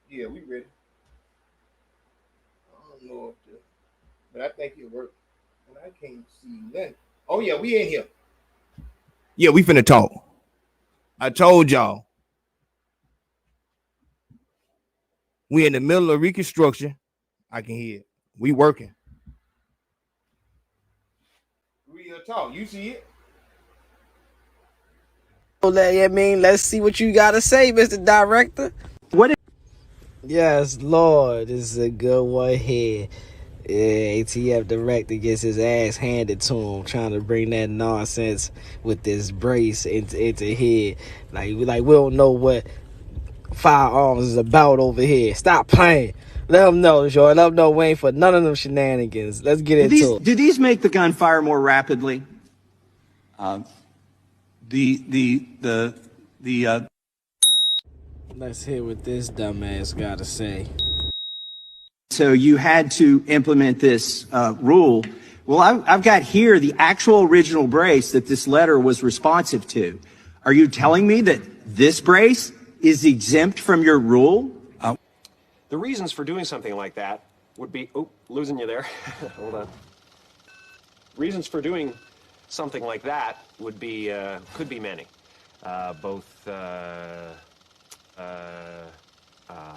Yeah, we ready. I don't know if the, but I think it worked. And I can't see nothing. Oh yeah, we in here. Yeah, we finna talk. I told y'all. We in the middle of reconstruction. I can hear it. We working. Real talk. You see it? I mean, let's see what you gotta say, Mr. Director. What? Yes, Lord, this is a good one here. Yeah, ATF director gets his ass handed to him, trying to bring that nonsense with this brace into here. Like we don't know what firearms is about over here. Stop playing. Let them know, Joy. Let them know we ain't for none of them shenanigans. Let's get into it. Do these make the gun fire more rapidly? Let's hear what this dumbass got to say. So you had to implement this rule. Well, I've got here the actual original brace that this letter was responsive to. Are you telling me that this brace is exempt from your rule? The reasons for doing something like that would be, losing you there. Hold on. Reasons for doing something like that would be, could be many.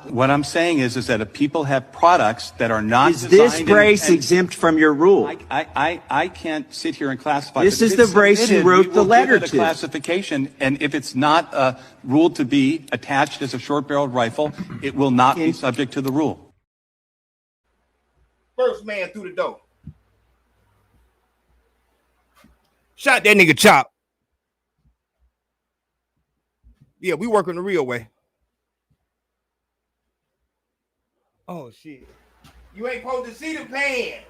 What I'm saying is that if people have products that are not Is this brace exempt from your rule? I can't sit here and classify. This is the brace you wrote the letter to. Classification, and if it's not ruled to be attached as a short-barreled rifle, it will not be subject to the rule. First man through the door. Shot that nigga Chop. Yeah, we working the real way. Oh shit. You ain't supposed to see the pants.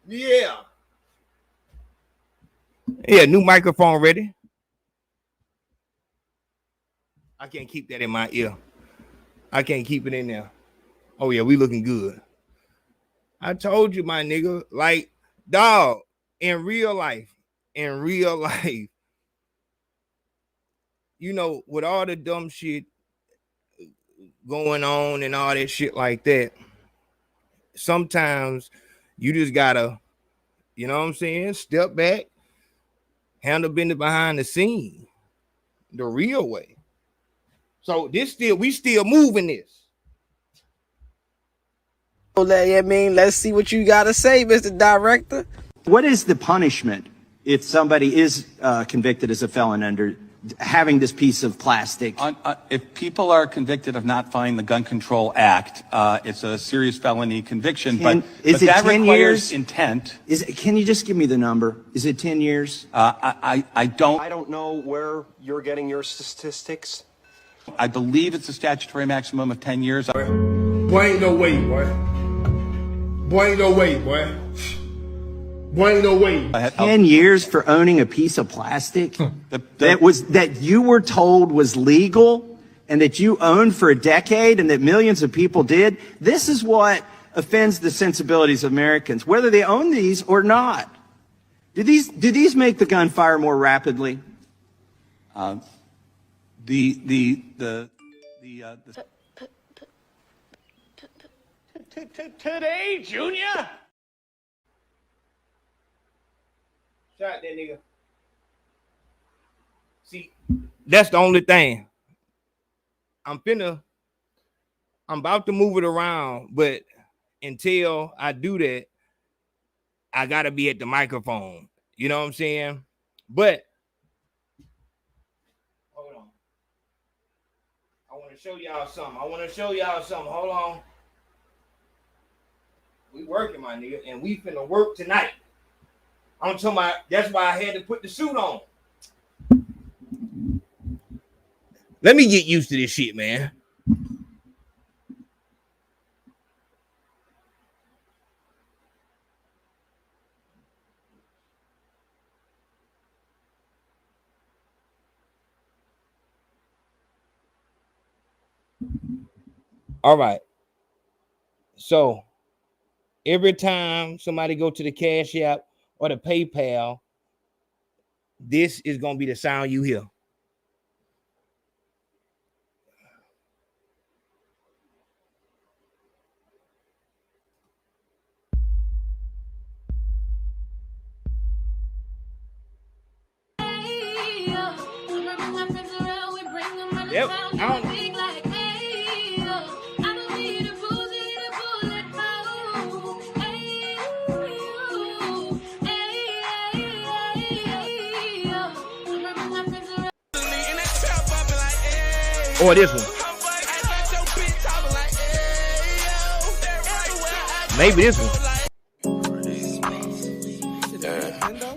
Yeah. Yeah, new microphone ready. I can't keep that in my ear. I can't keep it in there. Oh yeah, we looking good. I told you, my nigga, like, dog, in real life, you know, with all the dumb shit going on and all that shit like that, sometimes you just gotta, you know what I'm saying, step back, handle business behind the scene the real way. So we still moving this. I mean, let's see what you gotta say, Mr. Director. What is the punishment if somebody is convicted as a felon under having this piece of plastic? If people are convicted of not following the Gun Control Act, it's a serious felony conviction, but that 10 requires years? intent. Can you just give me the number? Is it 10 years? I don't know where you're getting your statistics. I believe it's a statutory maximum of 10 years. Boy, ain't no way, boy. Boy, ain't no way, boy. Boy, ain't no way. 10 years for owning a piece of plastic that you were told was legal and that you owned for a decade and that millions of people did. This is what offends the sensibilities of Americans, whether they own these or not. Do these make the gun fire more rapidly? Today, Junior? Shot that nigga. See, that's the only thing. I'm about to move it around, but until I do that, I gotta be at the microphone. You know what I'm saying? But hold on. I want to show y'all something. Hold on. We working, my nigga, and we finna work tonight. I'm talking about, that's why I had to put the suit on. Let me get used to this shit, man. All right. So every time somebody go to the Cash App or the PayPal, this is gonna be the sound you hear. Yep. I don't. Or this one. Maybe this one.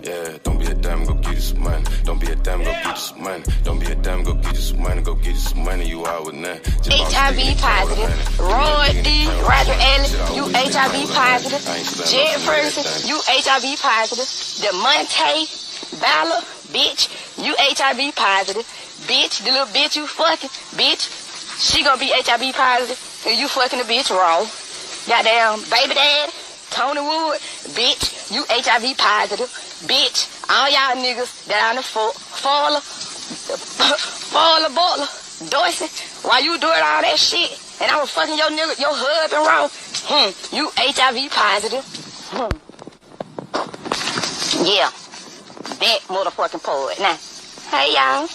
Yeah, don't be a damn, go get you some money. Don't be a damn, go get you some money. Don't be a damn, go get you some money. Go get you some money, you out with nothing. HIV positive. Roy D. Roger Ellis, you HIV positive. Jed Ferguson, you HIV positive. DeMonte Valor, bitch, you HIV positive. Bitch, the little bitch you fucking, bitch, she gonna be HIV positive, and you fucking the bitch wrong. Goddamn baby daddy, Tony Wood, bitch, you HIV positive. Bitch, all y'all niggas that on the Faller, Dorsey, while you doing all that shit, and I was fucking your nigga, your husband wrong, you HIV positive. Yeah, that motherfucking poet. Now, hey y'all.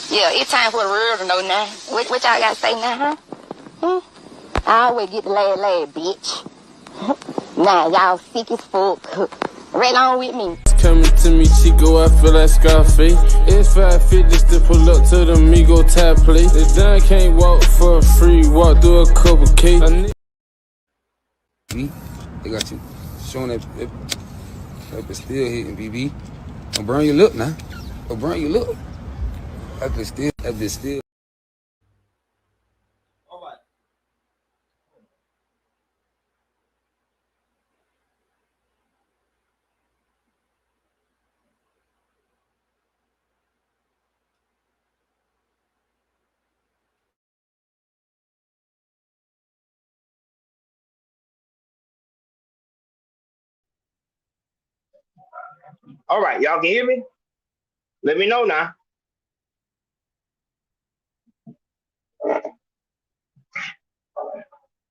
Yeah, it's time for the world to know now. What y'all gotta say now, huh? I always get the lad, bitch. Nah, y'all sick as fuck. Right on with me. Coming to me, Chico, I feel like Scarface. It's 550 just to pull up to the Migo tap place. The done can't walk for free, walk through a couple K. They got you showing that it's still hitting, BB. Don't burn your lip now. Don't burn your lip. That bitch still. All right, y'all can hear me? Let me know now.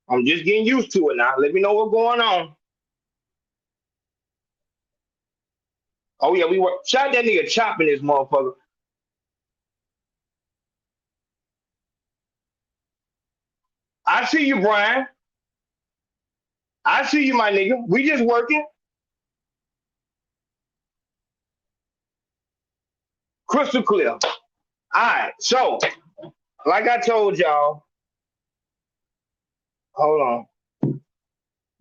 I'm just getting used to it now. Let me know what's going on. Oh yeah, we were shot that nigga chopping this motherfucker. I see you, Brian. I see you, my nigga. We just working. Crystal clear. All right, so like I told y'all, hold on.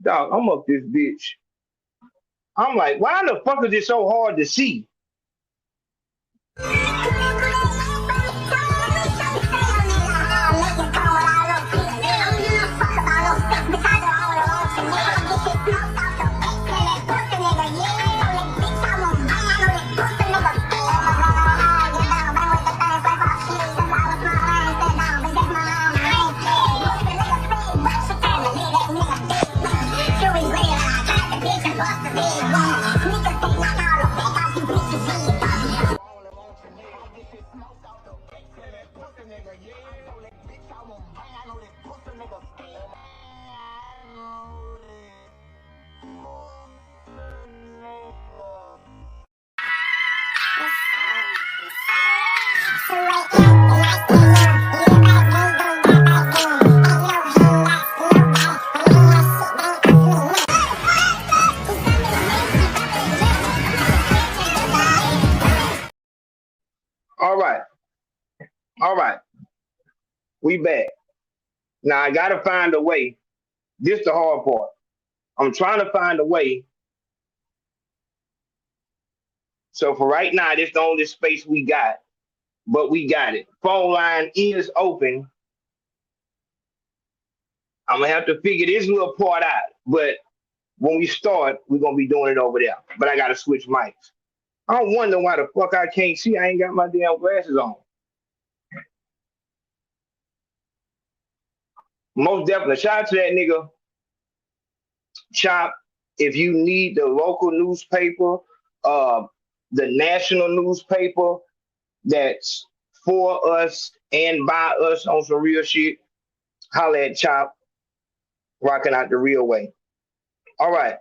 Dog, I'm up this bitch. I'm like, why the fuck is it so hard to see? All right. We back. Now I gotta find a way. This is the hard part. I'm trying to find a way. So for right now, this is the only space we got, but we got it. Phone line is open. I'm gonna have to figure this little part out, but when we start, we're gonna be doing it over there. But I gotta switch mics. I'm wondering why the fuck I can't see. I ain't got my damn glasses on. Most definitely. Shout out to that nigga Chop. If you need the local newspaper, the national newspaper that's for us and by us on some real shit, holla at Chop, rocking out the real way. All right.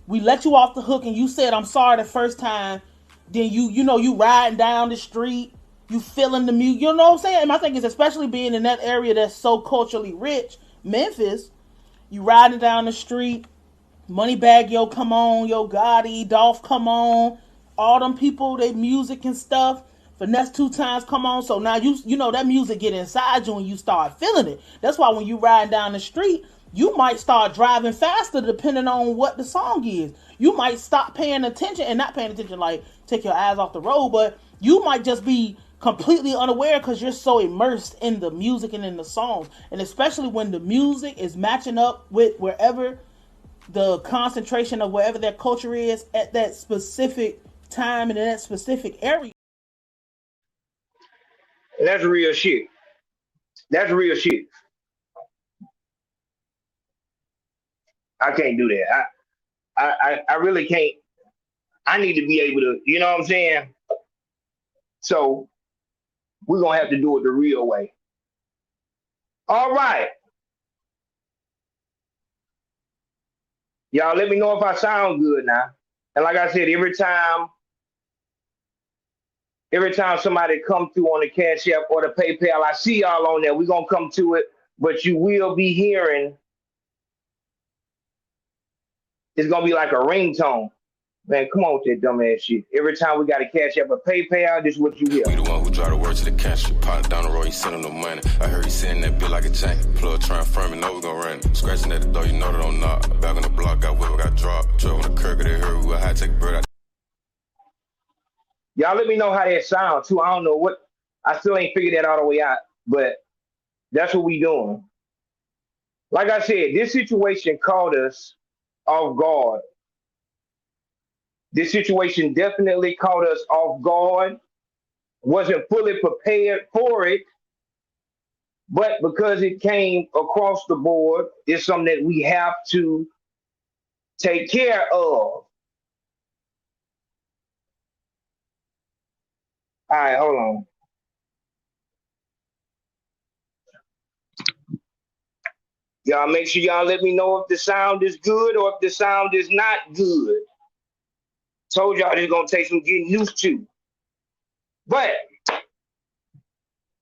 We let you off the hook and you said I'm sorry the first time. Then you riding down the street You feeling the music, you know what I'm saying? And I think it's especially being in that area that's so culturally rich, Memphis. You riding down the street, Moneybag Yo come on, Yo Gotti, Dolph come on, all them people, they music and stuff. Finesse 2 Times come on. So now you know that music get inside you and you start feeling it. That's why when you riding down the street, you might start driving faster depending on what the song is. You might stop paying attention and not paying attention, like take your eyes off the road, but you might just be completely unaware because you're so immersed in the music and in the songs. And especially when the music is matching up with wherever the concentration of wherever that culture is at that specific time and in that specific area. And that's real shit. That's real shit. I can't do that. I really can't. I need to be able to, you know what I'm saying? So we're gonna have to do it the real way. All right. Y'all let me know if I sound good now. And like I said, every time somebody come through on the Cash App or the PayPal, I see y'all on there. We're gonna come to it, but you will be hearing, it's gonna be like a ringtone. Man, come on with that dumbass shit. Every time we got a Cash App or PayPal, this is what you hear. We the one who drive the word to the cash. Pot down the road, he send him the money. I heard he sending that bill like a jank. Plug trying to firm it, know we gon' run it. Scratching at the door, you know they don't knock. Back on the block, got whip, got dropped. Drove on the curb, they heard we were high, take a bird out. Y'all let me know how that sounds too. I don't know what, I still ain't figured that all the way out, but that's what we doing. Like I said, this situation caught us off guard. This situation definitely caught us off guard. Wasn't fully prepared for it, but because it came across the board, it's something that we have to take care of. All right, hold on. Y'all make sure y'all let me know if the sound is good or if the sound is not good. Told y'all it's gonna take some getting used to. But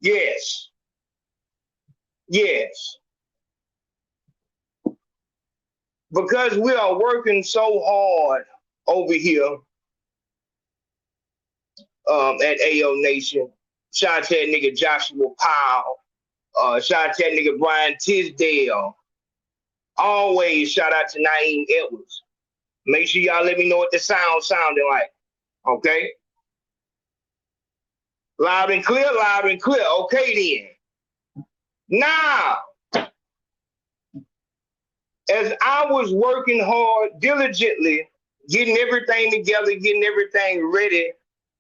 yes. Because we are working so hard over here at AO Nation. Shout out to that nigga Joshua Powell. Shout out to that nigga Brian Tisdale. Always shout out to Naeem Edwards. Make sure y'all let me know what the sound sounding like. Okay? Loud and clear, loud and clear. Okay then. Now, as I was working hard, diligently, getting everything together, getting everything ready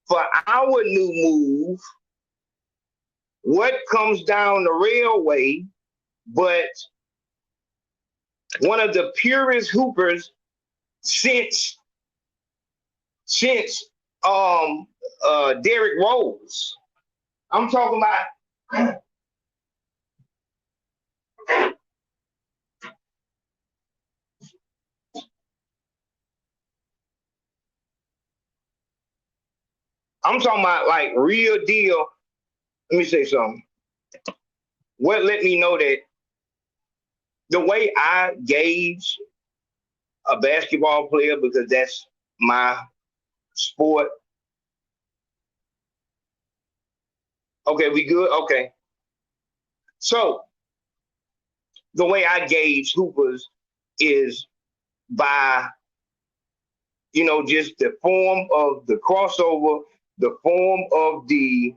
for our new move, what comes down the railway, but one of the purest hoopers since Derrick Rose. I'm talking about like real deal. Let me say something. What let me know that the way I gauge a basketball player, because that's my sport. Okay, we good? Okay. So the way I gauge hoopers is by, just the form of the crossover, the form of the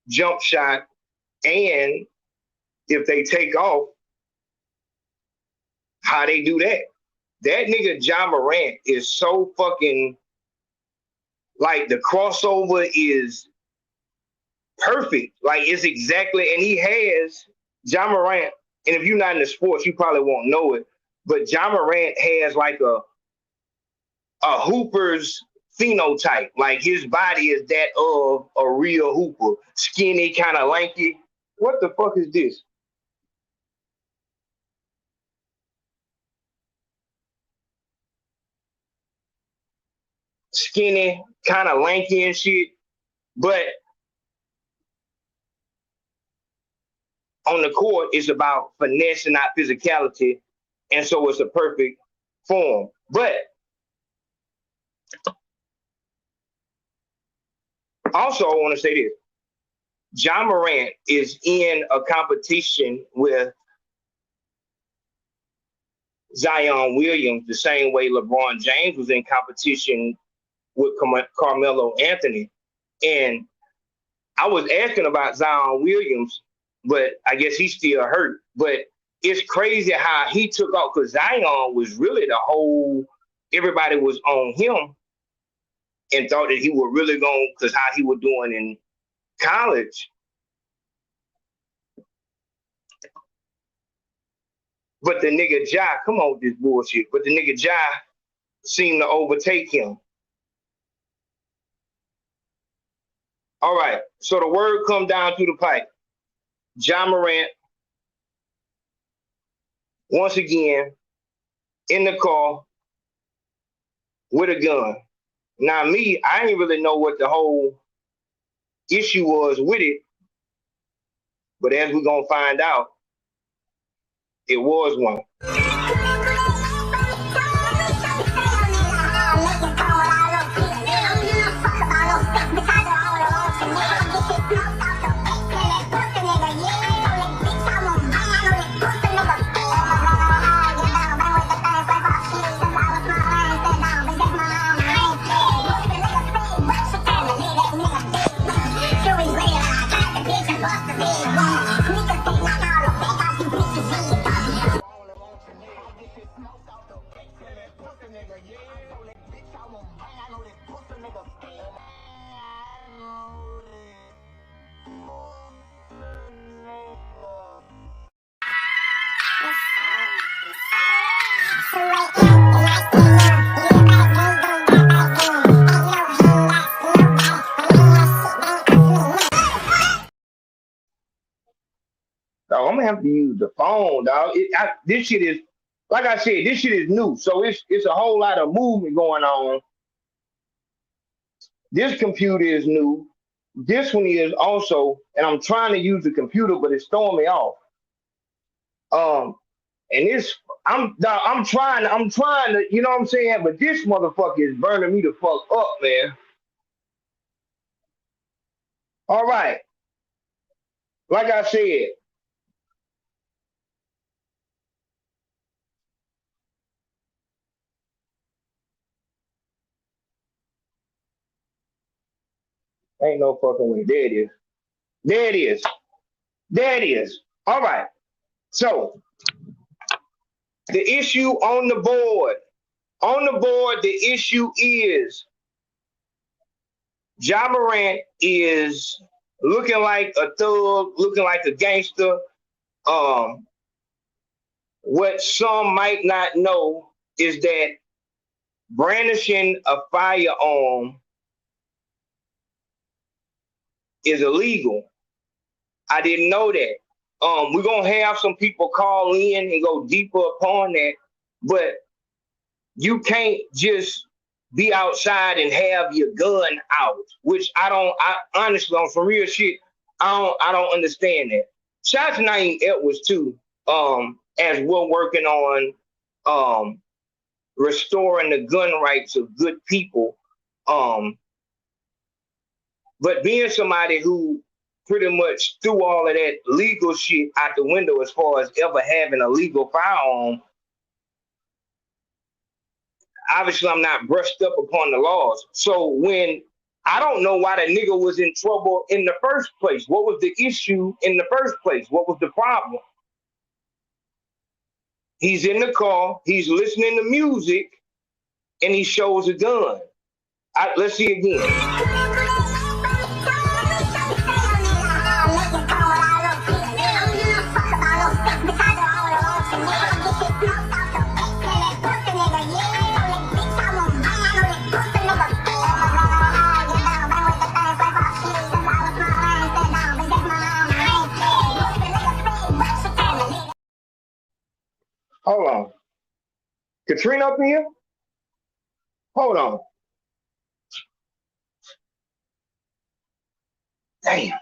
jump shot, and if they take off, how they do that. That nigga Ja Morant is so fucking, like, the crossover is perfect. Like, it's exactly, and he has Ja Morant, and if you're not in the sports, you probably won't know it, but Ja Morant has like a hooper's phenotype. Like, his body is that of a real hooper. Skinny, kind of lanky. What the fuck is this? Skinny, kind of lanky and shit. But on the court, it's about finesse and not physicality. And so it's a perfect form. But also, I want to say this. Ja Morant is in a competition with Zion Williams the same way LeBron James was in competition with Carmelo Anthony. And I was asking about Zion Williams, but I guess he's still hurt. But it's crazy how he took off, because Zion was really everybody was on him and thought that he was really going, because how he was doing in college. But the nigga Ja, come on with this bullshit. But the nigga Ja seemed to overtake him. All right, so the word come down through the pipe. Ja Morant, once again, in the car with a gun. Now me, I didn't really know what the whole issue was with it, but as we're gonna find out, it was one. So I'm gonna have to use the phone, dog. This shit is, like I said, this shit is new. So it's a whole lot of movement going on. This computer is new. This one is also, and I'm trying to use the computer, but it's throwing me off. And this, I'm trying to, you know what I'm saying? But this motherfucker is burning me the fuck up, man. All right. Like I said, ain't no fucking way. There it is. There it is. There it is. All right. So the issue on the board. On the board, the issue is Ja Morant is looking like a thug, looking like a gangster. What some might not know is that brandishing a firearm is illegal. I didn't know that. We're gonna have some people call in and go deeper upon that, but you can't just be outside and have your gun out, which I honestly, on some real shit, I don't understand that. Shout out to Naeem Edwards too, as we're working on restoring the gun rights of good people. But being somebody who pretty much threw all of that legal shit out the window as far as ever having a legal firearm, obviously I'm not brushed up upon the laws. So when I don't know why the nigga was in trouble in the first place. What was the issue in the first place? What was the problem? He's in the car, he's listening to music, and he shows a gun. Let's see again. Hold on. Katrina up here? Hold on. Damn.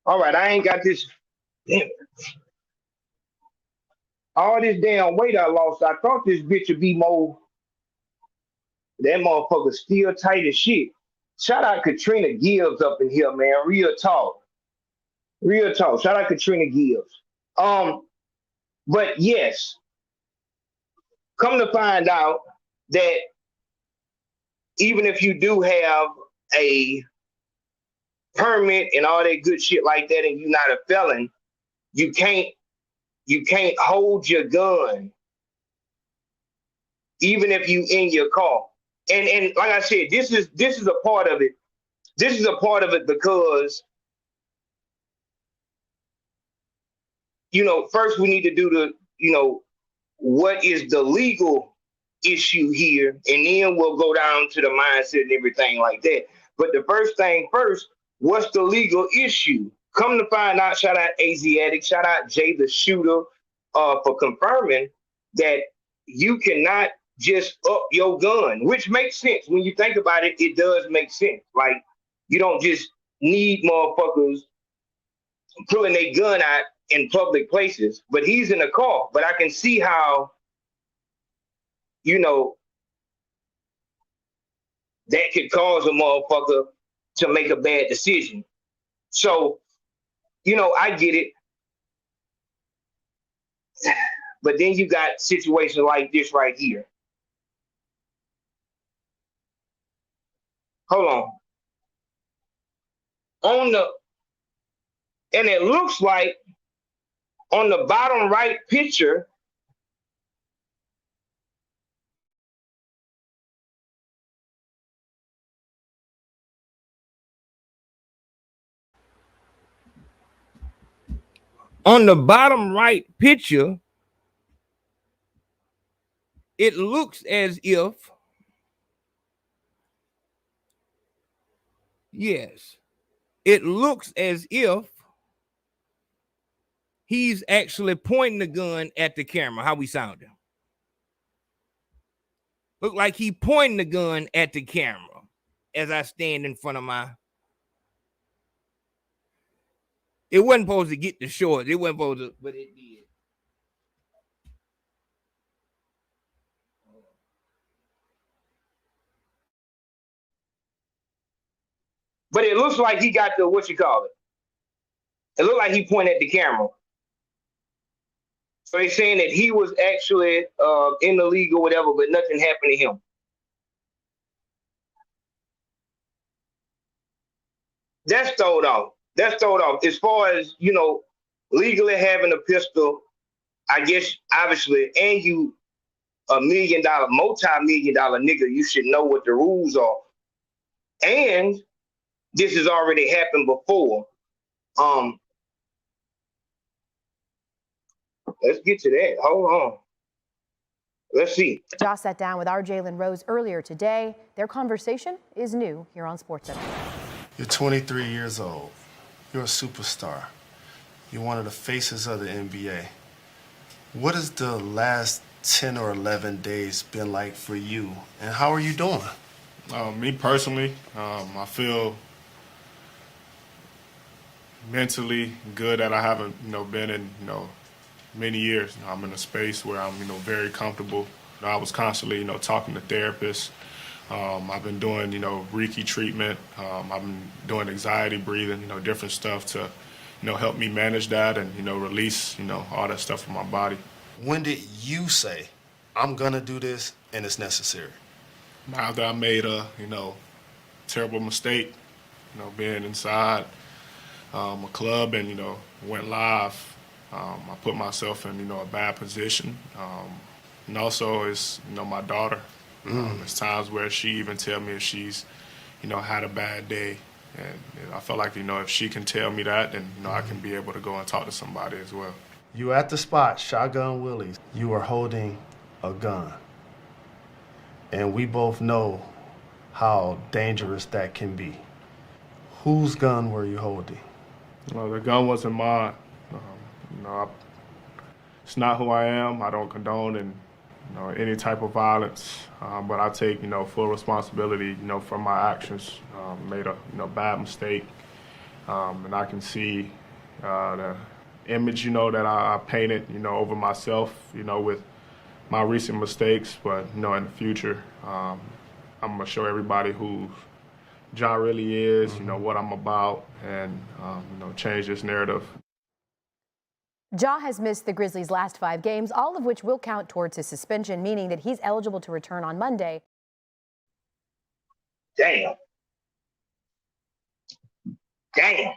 All right, I ain't got this. Damn. All this damn weight I lost. I thought this bitch would be more. That motherfucker still tight as shit. Shout out Katrina Gibbs up in here, man. Real talk. Real talk. Shout out Katrina Gibbs. But yes, come to find out that even if you do have a permit and all that good shit like that, and you're not a felon, you can't hold your gun, even if you in your car. And like I said, this is a part of it. This is a part of it because, you know, first we need to do the, you know, what is the legal issue here, and then we'll go down to the mindset and everything like that. But the first thing first, what's the legal issue? Come to find out, shout out Asiatic, shout out Jay the Shooter for confirming that you cannot just up your gun, which makes sense. When you think about it, it does make sense. Like, you don't just need motherfuckers pulling their gun out in public places, but he's in a car. But I can see how, you know, that could cause a motherfucker to make a bad decision. So, you know, I get it. But then you got situations like this right here. Hold on. And it looks like on the bottom right picture, it looks as if, yes, it looks as if he's actually pointing the gun at the camera. How we sounding? Look like he pointing the gun at the camera as I stand in front of my. It wasn't supposed to get the shorts. It wasn't supposed to, but it did. But it looks like he got the, what you call it? It looked like he pointed at the camera. So they're saying that he was actually in the league or whatever, but nothing happened to him. That's thrown off. That's thrown off. As far as, you know, legally having a pistol, I guess, obviously, and you a $1 million, multi-million-dollar nigga, you should know what the rules are. And this has already happened before. Let's get to that. Hold on. Let's see. Josh sat down with our Jalen Rose earlier today. Their conversation is new here on SportsCenter. You're 23 years old. You're a superstar. You're one of the faces of the NBA. What has the last 10 or 11 days been like for you, and how are you doing? Me personally, I feel mentally good that I haven't, been in, many years. I'm in a space where I'm, very comfortable. I was constantly, talking to therapists. I've been doing, Reiki treatment. I've been doing anxiety breathing, different stuff to, help me manage that and, release, all that stuff from my body. When did you say, I'm gonna do this and it's necessary? After I made a, terrible mistake, being inside a club and, went live. I put myself in, a bad position. And also it's, my daughter. There's times where she even tell me if she's, had a bad day. And I felt like, if she can tell me that, then, I can be able to go and talk to somebody as well. You at the spot, Shotgun Willie's. You are holding a gun. And we both know how dangerous that can be. Whose gun were you holding? The gun wasn't mine. It's not who I am. I don't condone and, any type of violence, but I take, full responsibility, for my actions. Made a, bad mistake, and I can see the image, that I painted, over myself, with my recent mistakes. But, in the future, I'm gonna show everybody who Ja really is, what I'm about, and, change this narrative. Ja has missed the Grizzlies' last 5 games, all of which will count towards his suspension, meaning that he's eligible to return on Monday. Damn. Damn.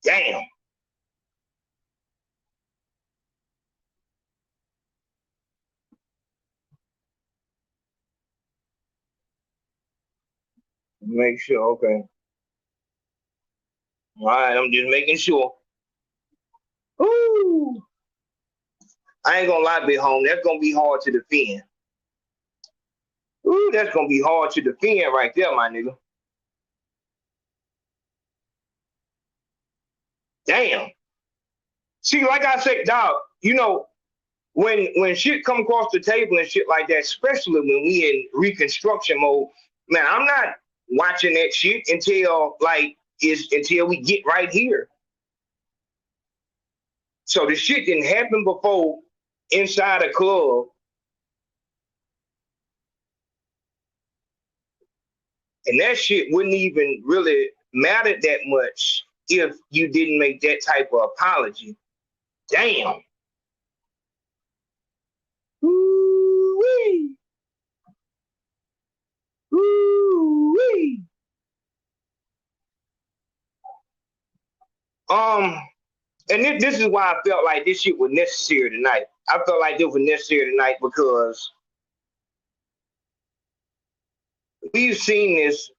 Damn. Make sure, okay. All right, I'm just making sure. Ooh. I ain't gonna lie, Big Home. That's gonna be hard to defend. Ooh, that's gonna be hard to defend right there, my nigga. Damn. See, like I said, dog, when shit come across the table and shit like that, especially when we in reconstruction mode, man, I'm not watching that shit until we get right here. So the shit didn't happen before inside a club. And that shit wouldn't even really matter that much if you didn't make that type of apology. Damn. Ooh-wee. Ooh-wee. And this is why I felt like this shit was necessary tonight. I felt like this was necessary tonight because we've seen this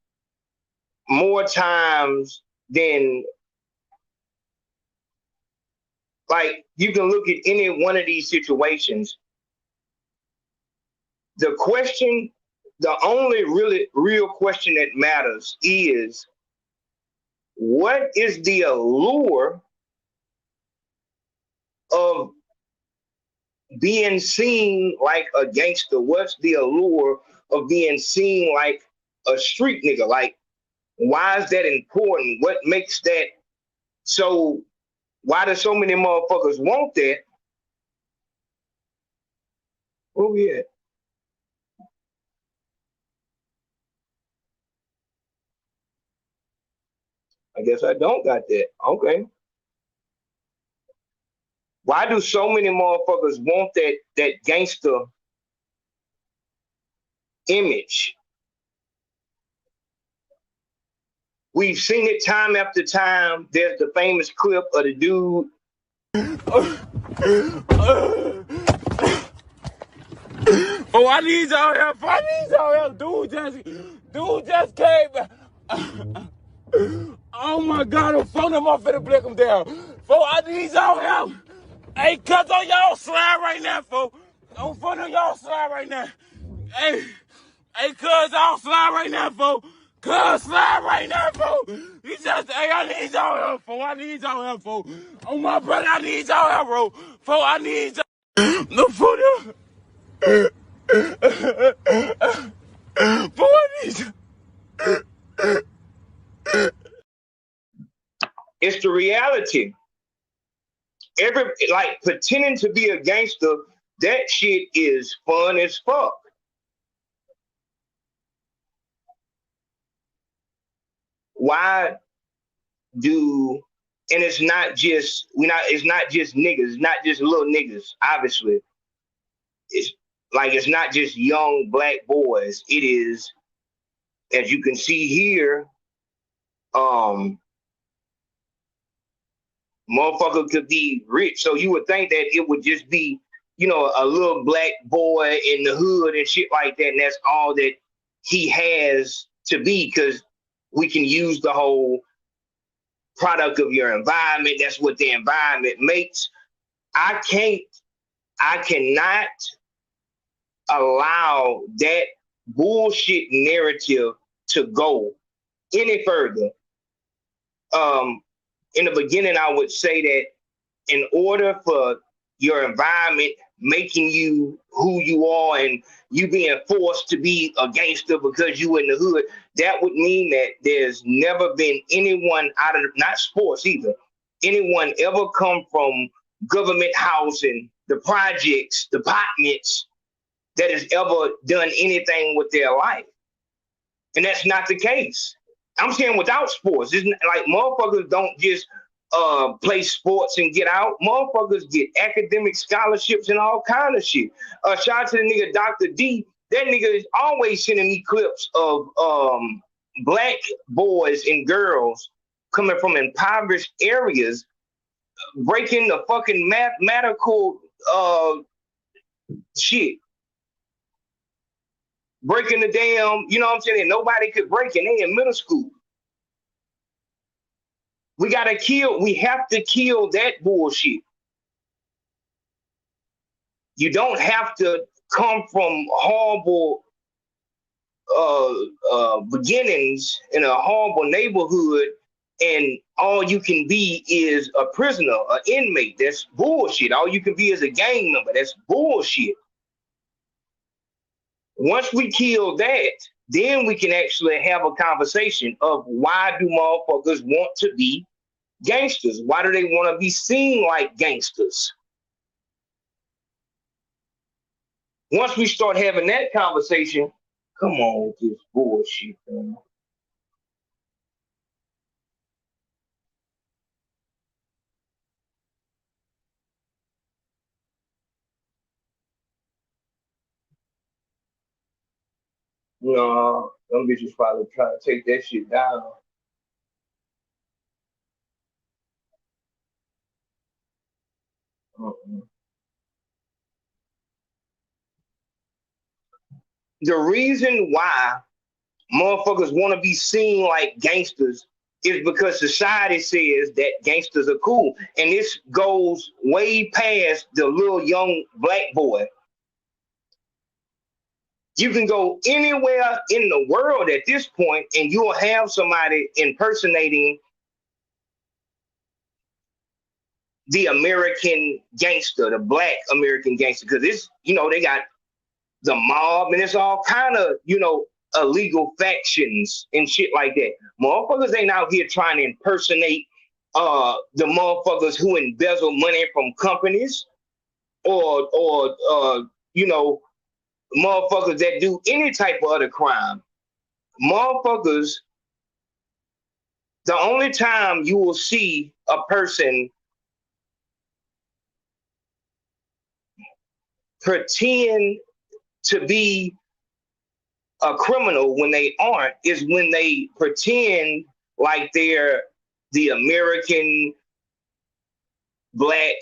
more times than, like, you can look at any one of these situations. The only really real question that matters is, what is the allure of being seen like a gangster? What's the allure of being seen like a street nigga? Like, why is that important? What makes that so? Why do so many motherfuckers want that? Oh yeah. I guess I don't got that. Okay. Why do so many motherfuckers want that gangster image? We've seen it time after time. There's the famous clip of the dude. Oh, I need y'all help. I need y'all help. Dude just came. Oh my God, I'm phoning him off and break him down. Fo, I need y'all help. Hey, cuz on y'all slide right now, fo. I'm phoning y'all slide right now. Hey, cuz y'all slide right now, fo. Cuz slide right now, fo. I need y'all help, fo. I need y'all help, fo. Oh my brother, I need y'all help, bro. Fo, I need y'all. No, fo, no. Fo, I need y'all. It's the reality. Pretending to be a gangster, that shit is fun as fuck. Why do, and it's not just niggas, it's not just little niggas, obviously. It's not just young black boys. It is, as you can see here, motherfucker could be rich. So you would think that it would just be, a little black boy in the hood and shit like that. And that's all that he has to be, because we can use the whole product of your environment. That's what the environment makes. I cannot allow that bullshit narrative to go any further. In the beginning, I would say that in order for your environment making you who you are and you being forced to be a gangster because you in the hood, that would mean that there's never been anyone out of, not sports either, anyone ever come from government housing, the projects, departments, that has ever done anything with their life. And that's not the case. I'm saying without sports. It's not, like motherfuckers don't just play sports and get out. Motherfuckers get academic scholarships and all kind of shit. Shout out to the nigga Dr. D. That nigga is always sending me clips of black boys and girls coming from impoverished areas breaking the fucking mathematical shit. Breaking the damn, you know what I'm saying? Nobody could break it. They in middle school. We have to kill that bullshit. You don't have to come from horrible beginnings in a horrible neighborhood and all you can be is a prisoner, an inmate. That's bullshit. All you can be is a gang member. That's bullshit. Once we kill that, then we can actually have a conversation of why do motherfuckers want to be gangsters? Why do they want to be seen like gangsters? Once we start having that conversation, come on with this bullshit, man. No, them bitches probably trying to take that shit down. The reason why motherfuckers want to be seen like gangsters is because society says that gangsters are cool. And this goes way past the little young black boy. You can go anywhere in the world at this point and you'll have somebody impersonating the American gangster, the black American gangster. Because it's, you know, they got the mob and it's all kind of, you know, illegal factions and shit like that. Motherfuckers ain't out here trying to impersonate the motherfuckers who embezzle money from companies or you know, motherfuckers that do any type of other crime. Motherfuckers, the only time you will see a person pretend to be a criminal when they aren't is when they pretend like they're the American black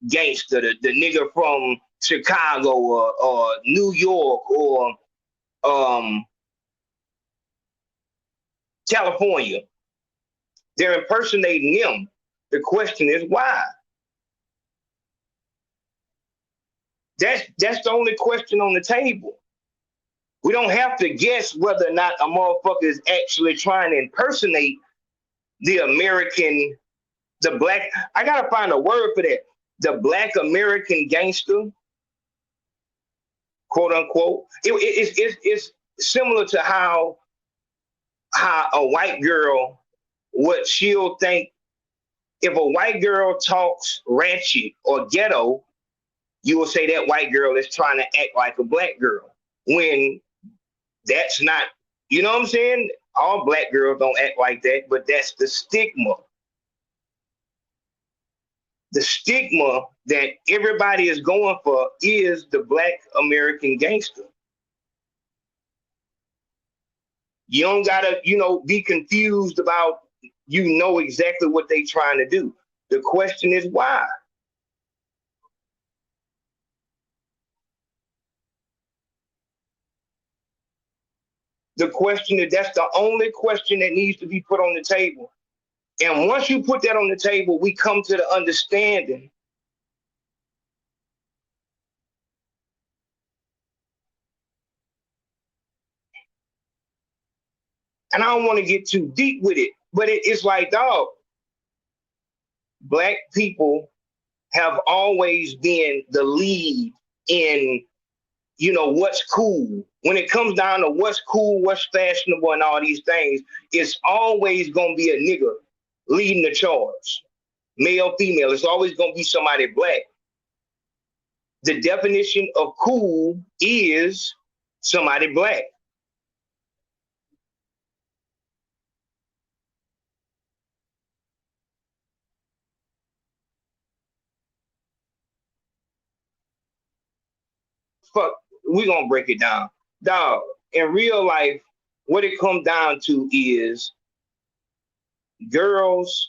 gangster, the nigga from Chicago or New York or California. They're impersonating them. The question is why? That's the only question on the table. We don't have to guess whether or not a motherfucker is actually trying to impersonate the American, the black. I gotta find a word for that. The black American gangster, quote unquote. It's similar to how a white girl, what she'll think. If a white girl talks ratchet or ghetto, you will say that white girl is trying to act like a black girl. When that's not, you know what I'm saying? All black girls don't act like that, but that's the stigma. The stigma that everybody is going for is the black American gangster. You don't gotta, you know, be confused about, you know exactly what they trying to do. The question is why? The question is, that's the only question that needs to be put on the table. And once you put that on the table, we come to the understanding and I don't want to get too deep with it, but it's like, dog, black people have always been the lead in, you know, what's cool. When it comes down to what's cool, what's fashionable, and all these things, it's always gonna be a nigga leading the charge. Male, female, it's always gonna be somebody black. The definition of cool is somebody black. Fuck, we gonna break it down. Dog, in real life, what it comes down to is girls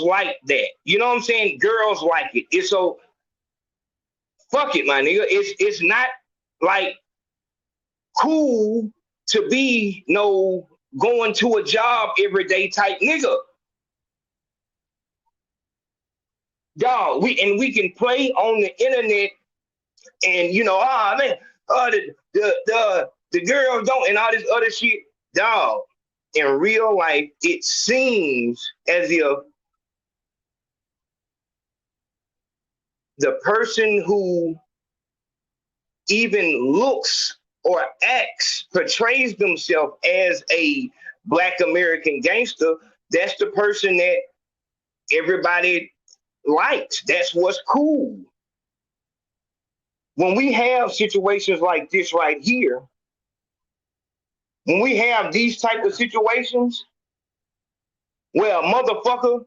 like that. You know what I'm saying? Girls like it. It's so fuck it, my nigga. It's not like cool to be no going to a job every day type nigga. Dog, we can play on the internet and you know, man, the girls don't and all this other shit. Dog, in real life, it seems as if the person who even looks or acts, portrays themselves as a Black American gangster, that's the person that everybody likes. That's what's cool. When we have situations like this right here, when we have these type of situations where a motherfucker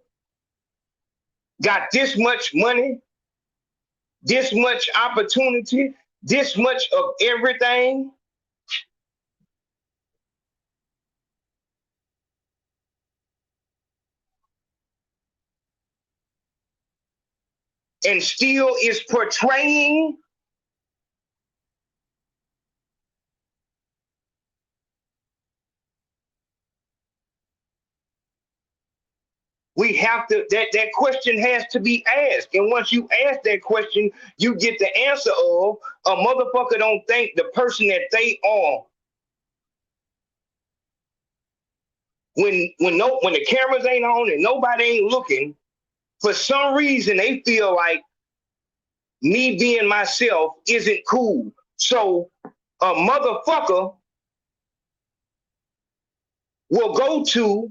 got this much money, this much opportunity, this much of everything, and still is portraying we have to, that question has to be asked. And once you ask that question, you get the answer of a motherfucker don't think the person that they are, when the cameras ain't on and nobody ain't looking, for some reason they feel like me being myself isn't cool. So a motherfucker will go to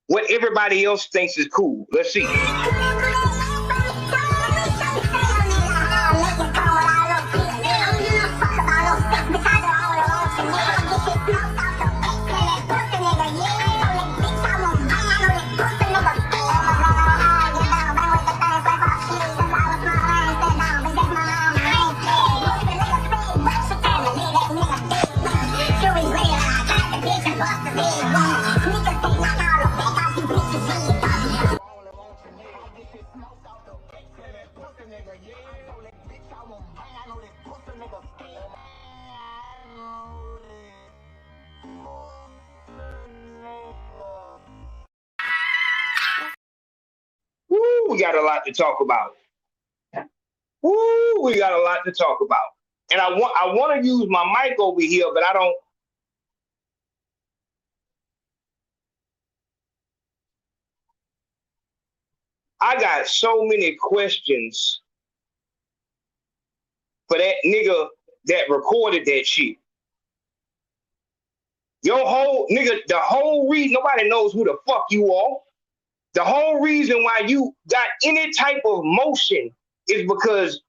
what everybody else thinks is cool. Let's see. Woo, we got a lot to talk about. Woo, we got a lot to talk about. And I want to use my mic over here, but I don't. I got so many questions for that nigga that recorded that shit. Your whole nigga, the whole reason nobody knows who the fuck you are. The whole reason why you got any type of motion is because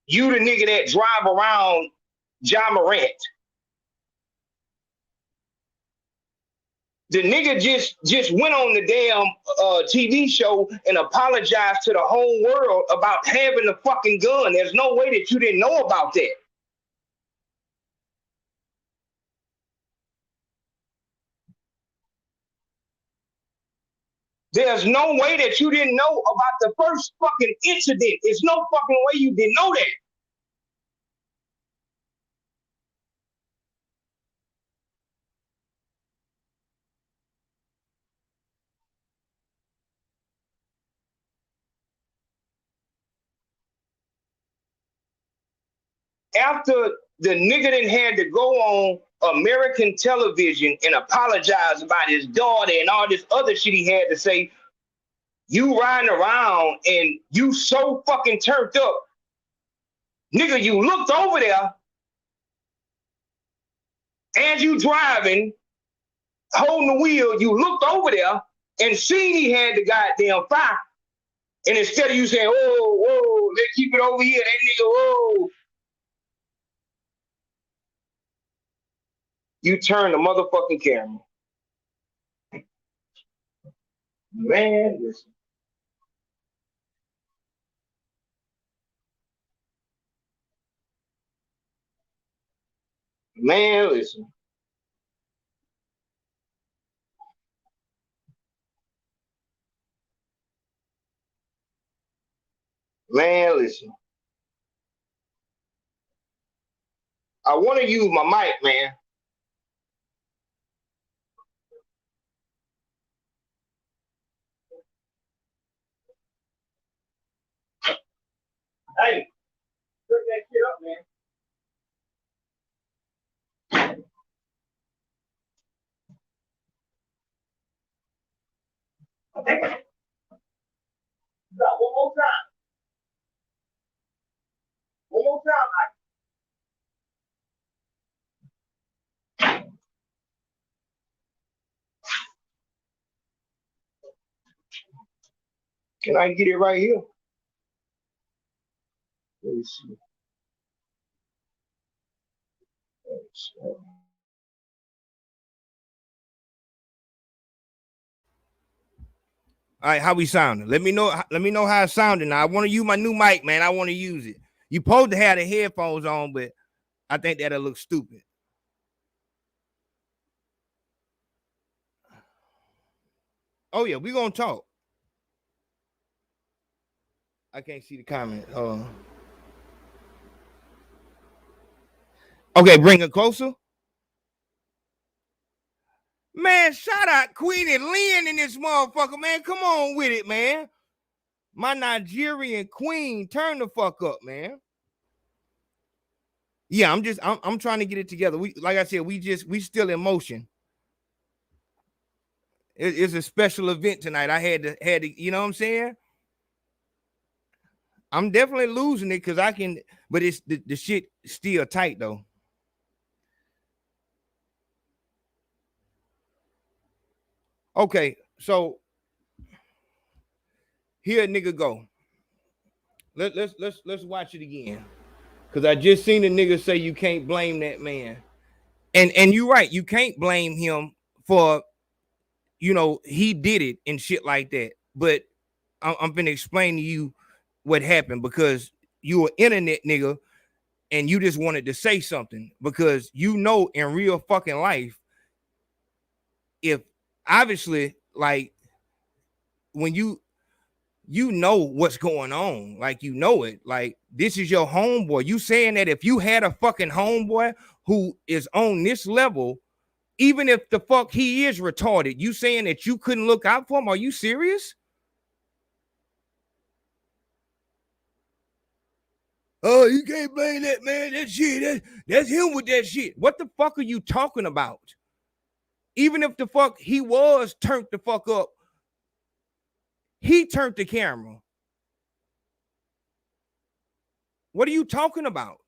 you the nigga that drive around Morant. The nigga just went on the damn TV show and apologized to the whole world about having the fucking gun. There's no way that you didn't know about that. There's no way that you didn't know about the first fucking incident. There's no fucking way you didn't know that. After the nigga done had to go on American television and apologize about his daughter and all this other shit he had to say. You riding around and you so fucking turned up. Nigga, you looked over there as you driving, holding the wheel, you looked over there and seen he had the goddamn fire. And instead of you saying, "Oh, whoa, let's keep it over here," that nigga, whoa. You turn the motherfucking camera. Man, listen. Man, listen. Man, listen. I want to use my mic, man. Hey, put that shit up, man. One more time. One more time. Can I get it right here? Let me see. All right, how we sounding? Let me know how it's sounding. Now, I want to use my new mic, man. I want to use it. You supposed to have the headphones on, but I think that'll look stupid. Oh yeah, we gonna talk. I can't see the comment. Okay, bring it closer. Man, shout out Queen and Lynn in this motherfucker, man. Come on with it, man. My Nigerian queen, turn the fuck up, man. Yeah, I'm trying to get it together. We, like I said, we still in motion. It's a special event tonight. I had to, you know what I'm saying? I'm definitely losing it because I can, but it's the shit still tight though. Okay, so here a nigga go. Let's watch it again. Cause I just seen a nigga say you can't blame that man. And you're right, you can't blame him for, you know, he did it and shit like that. But I'm gonna explain to you what happened because you an internet nigga and you just wanted to say something because you know in real fucking life, if obviously like when you know what's going on, like you know it, like this is your homeboy. You saying that if you had a fucking homeboy who is on this level, even if the fuck he is retarded, you saying that you couldn't look out for him? Are you serious? Oh, you can't blame that man. That shit, that's him with that shit. What the fuck are you talking about? Even if the fuck he was turned the fuck up, he turned the camera. What are you talking about?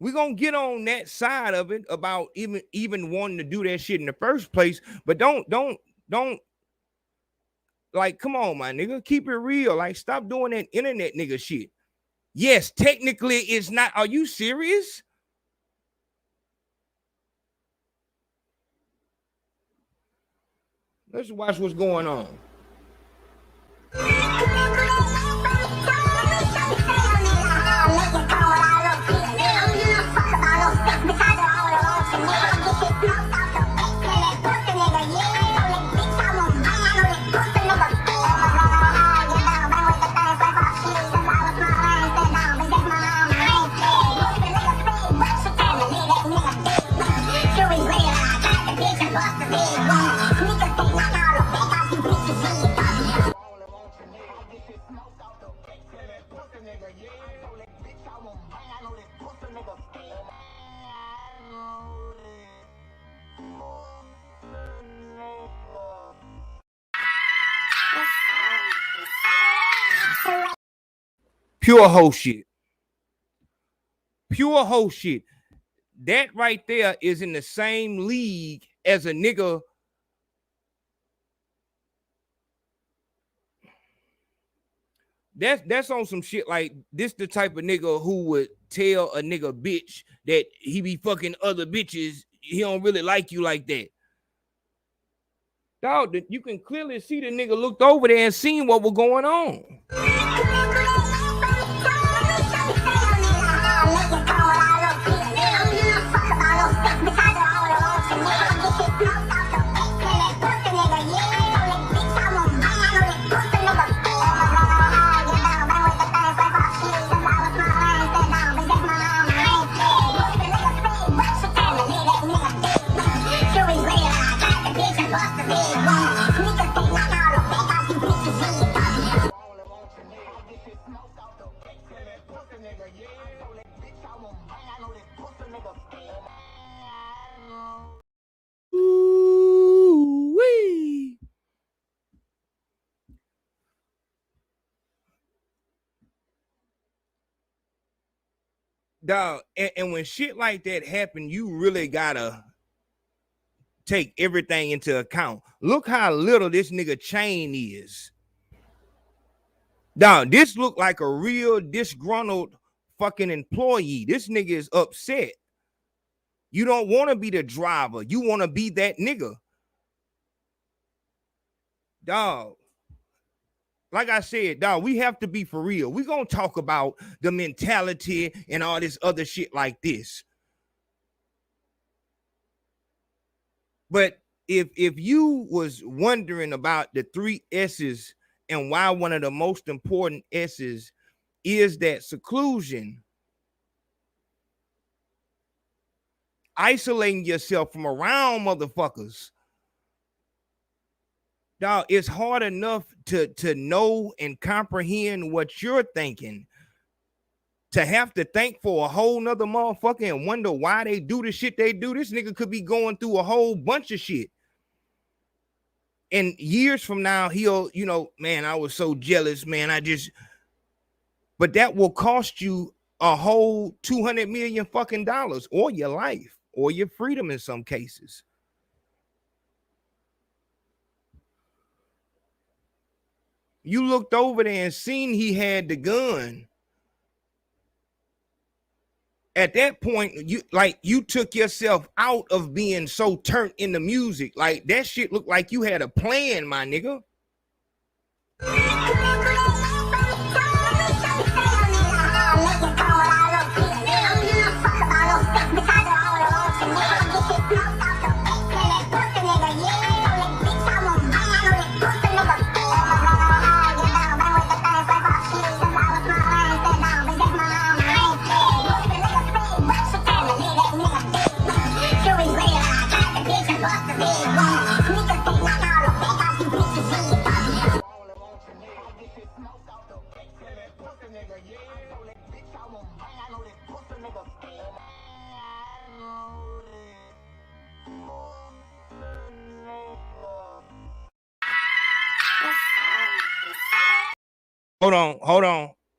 We're gonna get on that side of it about even wanting to do that shit in the first place, but don't like, come on, my nigga, keep it real. Like, stop doing that internet nigga shit. Yes, technically it's not. Are you serious? Let's watch what's going on. Pure hoe shit. Pure hoe shit. That right there is in the same league as a nigga. That's on some shit like this, the type of nigga who would tell a nigga bitch that he be fucking other bitches. He don't really like you like that. Dog, you can clearly see the nigga looked over there and seen what was going on. Ooh-wee. Dog, and when shit like that happen, you really gotta take everything into account. Look how little this nigga chain is. Dog, this look like a real disgruntled fucking employee. This nigga is upset. You don't want to be the driver. You want to be that nigga. Dog. Like I said, dog, we have to be for real. We're going to talk about the mentality and all this other shit like this. But if you was wondering about the 3 S's and why one of the most important S's is that seclusion, isolating yourself from around motherfuckers. Dog, it's hard enough to know and comprehend what you're thinking. To have to think for a whole nother motherfucker and wonder why they do the shit they do. This nigga could be going through a whole bunch of shit. And years from now, he'll, you know, man, I was so jealous, man. But that will cost you a whole $200 million fucking dollars, or your life, or your freedom in some cases. You looked over there and seen he had the gun. At that point, you took yourself out of being so turned into music. Like, that shit looked like you had a plan, my nigga.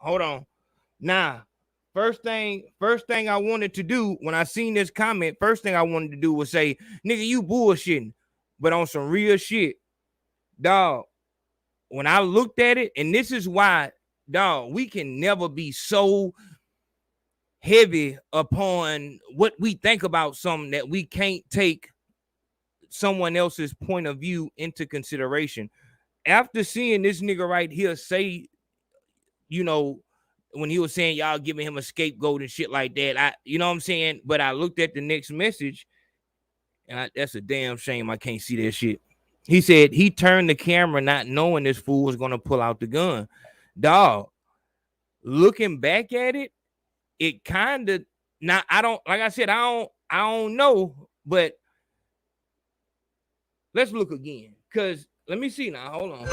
Hold on. Nah, first thing I wanted to do when I seen this comment, first thing I wanted to do was say, nigga, you bullshitting. But on some real shit, dog, when I looked at it, and this is why, dog, we can never be so heavy upon what we think about something that we can't take someone else's point of view into consideration. After seeing this nigga right here say, you know, when he was saying y'all giving him a scapegoat and shit like that, you know what I'm saying? But I looked at the next message, and that's a damn shame I can't see that shit. He said he turned the camera not knowing this fool was going to pull out the gun. Dog, looking back at it, it kind of, now I don't, like I said, I don't know, but let's look again. Because let me see now. Hold on.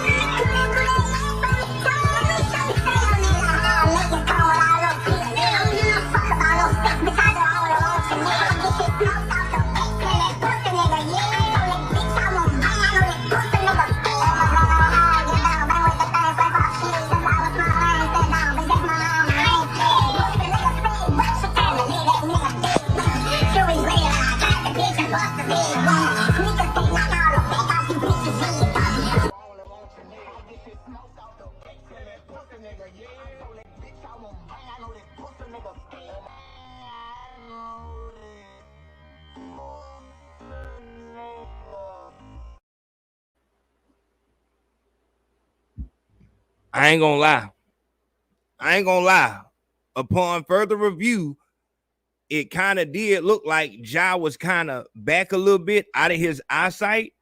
I ain't gonna lie. Upon further review, it kind of did look like Ja was kind of back a little bit out of his eyesight.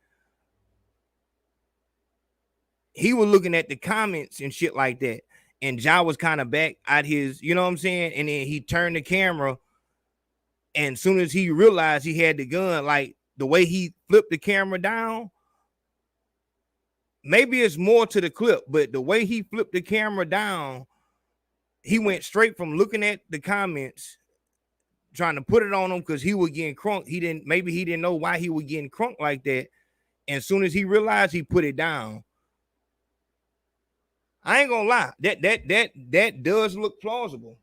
He was looking at the comments and shit like that. And Ja was kind of back at his, you know what I'm saying? And then he turned the camera. And as soon as he realized he had the gun, like the way he flipped the camera down, maybe it's more to the clip, but the way he flipped the camera down, he went straight from looking at the comments, trying to put it on him because he was getting crunk. Maybe he didn't know why he was getting crunk like that. And as soon as he realized, he put it down. I ain't gonna lie, that does look plausible.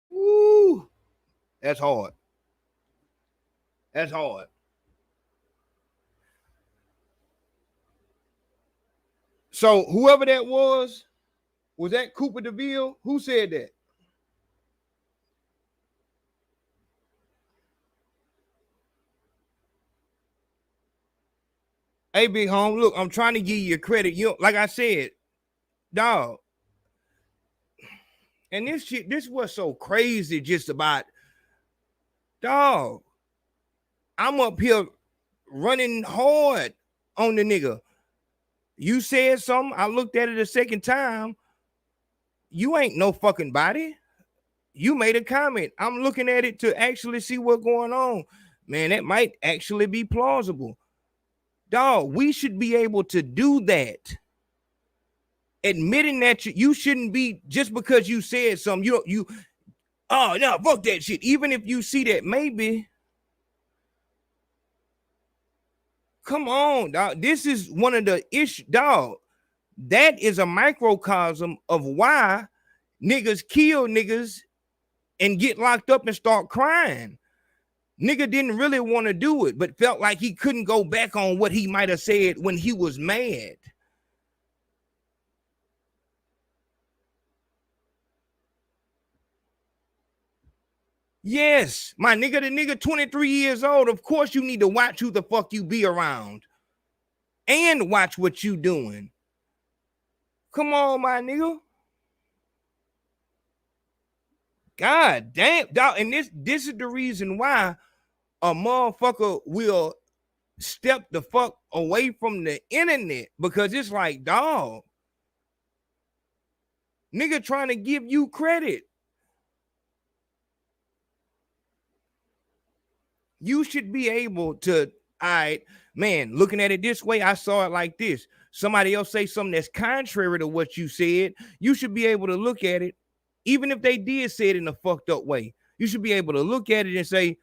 Woo, that's hard. That's hard. So whoever that was that Cooper DeVille? Who said that? Hey, big home, look, I'm trying to give you credit. You, like I said, dog. And this was so crazy just about, dog. I'm up here running hard on the nigga. You said something. I looked at it a second time. You ain't no fucking body. You made a comment. I'm looking at it to actually see what's going on. Man, that might actually be plausible. Dog, we should be able to do that. Admitting that you shouldn't be, just because you said something, oh no, fuck that shit. Even if you see that, maybe. Come on, dog. This is one of the issues, dog. That is a microcosm of why niggas kill niggas and get locked up and start crying. Nigga didn't really want to do it, but felt like he couldn't go back on what he might have said when he was mad. Yes, my nigga, the nigga 23 years old. Of course you need to watch who the fuck you be around and watch what you doing. Come on, my nigga. God damn, dog. And this is the reason why a motherfucker will step the fuck away from the internet, because it's like, dog, nigga trying to give you credit. You should be able to, all right, man, looking at it this way, I saw it like this. Somebody else say something that's contrary to what you said. You should be able to look at it, even if they did say it in a fucked up way. You should be able to look at it and say,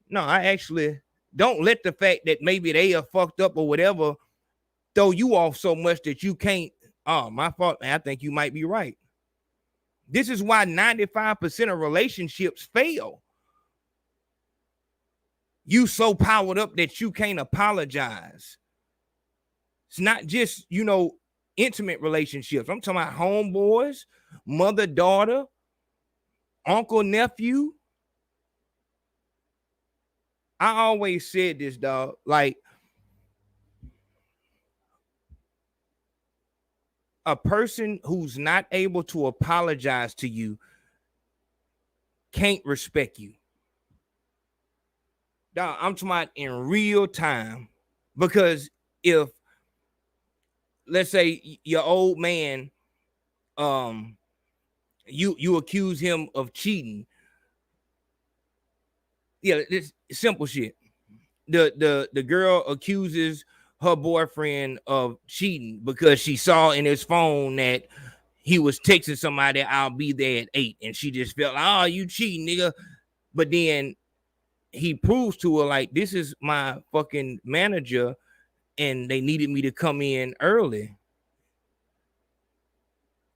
no, I actually don't let the fact that maybe they are fucked up or whatever throw you off so much that you can't, oh, my fault, man, I think you might be right. This is why 95% of relationships fail. You so powered up that you can't apologize. It's not just, intimate relationships. I'm talking about homeboys, mother, daughter, uncle, nephew. I always said this, dog, like, a person who's not able to apologize to you can't respect you. Dog, I'm talking about in real time, because if, let's say, your old man, you accuse him of cheating. Yeah, this simple shit. The girl accuses her boyfriend of cheating because she saw in his phone that he was texting somebody, I'll be there at 8. And she just felt, oh, you cheating, nigga. But then he proves to her, like, this is my fucking manager and they needed me to come in early.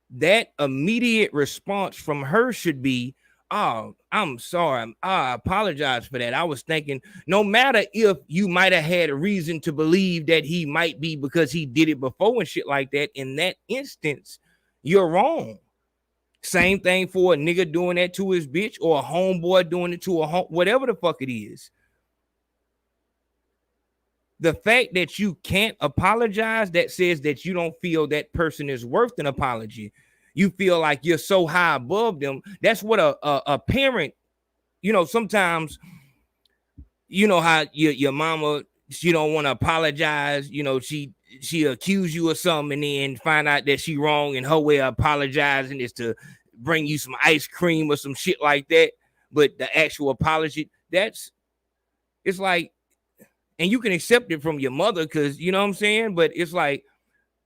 That immediate response from her should be, oh, I'm sorry. I apologize for that. I was thinking, no matter if you might have had a reason to believe that he might be because he did it before and shit like that, in that instance, you're wrong. Same thing for a nigga doing that to his bitch or a homeboy doing it to a whatever the fuck it is. The fact that you can't apologize, that says that you don't feel that person is worth an apology. You feel like you're so high above them. That's what a parent, you know, sometimes, you know how your mama, she don't want to apologize. You know, she accuse you of something and then find out that she wrong, and her way of apologizing is to bring you some ice cream or some shit like that. But the actual apology, it's like, and you can accept it from your mother because, you know what I'm saying? But it's like,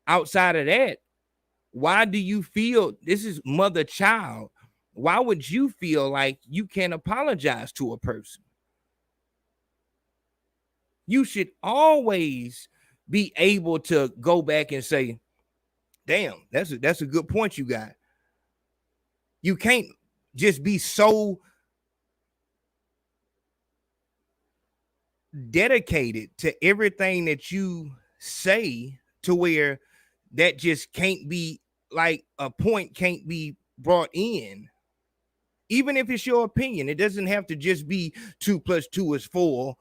outside of that, why do you feel, this is mother-child, why would you feel like you can't apologize to a person? You should always be able to go back and say, damn, that's a good point you got. You can't just be so dedicated to everything that you say to where that just can't be, like, a point can't be brought in. Even if it's your opinion, it doesn't have to just be 2 + 2 is 4,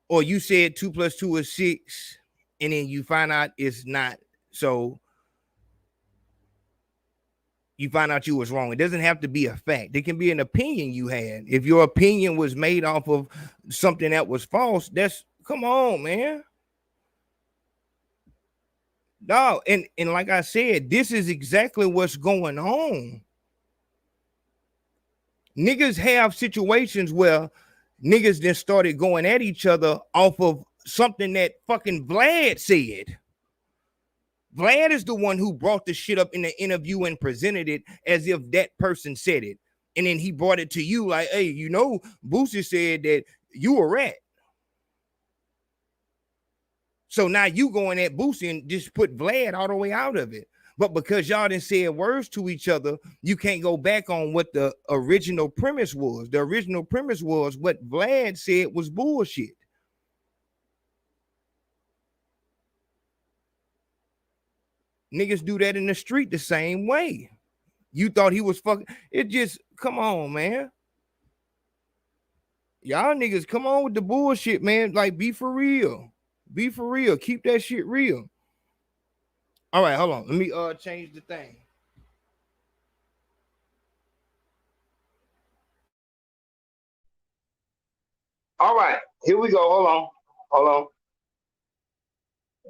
or you said 2 + 2 is 6, and then you find out it's not. So you find out you was wrong. It doesn't have to be a fact. It can be an opinion you had. If your opinion was made off of something that was false, that's, come on, man. No, and like I said, this is exactly what's going on. Niggas have situations where niggas then started going at each other off of something that fucking Vlad said. Vlad is the one who brought the shit up in the interview and presented it as if that person said it. And then he brought it to you like, hey, you know, Boosie said that you a rat. So now you going at Boosie and just put Vlad all the way out of it. But because y'all didn't say words to each other, you can't go back on what the original premise was. The original premise was what Vlad said was bullshit. Niggas do that in the street the same way. You thought he was fucking, it just, come on, man. Y'all niggas, come on with the bullshit, man. Like, be for real. Be for real. Keep that shit real. All right, hold on. Let me change the thing. All right, here we go. Hold on.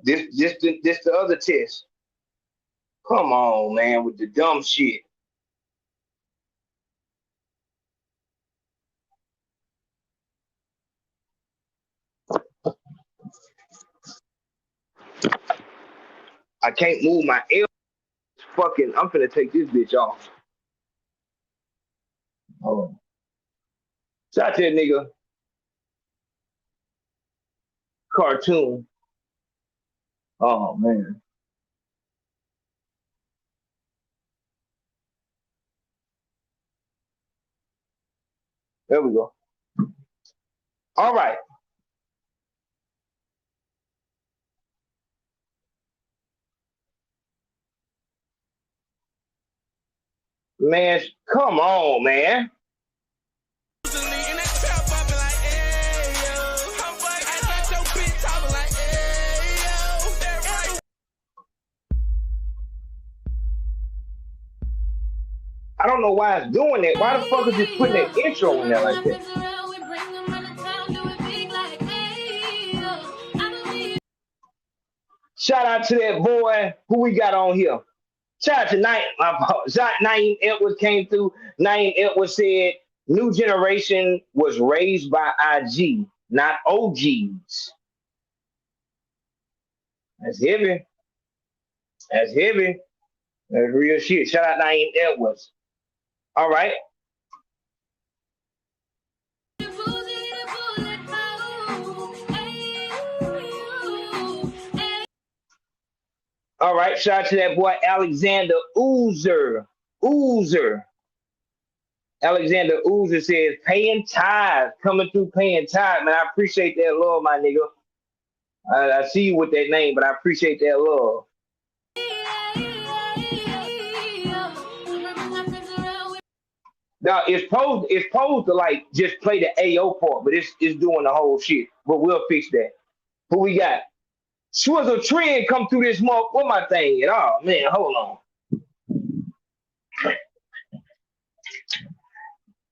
This the other test. Come on, man, with the dumb shit. I can't move my L. Fucking, I'm finna take this bitch off. Hold on. Shout out to that nigga. Cartoon. Oh, man. There we go. All right. Man, come on, man. I don't know why it's doing that. Why the fuck is it putting that intro in there like that? Shout out to that boy who we got on here. Shout out to Naeem Edwards came through. Naeem Edwards said, new generation was raised by IG, not OGs. That's heavy. That's heavy. That's real shit. Shout out Naeem Edwards. All right. All right. Shout out to that boy Alexander Oozer. Alexander Oozer says, paying tithes, coming through paying tithes. Man, I appreciate that love, my nigga. I see you with that name, but I appreciate that love. Now it's posed to like just play the AO part, but it's doing the whole shit. But we'll fix that. Who we got? Swizzle Trend come through this month. What my thing at? Oh man, hold on.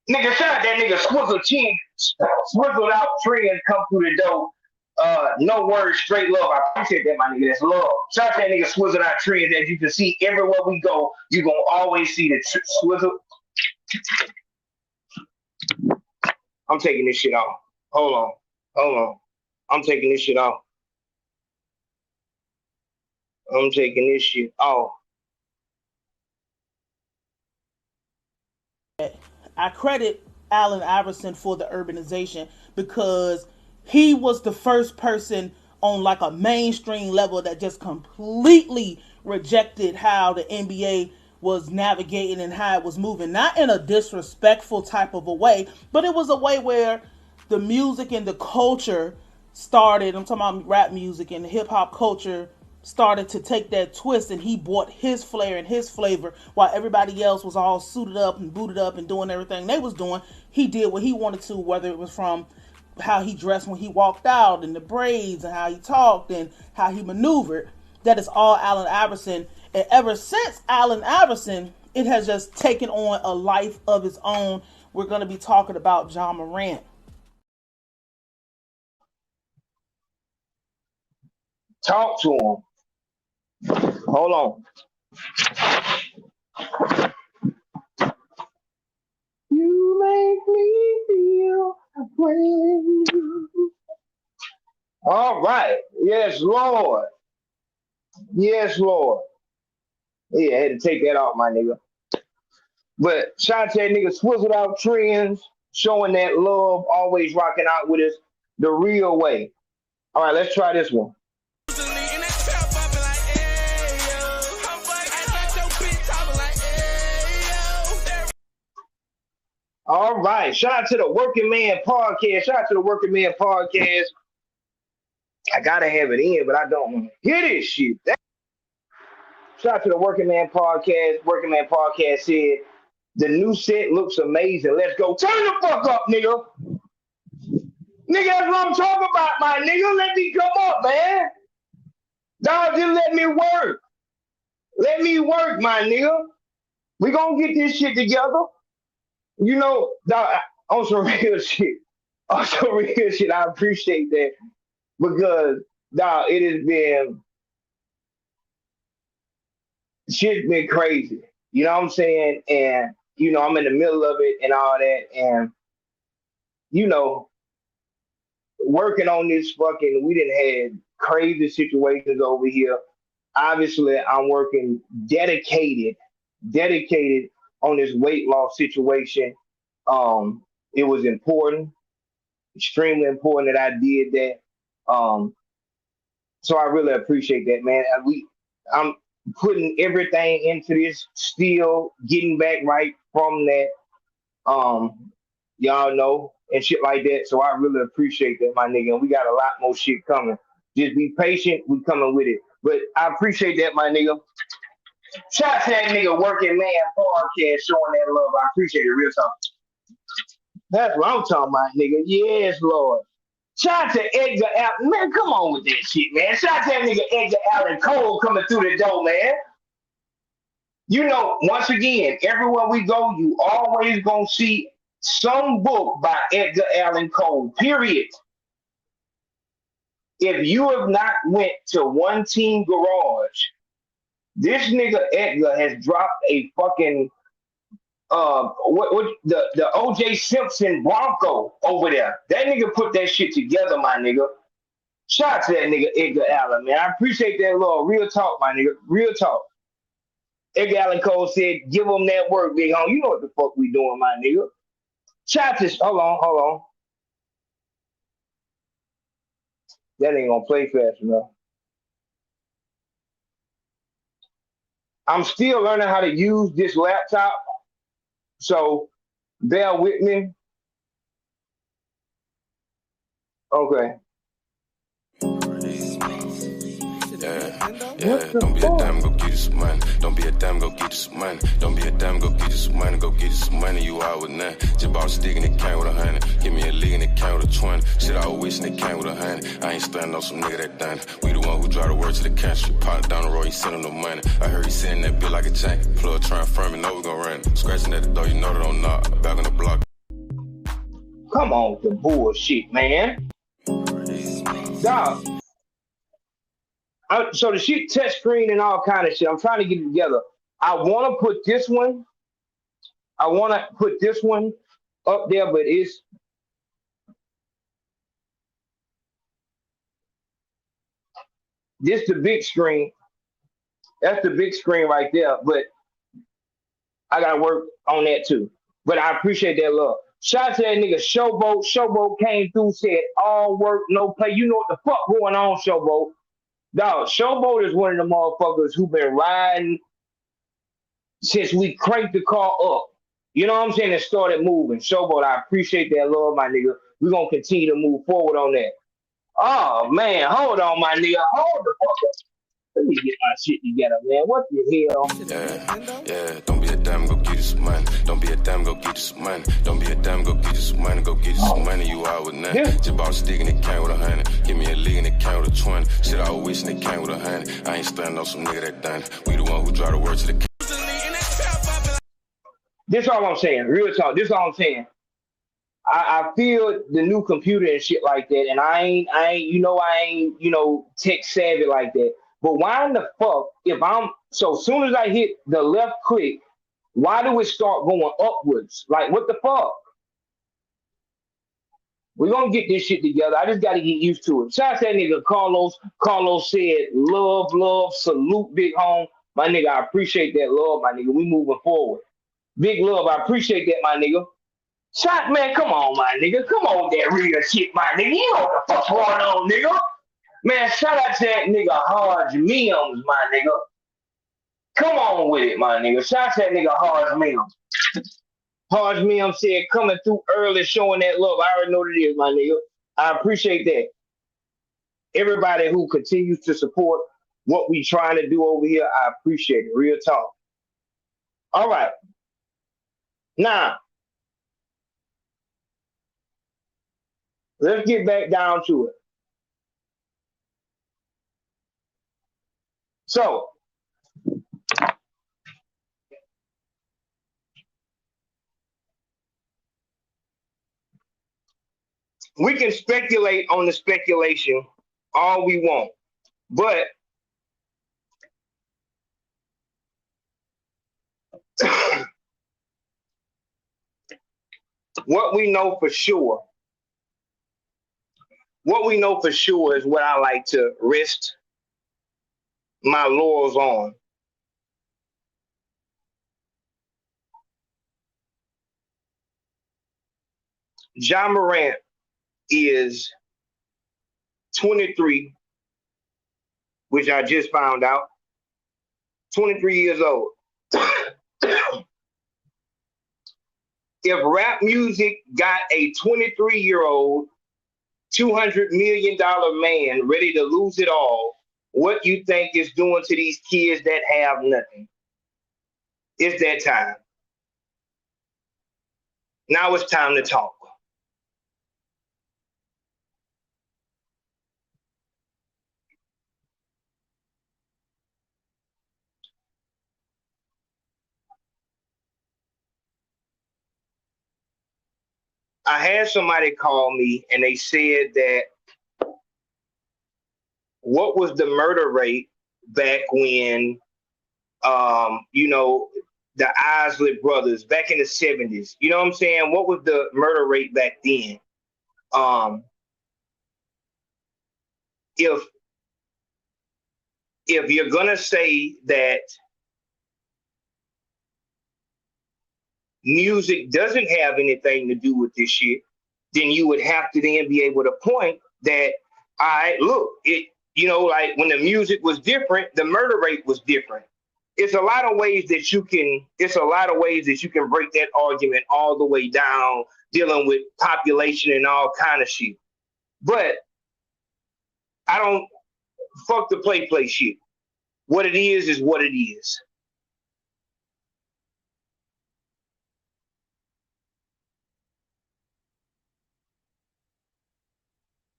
Nigga, shout out that nigga Swizzle Trend. Swizzled out Trend come through the door. No words, straight love. I appreciate that, my nigga. That's love. Shout out that nigga Swizzled out Trend. As you can see, everywhere we go, you gonna always see the Swizzle. I'm taking this shit off. Hold on. I'm taking this shit off. I'm taking this shit off. I credit Allen Iverson for the urbanization because he was the first person on like a mainstream level that just completely rejected how the NBA was navigating and how it was moving. Not in a disrespectful type of a way, but it was a way where the music and the culture started. I'm talking about rap music and the hip hop culture started to take that twist, and he brought his flair and his flavor while everybody else was all suited up and booted up and doing everything they was doing. He did what he wanted to, whether it was from how he dressed when he walked out and the braids and how he talked and how he maneuvered. That is all Allen Iverson. And ever since Allen Iverson, it has just taken on a life of its own. We're going to be talking about Ja Morant. Talk to him. Hold on. You make me feel brand new. All right. Yes, Lord. Yes, Lord. Yeah, I had to take that off, my nigga. But shout out to that nigga Swizzled Out Trends, showing that love, always rocking out with us the real way. All right, let's try this one. All right, shout out to the Working Man Podcast. Shout out to the Working Man Podcast. I gotta have it in, but I don't want to hear this shit. Shout out to the Working Man Podcast. Working Man Podcast said, the new set looks amazing. Let's go. Turn the fuck up, nigga. Nigga, that's what I'm talking about, my nigga. Let me come up, man. Dog, just let me work. Let me work, my nigga. We gonna get this shit together. You know, dog, on some real shit. On some real shit, I appreciate that. Because, dog, it has been, shit's been crazy. You know what I'm saying? And, you know, I'm in the middle of it and all that. And, you know, working on this fucking, we done had crazy situations over here. Obviously, I'm working dedicated on this weight loss situation. It was important, extremely important that I did that. So I really appreciate that, man. I'm putting everything into this, still getting back right from that. Y'all know, and shit like that. So I really appreciate that, my nigga. And we got a lot more shit coming. Just be patient. We coming with it. But I appreciate that, my nigga. Shout out to that nigga Working Man Podcast showing that love. I appreciate it, real talk. That's what I'm talking about, nigga. Yes, Lord. Shout out to Edgar Allan. Man, come on with that shit, man. Shout out to that nigga Edgar Allan Cole coming through the door, man. You know, once again, everywhere we go, you always gonna see some book by Edgar Allan Cole, period. If you have not went to One Team Garage, this nigga Edgar has dropped a fucking the OJ Simpson Bronco over there. That nigga put that shit together, my nigga. Shout out to that nigga Edgar Allen, man. I appreciate that little real talk, my nigga. Real talk. Edgar Allan Cole said, give them that work, big home. You know what the fuck we doing, my nigga. Shout out to, hold on. That ain't gonna play fast enough. I'm still learning how to use this laptop, so bear with me. Okay. Yeah, don't be a damn, go get you some money. Don't be a damn, go get you some money. Don't be a damn, go get you some money. Go get you some money, you out with nothing. Just bought a stick and it came with 100. Give me a league and it came with a 20. Shit, I was wishing it came with 100. I ain't standing on some nigga that done it. We the one who drive the word to the country. Pot down the road, he send him no money. I heard he sending that bill like a jank. Plug trying to firm it, know we gon' run it. Scratching at the door, you know they don't knock. Back on the block. Come on with the bullshit, man. Dog. So the shit touch screen and all kind of shit. I'm trying to get it together. I want to put this one. Up there, but it's this the big screen. That's the big screen right there. But I gotta work on that too. But I appreciate that love. Shout out to that nigga Showboat. Showboat came through, said all work, no play. You know what the fuck going on, Showboat. Dog, Showboat is one of the motherfuckers who been riding since we cranked the car up. You know what I'm saying? And started moving. Showboat, I appreciate that love, my nigga. We're going to continue to move forward on that. Oh, man. Hold on, my nigga. Hold the fuck up. Let me get my shit together, man. What the hell? Yeah, don't be a damn, go get you some money. Don't be a damn, go get you some money. Don't be a damn, go get you some money. Go get you some money, you out with nothing. Just bought a stick and it came with 100. Give me a league and it came with a 20. Shit, I was wishing it came with 100. I ain't standing on some nigga that done it. We the one who drive the word to the country. This all I'm saying. Real talk. This all I'm saying. I feel the new computer and shit like that, and I ain't, tech savvy like that. But why in the fuck, so soon as I hit the left click, why do it start going upwards? Like, what the fuck? We're going to get this shit together. I just got to get used to it. Shout out to that nigga Carlos. Carlos said, love, salute, big home. My nigga, I appreciate that love, my nigga. We moving forward. Big love, I appreciate that, my nigga. Shot, man, come on, my nigga. Come on with that real shit, my nigga. You know what the fuck going on, nigga. Man, shout out to that nigga Harge Mims, my nigga. Come on with it, my nigga. Shout out to that nigga Harge Mims. Harge Mims said, coming through early, showing that love. I already know what it is, my nigga. I appreciate that. Everybody who continues to support what we trying to do over here, I appreciate it. Real talk. All right. Now, let's get back down to it. So, we can speculate on the speculation all we want, but what we know for sure is what I like to rest my laurels on. Ja Morant is 23, which I just found out. 23 years old. If rap music got a 23-year-old, $200 million man ready to lose it all, what you think is doing to these kids that have nothing? It's that time. Now it's time to talk. I had somebody call me and they said that what was the murder rate back when, the Isley brothers back in the 70s? You know what I'm saying? What was the murder rate back then? if you're gonna say that music doesn't have anything to do with this shit, then you would have to then be able to point that, look, it, like when the music was different, the murder rate was different. It's a lot of ways that you can break that argument all the way down, dealing with population and all kind of shit. But I don't fuck the play shit. What it is what it is.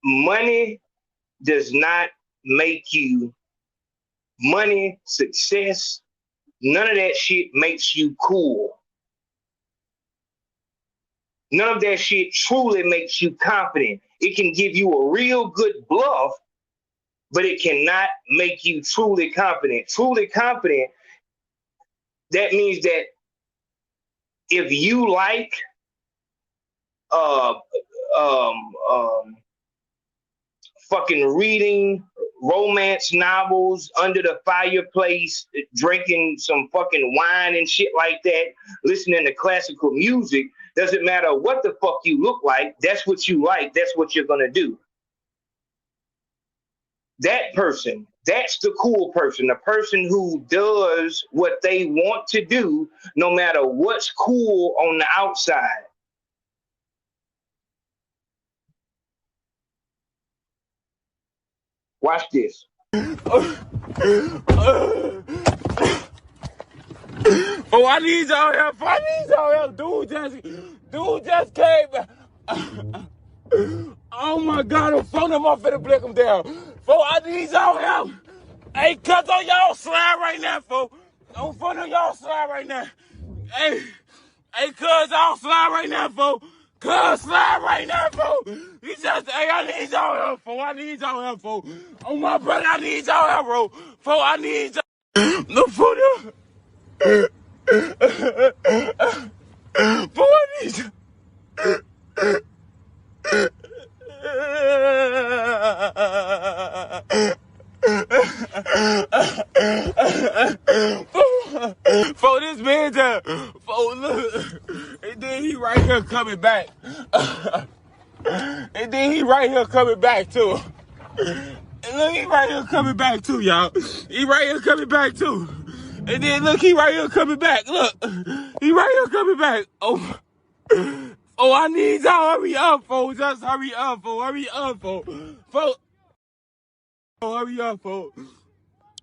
Money does not make you money, success. None of that shit makes you cool. None of that shit truly makes you confident. It can give you a real good bluff, but it cannot make you truly confident. Truly confident, that means that if you like fucking reading romance novels under the fireplace, drinking some fucking wine and shit like that, listening to classical music, doesn't matter what the fuck you look like, that's what you like, that's what you're gonna do. That person, that's the cool person, the person who does what they want to do, no matter what's cool on the outside. Watch this. Oh, I need y'all help. I need y'all help. Dude just came. Oh my God, I'm phone him off and blick him down. Fo, I need y'all help. Hey, cuz on y'all slide right now, fo. I'm phone on y'all slide right now. Hey, cuz y'all slide right now, fo. Cuz slide right now, fo. He just, hey, I need y'all help, fo. I need y'all help, fo. Oh my brother, I need y'all help, bro. Fo, I need y'all. No, fo, no. Fo, I need y'all. For this man to, look, and then he right here coming back. And then he right here coming back too. And look, he right here coming back too, y'all. He right here coming back too. And then look, he right here coming back. Look, he right here coming back. Oh, I need y'all hurry up, folks. Just hurry up, folks. Hurry up, folks. Hurry up, folks.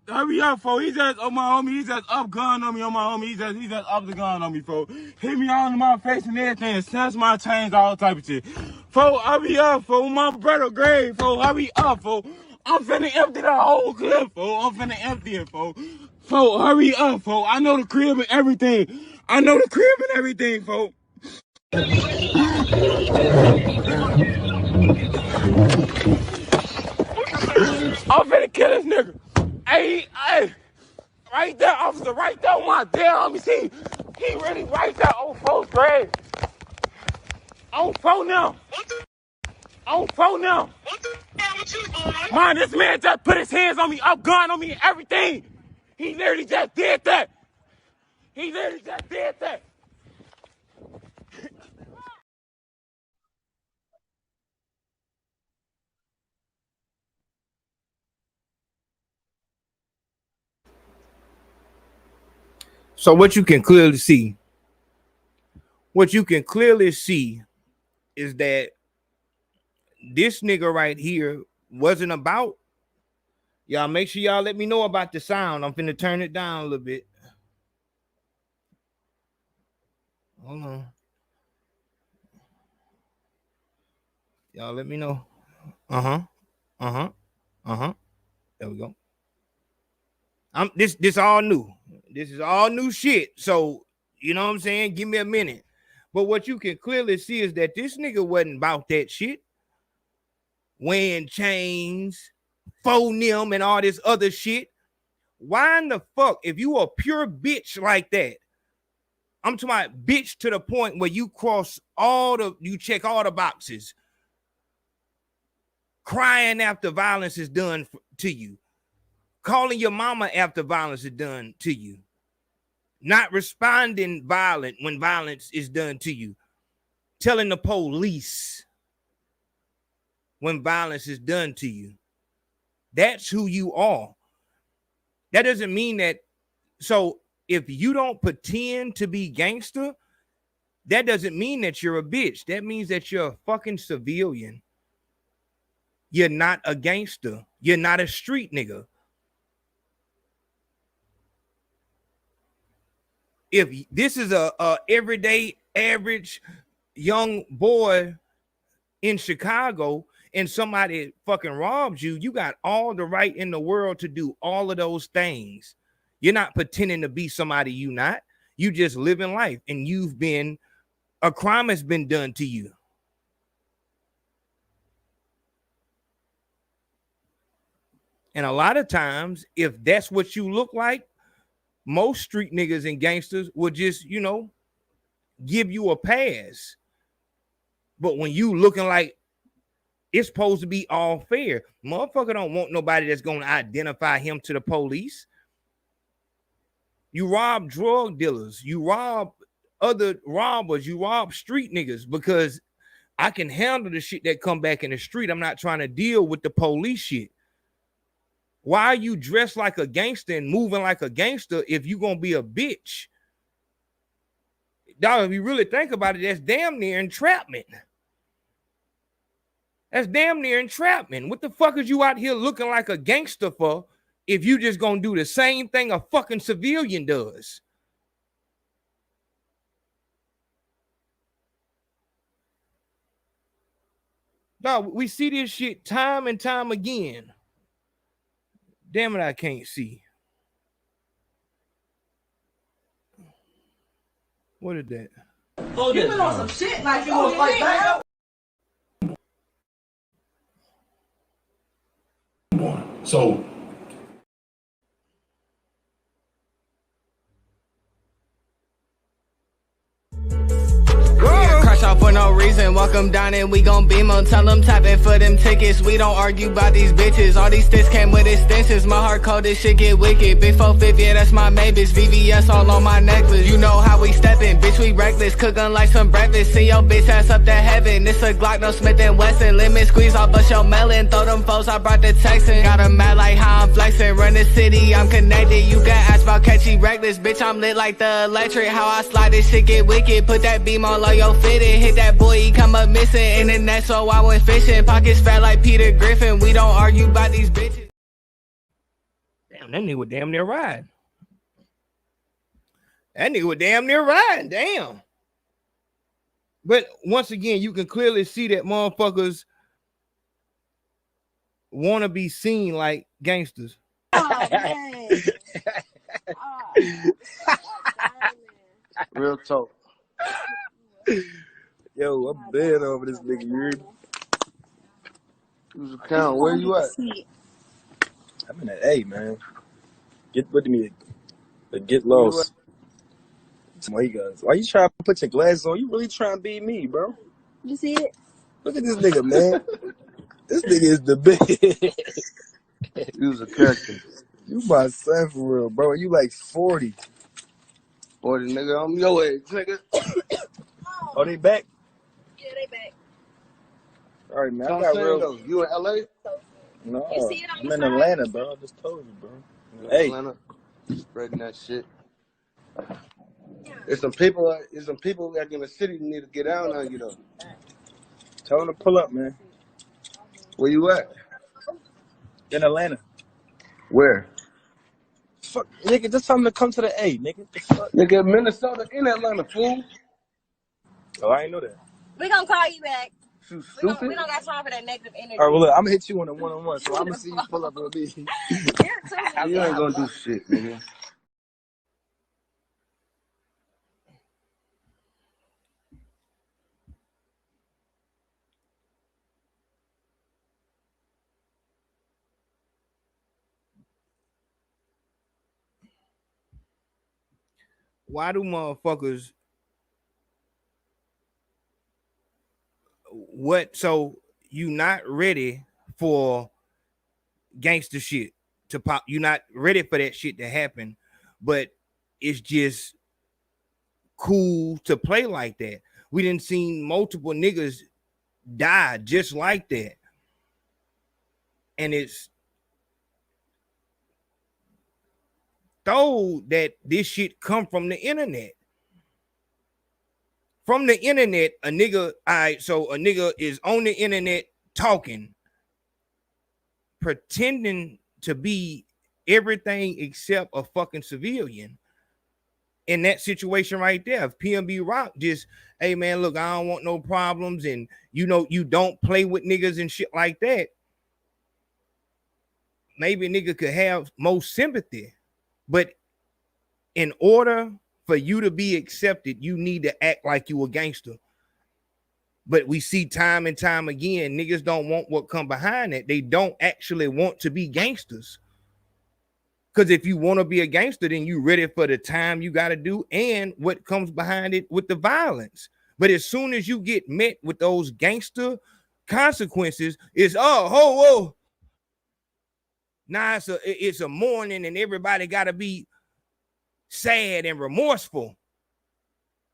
Hurry up, folks. He just on my homie. He just up gun on me on my homie. He just up the gun on me, folks. Hit me all in my face and everything. Snatch my chains, all type of shit. Folks, hurry up, folks. My brother grave, folks. Hurry up, folks. I'm finna empty the whole clip, folks. I'm finna empty it, folks. Folks, hurry up, folks. I know the crib and everything. I know the crib and everything, folks. I'm finna kill this nigga. Hey, right there, officer, right there on my damn. Let me see. He really right there on folks' grave. On phone now. On phone now. Man, this man just put his hands on me, up gun on me and everything. He literally just did that. He literally just did that. So what you can clearly see is that this nigga right here wasn't about. Y'all make sure y'all let me know about the sound. I'm finna turn it down a little bit. Hold on. Y'all let me know. There we go. This all new. This is all new shit. So, you know what I'm saying? Give me a minute. But what you can clearly see is that this nigga wasn't about that shit. Wearing chains, phoneme, and all this other shit. Why in the fuck, if you a pure bitch like that, I'm talking about bitch to the point where you check all the boxes. crying after violence is done to you, calling your mama after violence is done to you, not responding violent when violence is done to you, telling the police when violence is done to you. That's who you are. That doesn't mean that. So if you don't pretend to be gangster, that doesn't mean that you're a bitch. That means that you're a fucking civilian. You're not a gangster. You're not a street nigga. If this is a everyday average young boy in Chicago and somebody fucking robs you, you got all the right in the world to do all of those things. You're not pretending to be somebody you not. You just living life, and a crime has been done to you. And a lot of times, if that's what you look like, most street niggas and gangsters will just, give you a pass. But when you looking like it's supposed to be all fair, motherfucker don't want nobody that's going to identify him to the police. You rob drug dealers, you rob other robbers, you rob street niggas because I can handle the shit that come back in the street. I'm not trying to deal with the police shit. Why are you dressed like a gangster and moving like a gangster if you gonna be a bitch? Dog, if you really think about it, that's damn near entrapment. That's damn near entrapment. What the fuck is you out here looking like a gangster for if you just gonna do the same thing a fucking civilian does? Dog, we see this shit time and time again. Damn it, I can't see. What is that? You been on some shit like you gonna fight back. So Crush off for no reason, walk them down and we gon' beam them. Tell them tap in for them tickets, we don't argue about these bitches. All these sticks came with extensions, my heart cold, this shit get wicked. Big 450, yeah, that's my main bitch, VVS all on my necklace. You know how we steppin', bitch, we reckless, cookin' like some breakfast. Send your bitch ass up to heaven, this a Glock, no Smith & Wesson. Lemon squeeze, I'll bust your melon, throw them foes, I brought the Texan. Got 'em mad like how I'm flexin', run the city, I'm connected. You can ask about catchy reckless, bitch, I'm lit like the electric. How I slide, this shit get wicked, put that beam on low, yo fitted. Hit that boy, he come up missing in the net, so I went fishing. Pockets fat like Peter Griffin, we don't argue about these bitches. Damn, that nigga was damn near riding. That nigga was damn near riding, damn. But once again, you can clearly see that motherfuckers want to be seen like gangsters. Oh, man. Real talk. Yo, I'm dead over this nigga, you heard me? Who's the count? Where you at? I'm in that A, man. Get with me. Get lost. Why you trying to put your glasses on? You really trying to beat me, bro? You see it? Look at this nigga, man. This nigga is the big. You was a character. You my son for real, bro. You like 40. 40, nigga. I'm your age, nigga. Oh, they back? Yeah, they back. All right, man. I got real. You in LA? No, You see it on I'm the in side? Atlanta, bro. I just told you, bro. Hey. Atlanta. Spreading that shit. There's some people like in the city who need to get down on you, though. Tell them to pull up, man. Where you at? In Atlanta. Where? Fuck, nigga, just tell them to come to the A, nigga. Nigga, Minnesota in Atlanta, fool. Oh, I ain't know that. We gonna call you back. You stupid? We don't got time for that negative energy. All right, well, look, I'm gonna hit you on a one-on-one, so I'm gonna see you pull up on me. You ain't gonna do shit, nigga. Why do motherfuckers so you not ready for gangster shit to pop. You're not ready for that shit to happen, but it's just cool to play like that. We didn't see multiple niggas die just like that. And it's told that this shit come from the internet. From the internet, a nigga, so a nigga is on the internet talking, pretending to be everything except a fucking civilian. In that situation right there, if PNB Rock just, hey man, look, I don't want no problems, and you know you don't play with niggas and shit like that, maybe a nigga could have more sympathy. But in order for you to be accepted, you need to act like you a gangster. But we see time and time again, niggas don't want what come behind it. They don't actually want to be gangsters. Because if you want to be a gangster, then you ready for the time you got to do and what comes behind it with the violence. But as soon as you get met with those gangster consequences, it's, oh, ho, whoa. Now it's a mourning and everybody got to be sad and remorseful.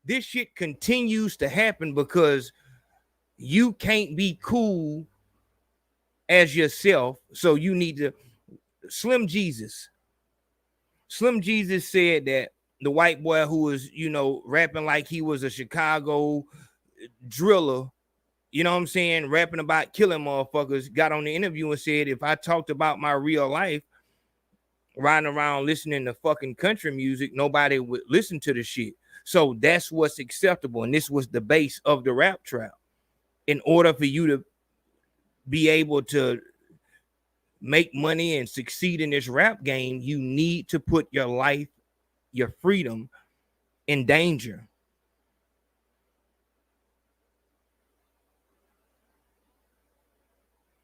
This shit continues to happen because you can't be cool as yourself. So you need to. Slim Jesus said that the white boy who was, rapping like he was a Chicago driller, you know what I'm saying, rapping about killing motherfuckers, got on the interview and said, if I talked about my real life, riding around listening to fucking country music, nobody would listen to the shit. So that's what's acceptable. And this was the base of the rap trap. In order for you to be able to make money and succeed in this rap game, you need to put your life, your freedom in danger.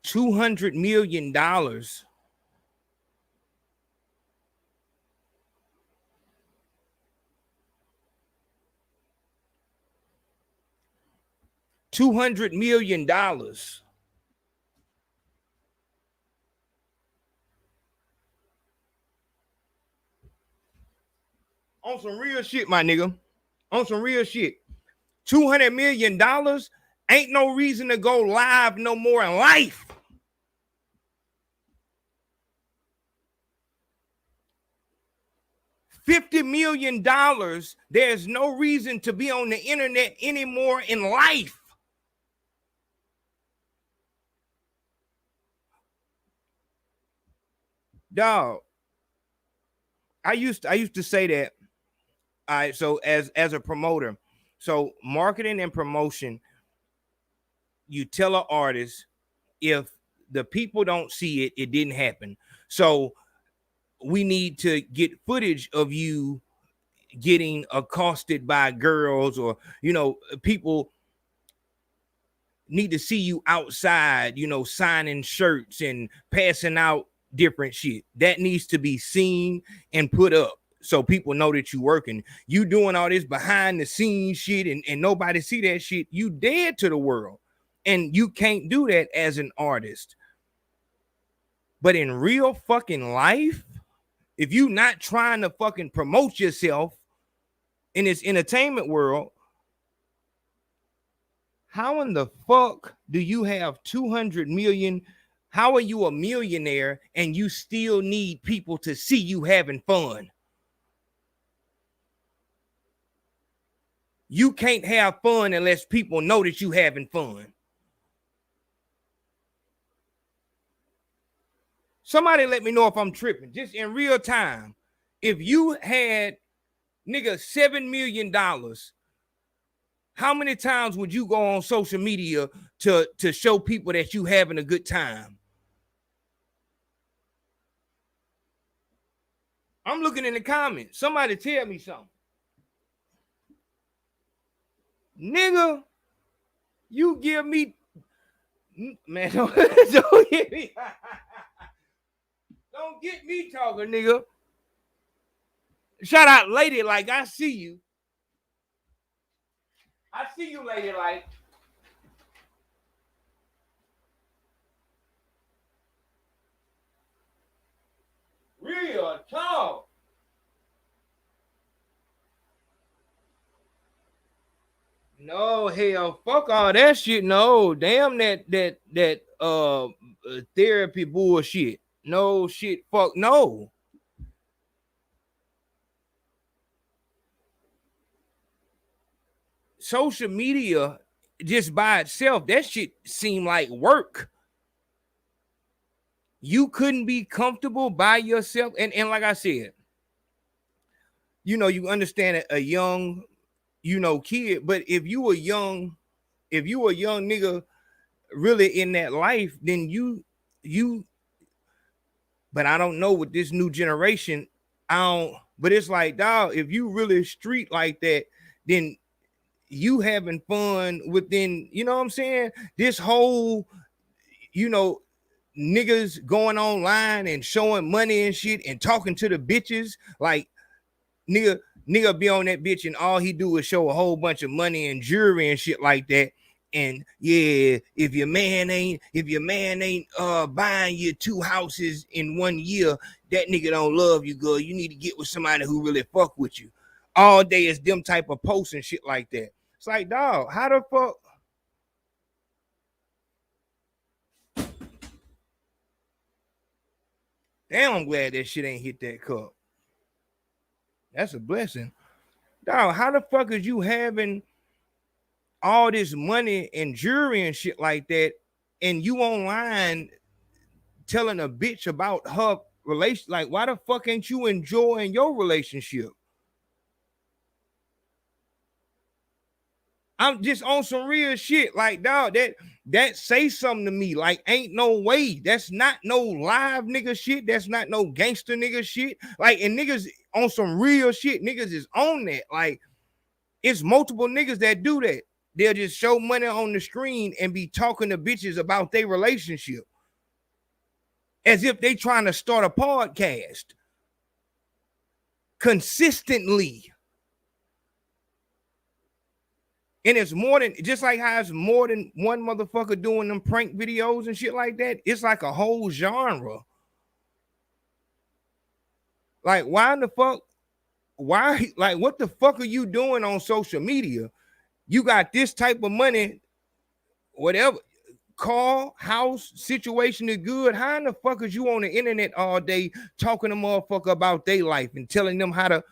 $200 million $200 million on some real shit, my nigga. On some real shit. $200 million ain't no reason to go live no more in life. $50 million, there's no reason to be on the internet anymore in life. Dog, I used to say that. All right, so as a promoter, so marketing and promotion, you tell an artist if the people don't see it, it didn't happen. So we need to get footage of you getting accosted by girls, or people need to see you outside, signing shirts and passing out different shit. That needs to be seen and put up so people know that you working. You doing all this behind the scenes shit and nobody see that shit, you dead to the world. And you can't do that as an artist. But in real fucking life, if you not trying to fucking promote yourself in this entertainment world, how in the fuck do you have 200 million? How are you a millionaire and you still need people to see you having fun? You can't have fun unless people know that you having fun. Somebody let me know if I'm tripping, just in real time. If you had, nigga, $7 million, how many times would you go on social media to show people that you having a good time? I'm looking in the comments. Somebody tell me something. Nigga, you give me, man, don't get me. Don't get me talking, nigga. Shout out, Lady Like, I see you. I see you, Lady Like. Real talk. No, hell, fuck all that shit. No, damn that therapy bullshit. No shit, fuck no. Social media just by itself, that shit seem like work. You couldn't be comfortable by yourself. And like I said, you know, you understand a young, you know, kid, but if you a young nigga really in that life, then you but I don't know with this new generation, but it's like, dog, if you really street like that, then you having fun within, you know what I'm saying? This whole, you know, niggas going online and showing money and shit and talking to the bitches, like nigga be on that bitch and all he do is show a whole bunch of money and jewelry and shit like that. And yeah, if your man ain't buying you 2 houses in 1 year, that nigga don't love you, girl. You need to get with somebody who really fuck with you. All day is them type of posts and shit like that. It's like, dog, how the fuck? Damn, I'm glad that shit ain't hit that cup. That's a blessing. Dog, how the fuck is you having all this money and jewelry and shit like that, and you online telling a bitch about her relation? Like, why the fuck ain't you enjoying your relationship? I'm just on some real shit. Like, dog, that say something to me. Like, ain't no way. That's not no live nigga shit. That's not no gangster nigga shit. Like, and niggas on some real shit. Niggas is on that. Like, it's multiple niggas that do that. They'll just show money on the screen and be talking to bitches about their relationship as if they trying to start a podcast consistently. And it's more than, just like how it's more than one motherfucker doing them prank videos and shit like that. It's like a whole genre. Like, why in the fuck? Why? Like, what the fuck are you doing on social media? You got this type of money, whatever, car, house, situation is good. How in the fuck is you on the internet all day talking to motherfucker about their life and telling them how to?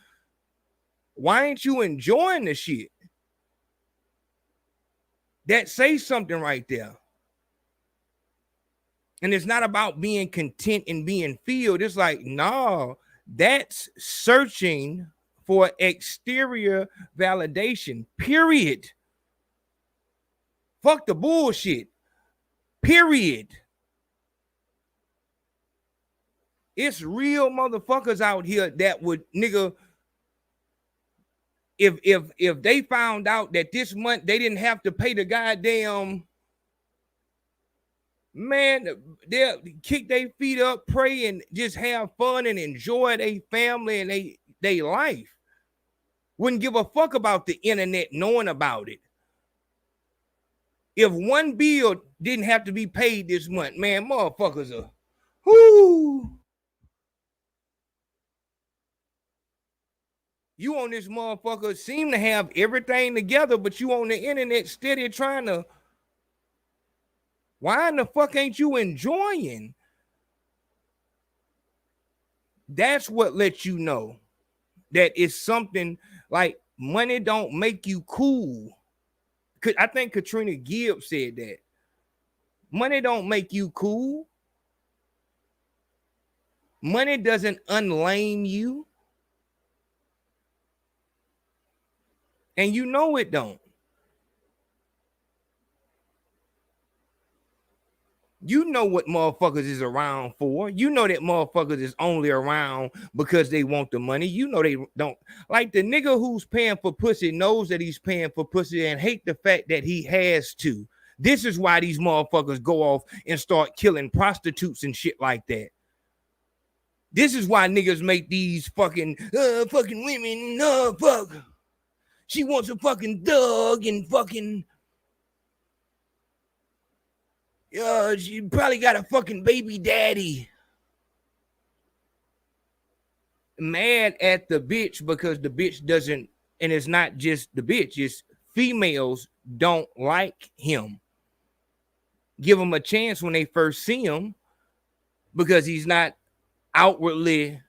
Why ain't you enjoying the shit? That says something right there. And it's not about being content and being filled. It's like, no, that's searching for exterior validation, period. Fuck the bullshit, period. It's real motherfuckers out here that would, nigga, if they found out that this month they didn't have to pay the goddamn, man, they'll kick their feet up, pray, and just have fun and enjoy their family and they life. Wouldn't give a fuck about the internet knowing about it. If one bill didn't have to be paid this month, man, motherfuckers are, whoo. You on this motherfucker seem to have everything together, but you on the internet steady trying to. Why in the fuck ain't you enjoying? That's what lets you know that it's something like money don't make you cool. I think Katrina Gibbs said that. Money don't make you cool. Money doesn't unlame you. And you know it don't. You know what motherfuckers is around for. You know that motherfuckers is only around because they want the money. You know they don't. Like the nigga who's paying for pussy knows that he's paying for pussy and hate the fact that he has to. This is why these motherfuckers go off and start killing prostitutes and shit like that. This is why niggas make these fucking women, fuck. She wants a fucking dog and fucking... she probably got a fucking baby daddy. mad at the bitch because the bitch doesn't, and it's not just the bitch, it's females don't like him. Give him a chance when they first see him because he's not outwardly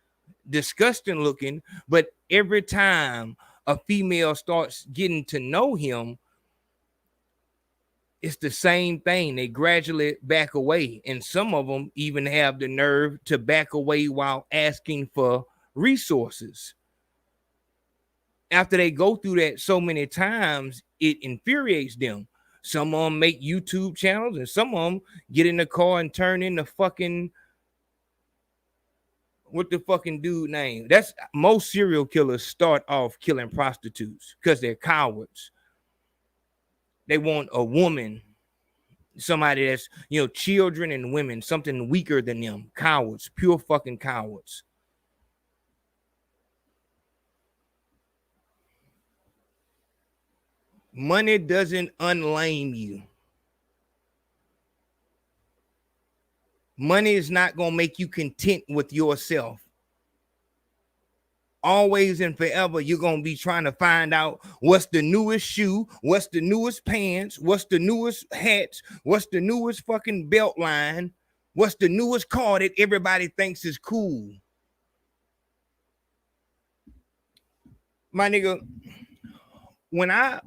disgusting looking, but every time a female starts getting to know him, it's the same thing. They gradually back away, and some of them even have the nerve to back away while asking for resources. After they go through that so many times, it infuriates them. Some of them make YouTube channels, and some of them get in the car and turn into fucking, what the fucking dude name? That's most serial killers start off killing prostitutes because they're cowards. They want a woman, somebody that's, you know, children and women, something weaker than them. Cowards, pure fucking cowards. Money doesn't unlame you. Money is not going to make you content with yourself. Always and forever, you're going to be trying to find out what's the newest shoe, what's the newest pants, what's the newest hats, what's the newest fucking belt line, what's the newest car that everybody thinks is cool. My nigga, when I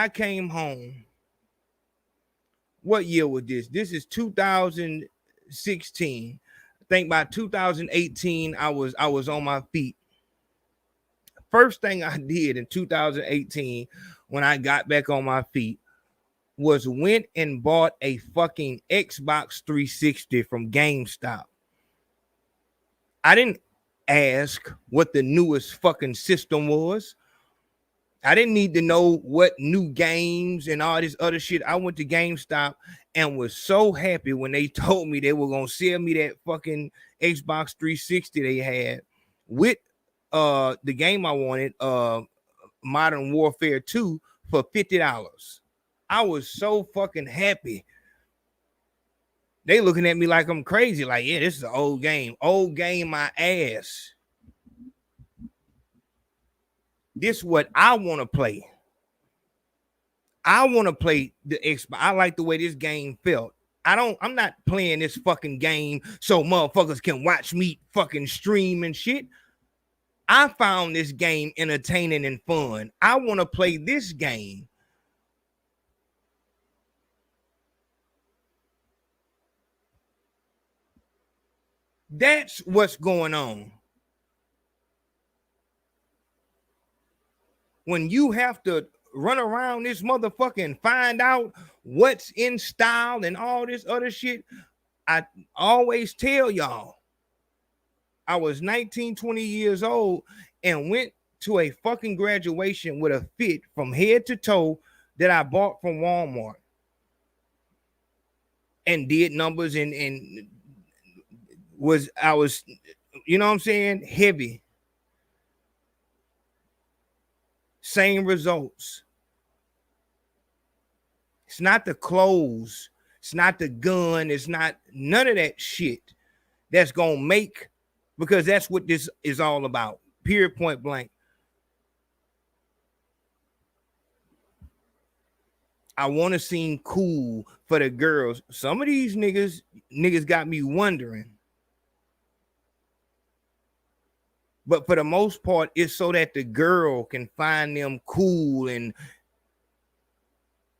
came home, what year was this? This is 2016. I think by 2018, I was on my feet. First thing I did in 2018 when I got back on my feet was went and bought a fucking Xbox 360 from GameStop. I didn't ask what the newest fucking system was. I didn't need to know what new games and all this other shit. I went to GameStop and was so happy when they told me they were going to sell me that fucking Xbox 360 they had with the game I wanted, Modern Warfare 2, for $50. I was so fucking happy. They looking at me like I'm crazy. Like, yeah, this is an old game. Old game, my ass. This is what I want to play. I want to play the Xbox. I like the way this game felt. I'm not playing this fucking game so motherfuckers can watch me fucking stream and shit. I found this game entertaining and fun. I want to play this game. That's what's going on. When you have to run around this motherfucker and find out what's in style and all this other shit, I always tell y'all, I was 19, 20 years old and went to a fucking graduation with a fit from head to toe that I bought from Walmart and did numbers and I was, you know what I'm saying, heavy. Same results. It's not the clothes. It's not the gun. It's not none of that shit that's going to make, because that's what this is all about. Period, point blank. I want to seem cool for the girls. Some of these niggas got me wondering. But for the most part, it's so that the girl can find them cool, and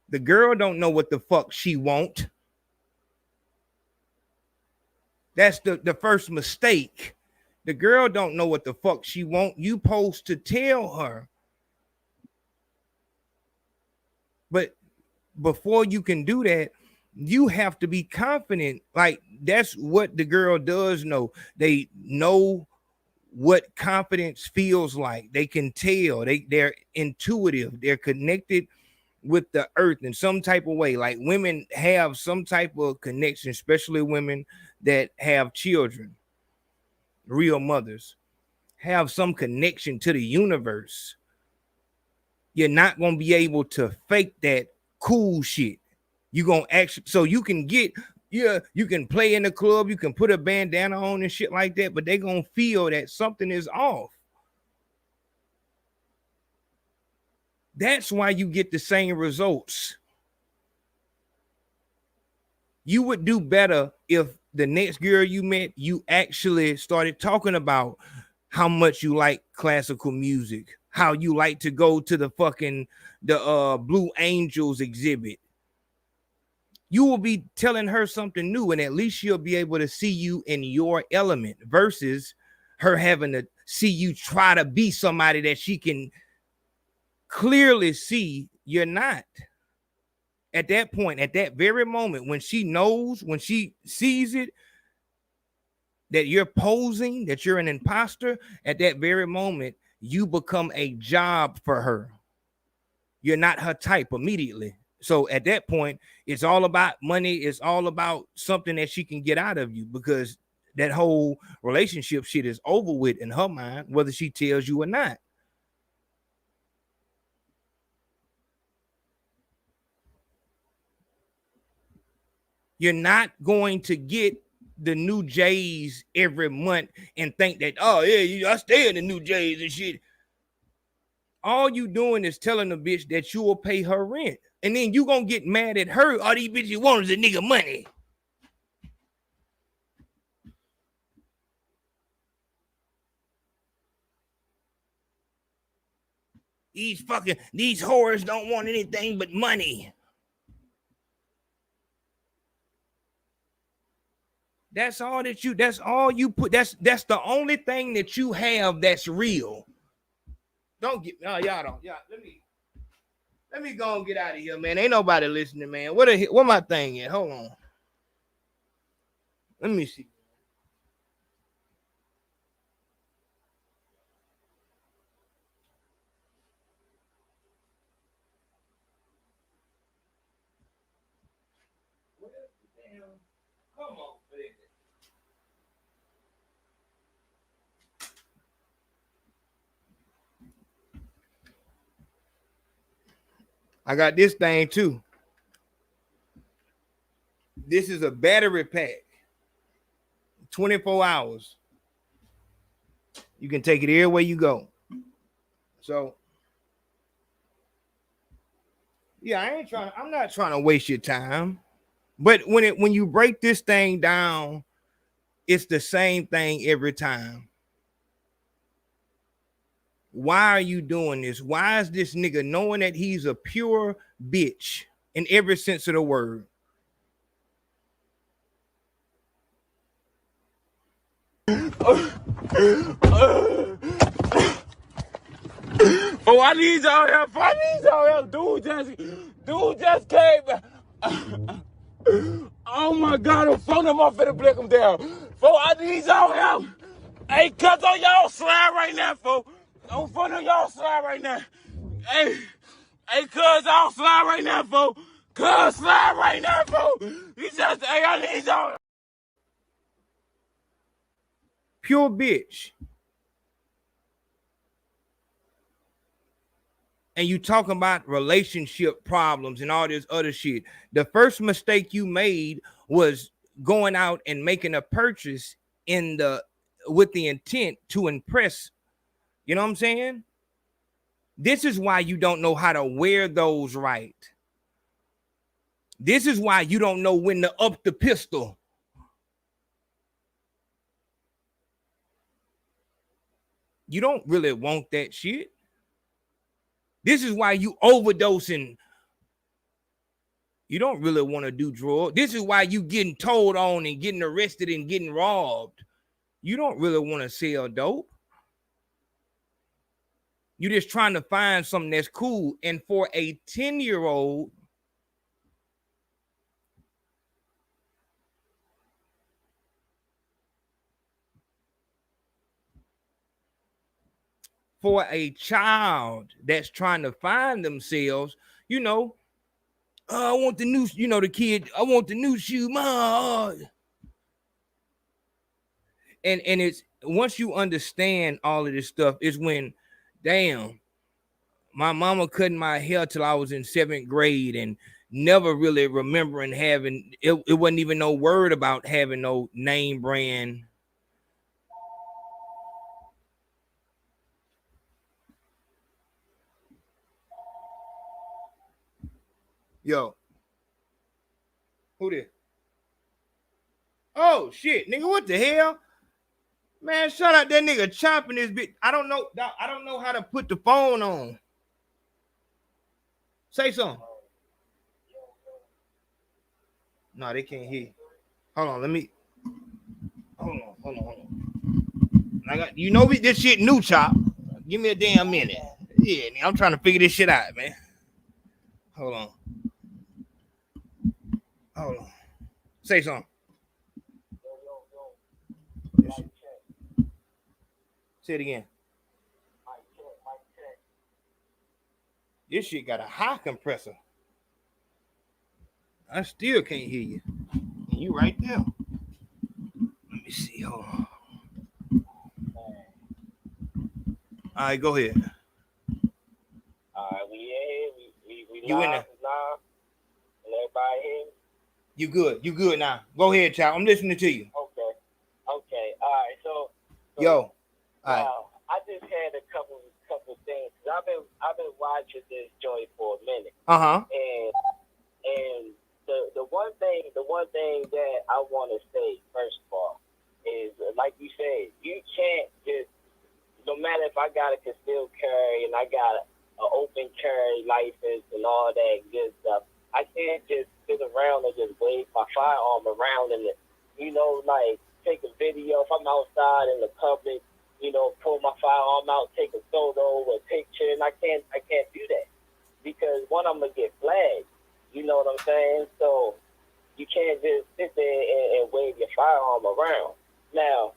the girl don't know what the fuck she want. That's the first mistake. The girl don't know what the fuck she want. You supposed to tell her. But before you can do that, you have to be confident. Like, that's what the girl does know. They know what confidence feels like. They can tell. They're intuitive. They're connected with the earth in some type of way. Like, women have some type of connection, especially women that have children, real mothers, have some connection to the universe. You're not going to be able to fake that cool shit. You're going to actually, so you can get Yeah, you can play in the club, you can put a bandana on and shit like that, but they gonna feel that something is off. That's why you get the same results. You would do better if the next girl you met, you actually started talking about how much you like classical music, how you like to go to the Blue Angels exhibit. You will be telling her something new, and at least she'll be able to see you in your element versus her having to see you try to be somebody that she can clearly see you're not. At that point, at that very moment, when she knows, when she sees it, that you're posing, that you're an imposter, at that very moment, you become a job for her. You're not her type immediately. So at that point, it's all about money. It's all about something that she can get out of you, because that whole relationship shit is over with in her mind, whether she tells you or not. You're not going to get the new J's every month and think that, oh yeah, I stay in the new J's and shit. All you doing is telling the bitch that you will pay her rent. And then you gonna get mad at her. All these bitches want is a nigga money. These whores don't want anything but money. That's all you put. That's the only thing that you have that's real. Don't get y'all don't. Y'all, let me go and get out of here, man. Ain't nobody listening, man. What my thing at? Hold on. Let me see. Come on, baby. I got this thing too. This is a battery pack. 24 hours. You can take it everywhere you go. So, yeah, I'm not trying to waste your time. But when you break this thing down, it's the same thing every time. Why are you doing this? Why is this nigga knowing that he's a pure bitch in every sense of the word? Oh, I need y'all help. I need y'all help. Dude just came. Oh my God, I'm phoning him off and blick him down. I need y'all help. Hey, cuz on y'all slide right now, folks. I'm phoning y'all slide right now. Hey, cuz y'all slide right now, folks. Cuz slide right now, folks. Hey, I need y'all. Pure bitch. And you talking about relationship problems and all this other shit. The first mistake you made was going out and making a purchase with the intent to impress. You know what I'm saying? This is why you don't know how to wear those right. This is why you don't know when to up the pistol. You don't really want that shit. This is why you overdosing. You don't really want to do drugs. This is why you getting told on and getting arrested and getting robbed. You don't really want to sell dope. You're just trying to find something that's cool. And for a 10-year-old, for a child that's trying to find themselves, you know, I want the new, the kid, I want the new shoe, Mom. And it's once you understand all of this stuff, is when, damn, my mama cutting my hair till I was in 7th grade, and never really remembering having it. It wasn't even no word about having no name brand. Yo, who this? Oh shit, nigga, what the hell? Man, shout out that nigga chopping this bitch. I don't know how to put the phone on. Say something. No, they can't hear you. Hold on, let me. Hold on. I got, you know, this shit new, Chop. Give me a damn minute. Yeah, I'm trying to figure this shit out, man. Hold on. Say something. Say it again. This shit got a high compressor. I still can't hear you. And you right there. Let me see. Hold on. All right, go ahead. All right, we in here. We You in live there? now. And everybody here? You good. You good now. Go ahead, child. I'm listening to you. Okay. All right. So Yo. All right. I just had a couple things. I've been watching this joint for a minute. Uh-huh. And the one thing that I want to say first of all is, like you said, you can't just, no matter if I got a concealed carry and I got an open carry license and all that good stuff, I can't just sit around and just wave my firearm around and, like take a video. If I'm outside in the public, pull my firearm out, take a photo or a picture, and I can't do that because one, I'm gonna get flagged. You know what I'm saying? So you can't just sit there and wave your firearm around. Now,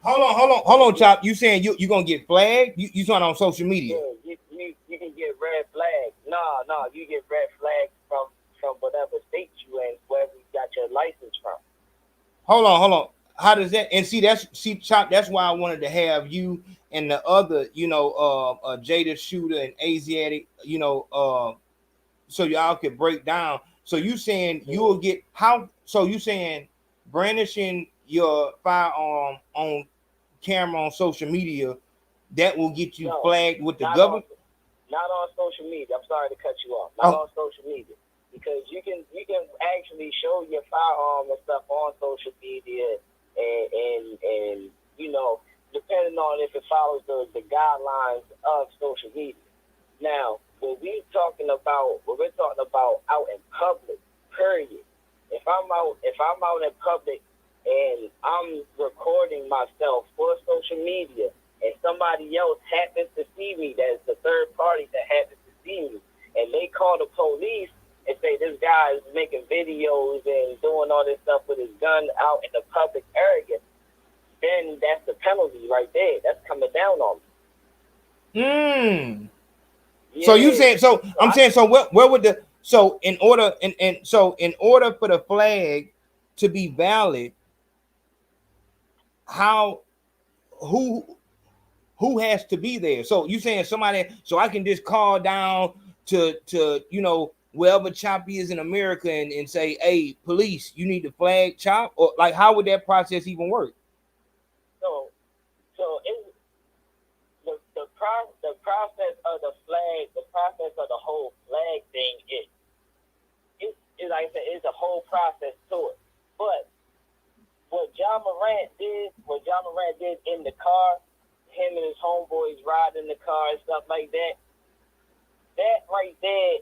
Hold on, Chop. You saying you gonna get flagged? You saw it on social media? yeah, you can get red flags. No, you get red flags from whatever state you in, wherever you got your license from. Hold on. How does that? And see, Chop. That's why I wanted to have you and the other, Jada Shooter and Asiatic, so y'all could break down. So you saying you will get how? So you saying brandishing your firearm on camera on social media, that will get you flagged with the government? Not on social media. I'm sorry to cut you off. Not on social media, because you can actually show your firearm and stuff on social media, and depending on if it follows the guidelines of social media. Now, when we're talking about out in public, period. If I'm out in public and I'm recording myself for social media, and somebody else happens to see me, that's the third party that happens to see me, and they call the police and say this guy is making videos and doing all this stuff with his gun out in the public area, then that's the penalty right there. That's coming down on me. Yeah. So you saying I'm saying where would the in order for the flag to be valid, who has to be there? So you saying somebody, so I can just call down to wherever Chop is in America and say, hey, police, you need to flag Chop? Or like, how would that process even work? So the process of the flag, the process of the whole flag thing is like I said, it's a whole process to it. But what John Morant did in the car, him and his homeboys riding in the car and stuff like that, that right there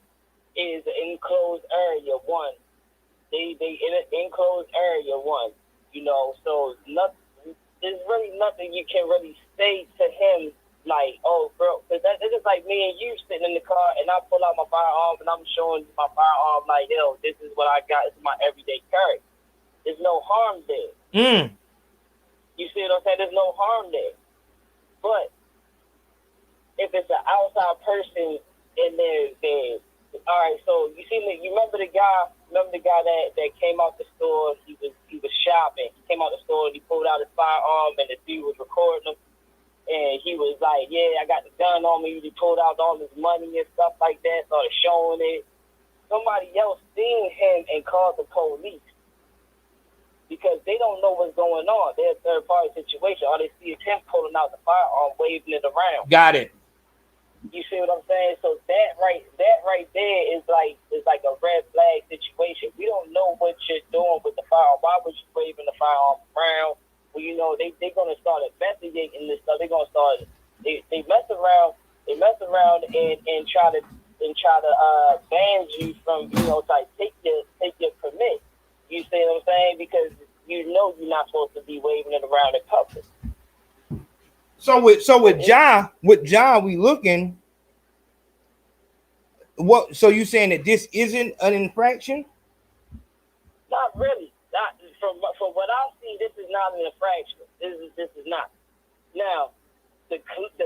is an enclosed area one. They in an enclosed area one, so there's really nothing you can really say to him like, oh, bro, because it's just like me and you sitting in the car and I pull out my firearm and I'm showing my firearm like, yo, this is what I got. This is my everyday carry. There's no harm there. You see what I'm saying? There's no harm there. But if it's an outside person and they're all right, so you see me, you remember the guy that came out the store, he was shopping. He came out the store and he pulled out his firearm and the dude was recording him. And he was like, yeah, I got the gun on me. He pulled out all his money and stuff like that, started showing it. somebody else seen him and called the police because they don't know what's going on. They're a third party situation. All they see is him pulling out the firearm, waving it around. Got it. You see what I'm saying? So that right there is like a red flag situation. We don't know what you're doing with the firearm. Why was you waving the firearm around? Well, you know, they're gonna start investigating this stuff. They're gonna start they mess around and try to ban you from, you know, like take your permit. You see what I'm saying? Because you know you're not supposed to be waving it around in public. So with John, we looking. What? So you saying that this isn't an infraction? Not really. Not from what I see. This is not an infraction. This is not. Now, the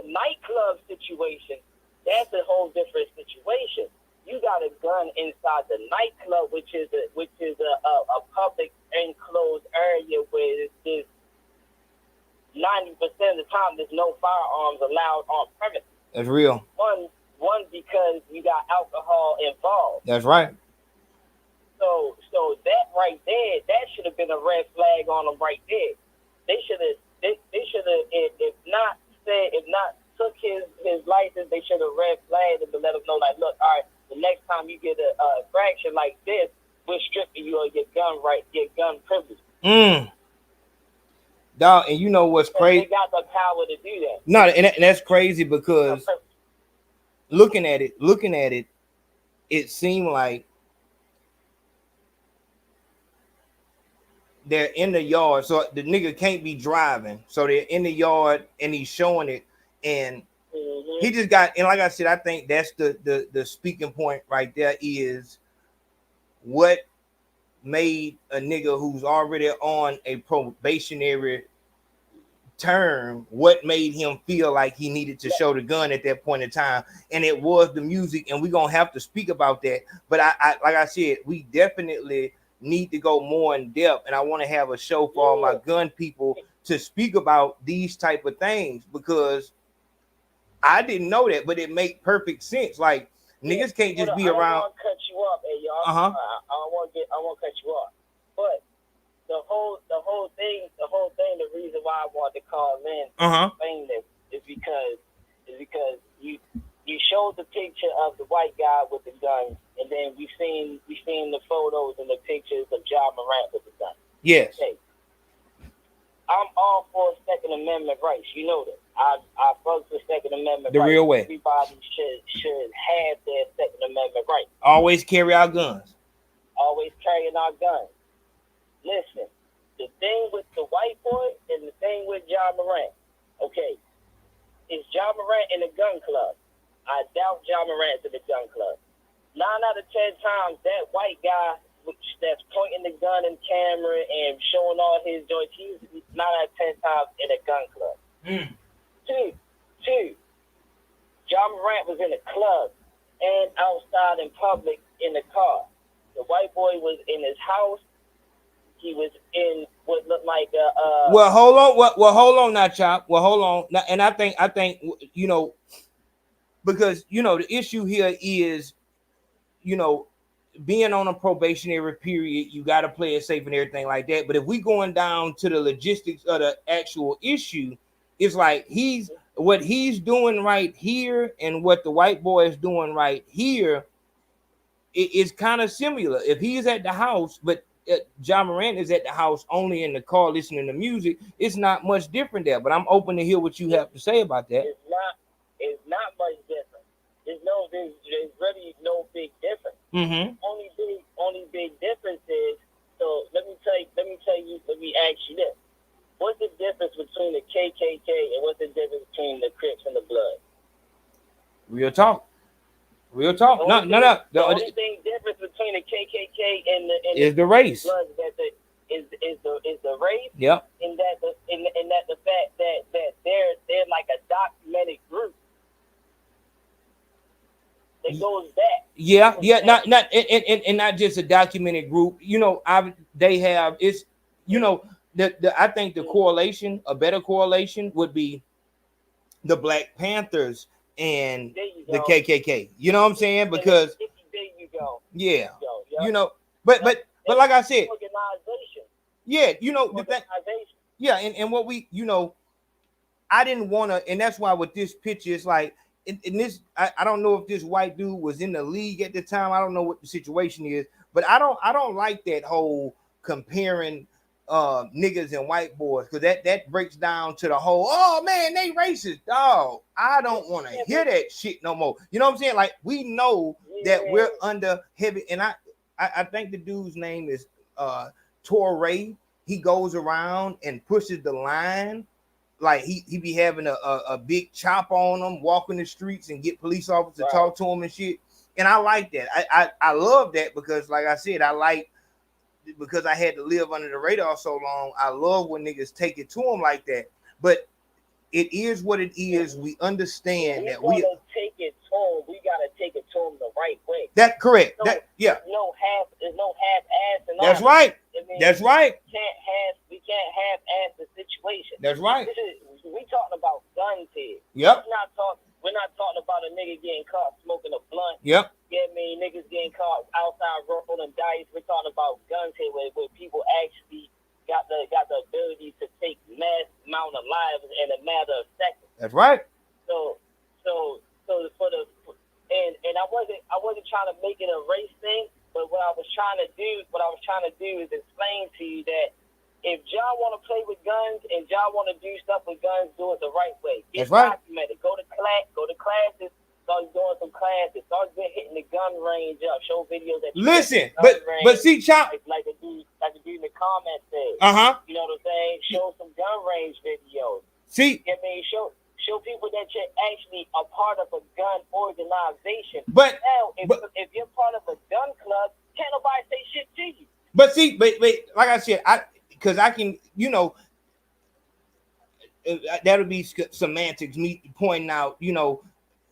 nightclub situation. That's a whole different situation. You got a gun inside the nightclub, which is a public enclosed area where there's 90% of the time there's no firearms allowed on premises. That's real. One because you got alcohol involved. That's right. So that right there, that should have been a red flag on them right there. They should have if not took his license, they should have red flagged him to let him know, like, look, all right, the next time you get a infraction like this, we're stripping you of your gun privilege. Dog, and you know what's crazy? They got the power to do that. No, and that's crazy because looking at it, it seemed like they're in the yard, so the nigga can't be driving. So they're in the yard and he's showing it, and he just got. And like I said, I think that's the speaking point right there is what made a nigga who's already on a probationary term, what made him feel like he needed to show the gun at that point in time, and it was the music, and we're gonna have to speak about that. But I like I said, we definitely need to go more in depth, and I want to have a show for all my gun people to speak about these type of things, because I didn't know that, but it make perfect sense. Like, niggas can't just be around. I don't want to cut you off, hey, y'all. I won't cut you off, but the whole thing, the reason why I wanted to call in saying this is because you showed the picture of the white guy with the gun, and then we seen the photos and the pictures of John Morant with the gun. Yes. Okay. I'm all for Second Amendment rights. You know that. I fuck with Second Amendment the rights. Real way. Everybody should have their Second Amendment rights. Always carry our guns. Always carrying our guns. Listen, the thing with the white boy and the thing with John Morant. Okay, is John Morant in a gun club? I doubt John Morant's in the gun club. 9 out of 10 times, that white guy that's pointing the gun and camera and showing all his joints, he's 9 out of 10 times in a gun club. Two, John Morant was in a club and outside in public in the car. The white boy was in his house. He was in what looked like a well, hold on. Well, hold on now, Chop. Well, hold on. Now, and I think you know, because you know the issue here is, you know, being on a probationary period, you got to play it safe and everything like that. But if we going down to the logistics of the actual issue, it's like what he's doing right here and what the white boy is doing right here. It's kind of similar. If he's at the house, but John Morant is at the house only in the car listening to music, it's not much different there. But I'm open to hear what you have to say about that. It's not much different. There's really no big difference. Only big difference is, so let me ask you this. What's the difference between the KKK and what's the difference between the Crips and the Blood? Real talk. No. The only thing difference between the KKK and the race. Blood is the race. Yep. And that the fact that they're like a documented group. It goes back. Yeah. Not just a documented group. You know, they have it's, you know, I think the correlation, a better correlation would be the Black Panthers and the KKK. You know what I'm saying? Because there you go. Yeah. Yo, You know, but like I said, organization. yeah, you know, yeah, and what we, you know, I didn't want to, and that's why with this picture, it's like, in this, I don't know if this white dude was in the league at the time. I don't know what the situation is, but I don't like that whole comparing niggas and white boys, because that breaks down to the whole, oh man, they racist. Dog, I don't want to hear that shit no more. You know what I'm saying? Like, we know that we're under heavy, and I think the dude's name is Torre. He goes around and pushes the line. Like he be having a big chop on them, walking the streets and get police officers to talk to him and shit. And I like that. I love that, because like I said, because I had to live under the radar so long. I love when niggas take it to them like that. But it is what it is. We understand that we take it to them. We gotta take it to them the right way. That's correct. There's no half ass. That's right. That's right. We can't half ass the situation. That's right. We talking about guns here. Yep. We're not talking about a nigga getting caught smoking a blunt. Yep. Yeah, I mean, niggas getting caught outside rolling dice. We're talking about guns here, where people actually got the ability to take mass amount of lives in a matter of seconds. That's right. So for the and I wasn't trying to make it a race thing, but what I was trying to do is explain to you that if y'all want to play with guns and y'all want to do stuff with guns, do it the right way. Get documented. Go to classes. Start doing some classes. Start hitting the gun range up. Show videos that. Listen, but see, Chop, like the dude in the comments said. You know what I'm saying? Show some gun range videos. See, I mean, show people that you're actually a part of a gun organization. But now, if you're part of a gun club, can't nobody say shit to you. But see, but like I said, because I can, you know, that'll be semantics. Me pointing out, you know,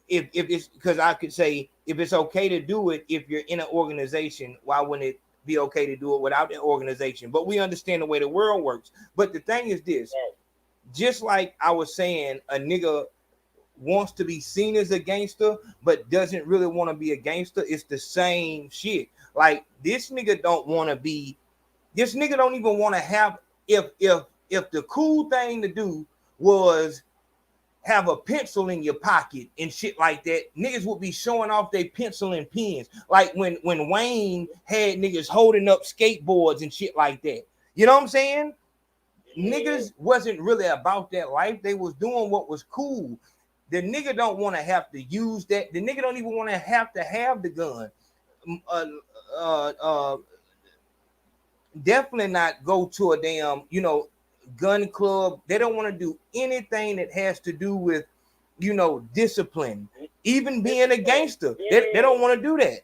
if it's, because I could say, if it's okay to do it if you're in an organization, why wouldn't it be okay to do it without an organization? But we understand the way the world works. But the thing is this, just like I was saying, a nigga wants to be seen as a gangster, but doesn't really want to be a gangster. It's the same shit. Like, this nigga don't want to be, this nigga don't even want to have, if the cool thing to do was have a pencil in your pocket and shit like that, niggas would be showing off their pencil and pens. Like when Wayne had niggas holding up skateboards and shit like that. You know what I'm saying? Niggas wasn't really about that life. They was doing what was cool. The nigga don't want to have to use that. The nigga don't even want to have the gun. Definitely not go to a damn, you know, gun club. They don't want to do anything that has to do with, you know, discipline. Even being a gangster, they don't want to do that.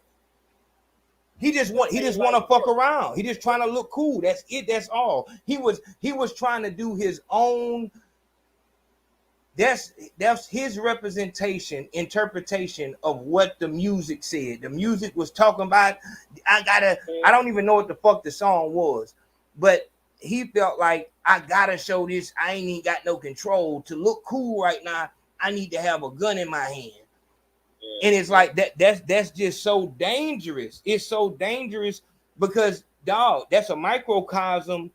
He just want to fuck around. He just trying to look cool. That's it. That's all. He was trying to do his own. That's his interpretation of what the music said. The music was talking about, I don't even know what the fuck the song was, but he felt like, I gotta show this. I ain't even got no control. To look cool right now, I need to have a gun in my hand. And it's like that's just so dangerous. It's so dangerous because, dog, that's a microcosm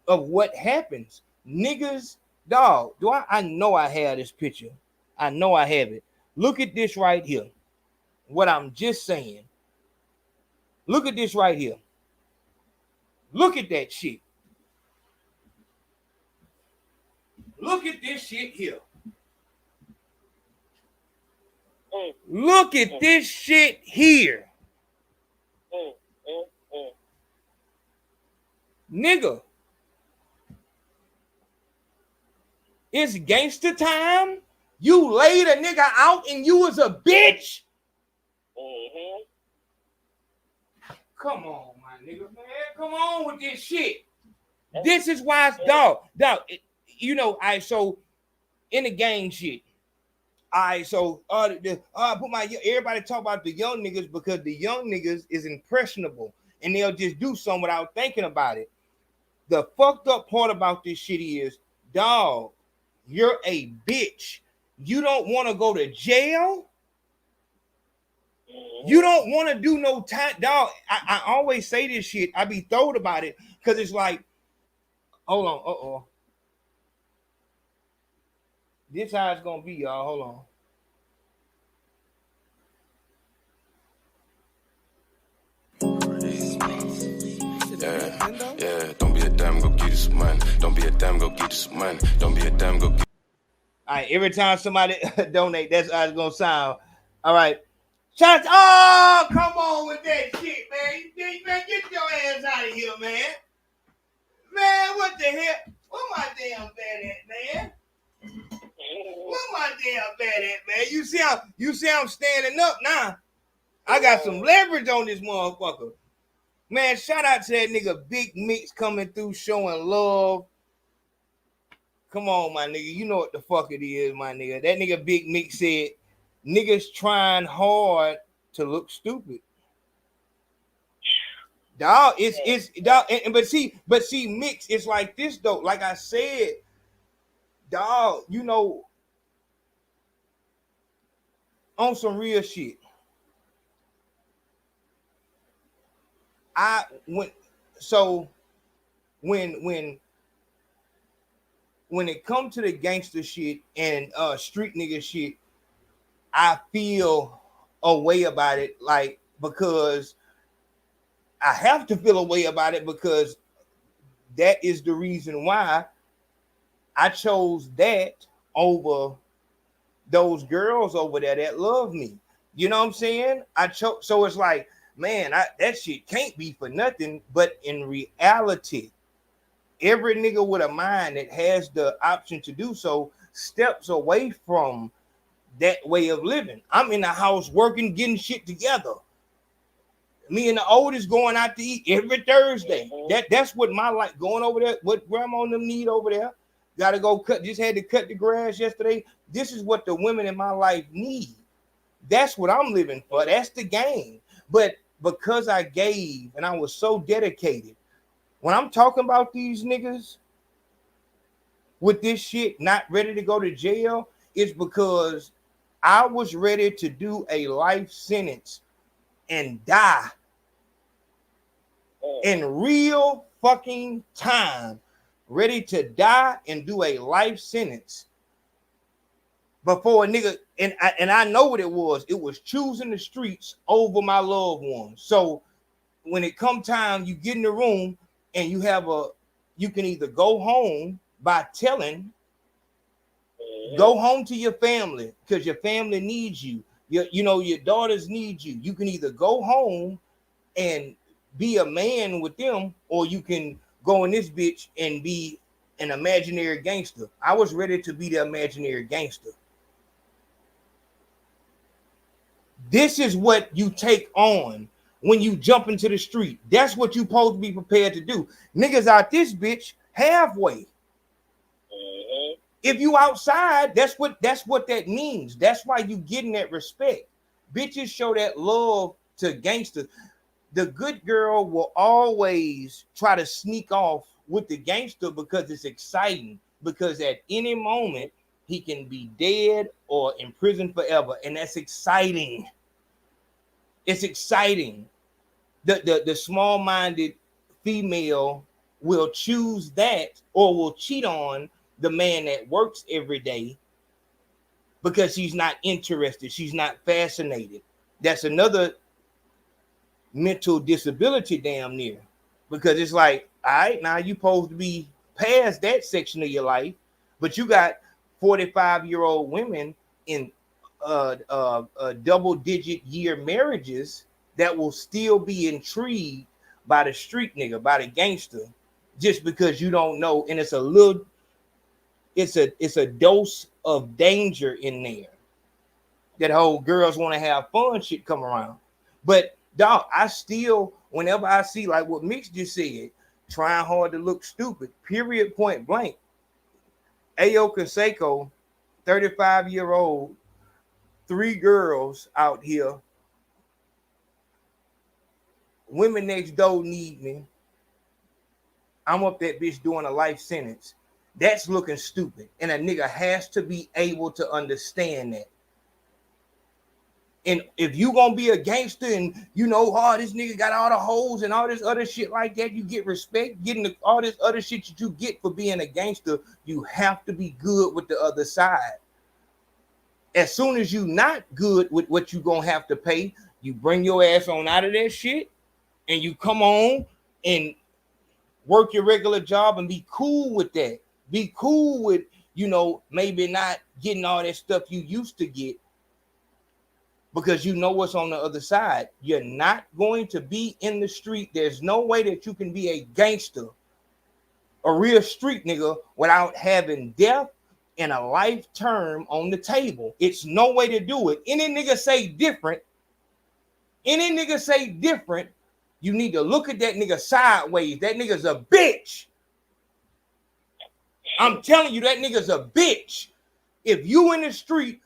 of what happens. Niggas, dog, I know I have this picture. I know I have it. Look at this right here. What I'm just saying. Look at this right here. Look at that shit. Look at this shit here. Look at this shit here. Nigga. It's gangster time. You laid a nigga out and you was a bitch. Come on, my nigga, man. Come on with this shit. This is why it's dog. You know, so in the gang shit. So put everybody talk about the young niggas because the young niggas is impressionable and they'll just do something without thinking about it. The fucked up part about this shit is, dog, you're a bitch. You don't want to go to jail? You don't want to do no time, dog. I always say this shit. I be throwed about it because it's like, hold on, this how it's gonna be, y'all. Hold on. Yeah, don't be a damn, go get you some money. Don't be a damn, go get you some money. Don't be a damn, go get. All right, every time somebody donate, that's how it's gonna sound. All right. Shots. Oh, come on with that shit, man. Man, get your ass out of here, man. Man, what the hell? Where my damn bad at, man? Where my damn bad at, man? You see I'm standing up now. I got some leverage on this motherfucker. Man, shout out to that nigga Big Mix coming through showing love. Come on, my nigga. You know what the fuck it is, my nigga. That nigga Big Mix said, niggas trying hard to look stupid. Dog, it's dog, but see, Mix, it's like this though. Like I said, dog, you know, on some real shit. When it comes to the gangster shit and street nigga shit, I feel a way about it, like, because I have to feel a way about it because that is the reason why I chose that over those girls over there that love me. You know what I'm saying? So it's like, man, that shit can't be for nothing. But in reality, every nigga with a mind that has the option to do so steps away from that way of living. I'm in the house working, getting shit together. Me and the oldest going out to eat every Thursday. That's what my life, going over there, what grandma and them need over there. Gotta go just had to cut the grass yesterday. This is what the women in my life need. That's what I'm living for. That's the game. But because I gave and I was so dedicated, when I'm talking about these niggas with this shit, not ready to go to jail, it's because I was ready to do a life sentence and die in real fucking time, ready to die and do a life sentence before a nigga, and I know what it was. It was choosing the streets over my loved ones. So when it come time, you get in the room and you can either go home by telling, go home to your family because your family needs you. Your daughters need you. You can either go home and be a man with them, or you can go in this bitch and be an imaginary gangster. I was ready to be the imaginary gangster. This is what you take on when you jump into the street. That's what you supposed to be prepared to do. Niggas out this bitch halfway. If you outside, that's what that means. That's why you getting that respect. Bitches show that love to gangsters. The good girl will always try to sneak off with the gangster because it's exciting. Because at any moment he can be dead or in prison forever, and that's exciting. It's exciting. The small-minded female will choose that or will cheat on the man that works every day because she's not interested, she's not fascinated. That's another mental disability damn near, because it's like, all right, now you supposed to be past that section of your life, but you got 45-year-old women in double-digit year marriages that will still be intrigued by the street nigga, by the gangster, just because you don't know. And it's a dose of danger in there. That whole girls want to have fun shit come around. But dog, I still, whenever I see like what Mix just said, trying hard to look stupid, period, point blank. Ayo Consaco, 35-year-old, 3 girls out here. Women next door need me. I'm up that bitch doing a life sentence. That's looking stupid. And a nigga has to be able to understand that. And if you gonna be a gangster and you know, oh, this nigga got all the hoes and all this other shit like that, you get respect, getting all this other shit that you get for being a gangster, you have to be good with the other side. As soon as you not good with what you gonna have to pay, you bring your ass on out of that shit and you come on and work your regular job and be cool with that. Be cool with, you know, maybe not getting all that stuff you used to get because you know what's on the other side. You're not going to be in the street. There's no way that you can be a gangster, a real street nigga, without having death and a life term on the table. It's no way to do it. Any nigga say different, you need to look at that nigga sideways. That nigga's a bitch. I'm telling you, that nigga's a bitch. If you in the street,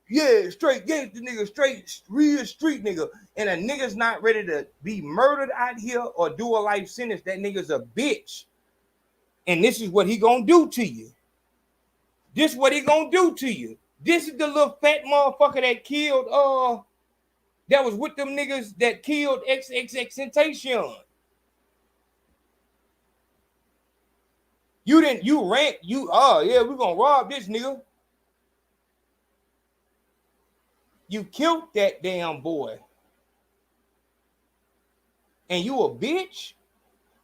yeah, straight gangster nigga, straight real street nigga, and a nigga's not ready to be murdered out here or do a life sentence, that nigga's a bitch. And this is what he gonna do to you. This is what he gonna do to you. This is the little fat motherfucker that killed, that was with them niggas that killed XXXTentacion. Yeah, we're gonna rob this nigga. You killed that damn boy. And you a bitch?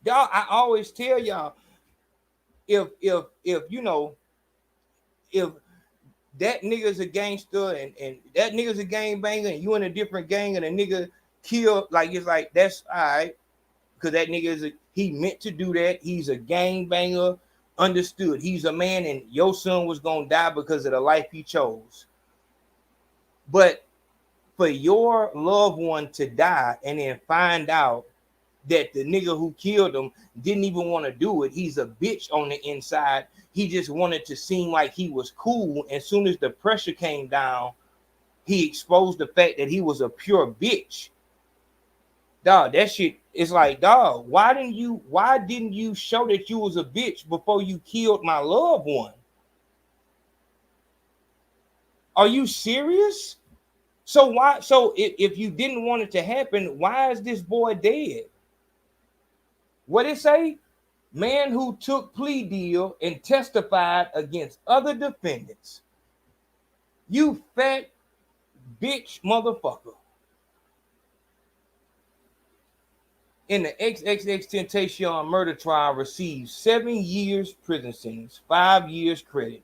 Y'all, I always tell y'all, if you know, if that nigga's a gangster and that nigga's a gang banger and you in a different gang and a nigga killed, like, it's like, that's all right. Because that nigga he meant to do that. He's a gang banger, understood. He's a man and your son was gonna die because of the life he chose. But for your loved one to die and then find out that the nigga who killed him didn't even want to do it, he's a bitch on the inside. He just wanted to seem like he was cool. As soon as the pressure came down, he exposed the fact that he was a pure bitch. Dog, that shit is like, dog, why didn't you show that you was a bitch before you killed my loved one? Are you serious? So if you didn't want it to happen, why is this boy dead? What it say? Man who took plea deal and testified against other defendants. You fat bitch motherfucker. In the XXXTentacion murder trial, received 7 years prison sentence, 5 years credit.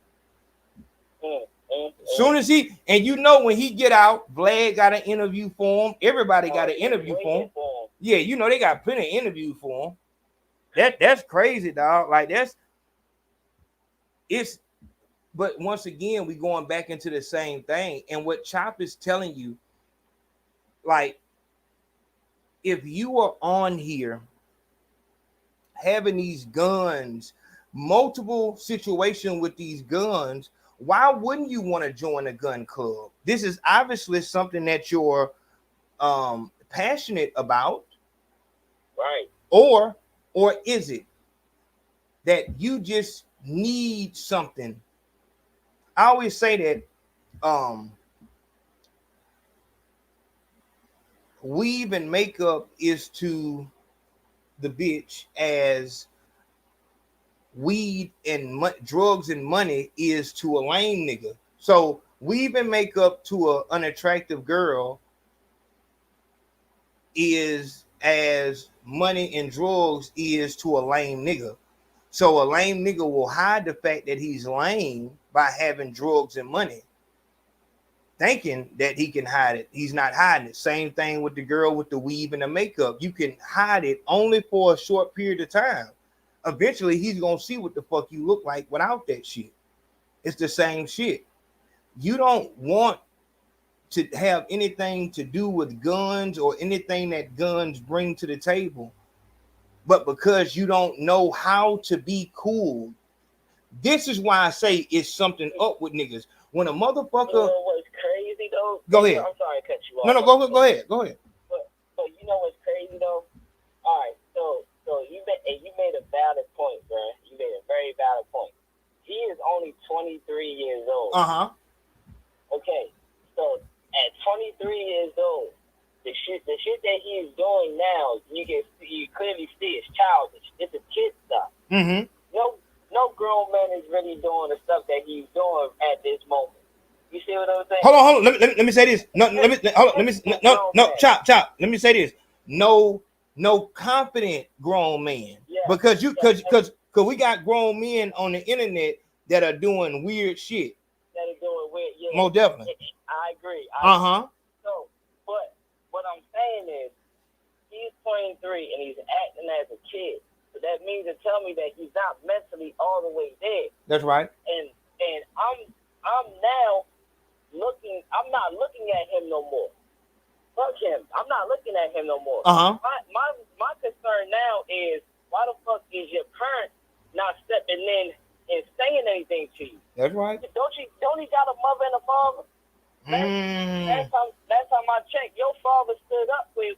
Soon as and you know when he get out, Vlad got an interview for him. Everybody got an interview for him. Yeah, you know they got plenty of interviews for him. That's crazy, dog. Like but once again, we going back into the same thing. And what Chop is telling you, like, if you are on here having these guns, multiple situations with these guns, why wouldn't you want to join a gun club? This is obviously something that you're passionate about. Right. Or is it that you just need something? I always say that weave and makeup is to the bitch as weed and drugs and money is to a lame nigga. So weave and makeup to an unattractive girl is as money and drugs is to a lame nigga. So a lame nigga will hide the fact that he's lame by having drugs and money, thinking that he can hide it. He's not hiding it. Same thing with the girl with the weave and the makeup. You can hide it only for a short period of time. Eventually, he's gonna see what the fuck you look like without that shit. It's the same shit. You don't want to have anything to do with guns or anything that guns bring to the table, but because you don't know how to be cool. This is why I say it's something up with niggas. When a motherfucker, you know what's crazy though? Go ahead. I'm sorry to cut you off. No, go ahead. But you know what's crazy though? All right, so you made a valid point, bro. You made a very valid point. He is only 23 years old. Uh-huh. Okay, so at 23 years old. The shit that he's doing now, you clearly see it's childish. It's a kid stuff. Mm-hmm. No grown man is really doing the stuff that he's doing at this moment. You see what I'm saying? Hold on. Let me say this. Chop. Let me say this. No confident grown man. Yeah. Because we got grown men on the internet that are doing weird shit. That are doing weird. Yeah. Most definitely. I agree. So, but what I'm saying is, he's 23 and he's acting as a kid. So that means to tell me that he's not mentally all the way there. That's right. And I'm now looking. I'm not looking at him no more. Fuck him. I'm not looking at him no more. My concern now is, why the fuck is your parent not stepping in and saying anything to you? That's right. Don't he got a mother and a father? Last time I checked, your father stood up when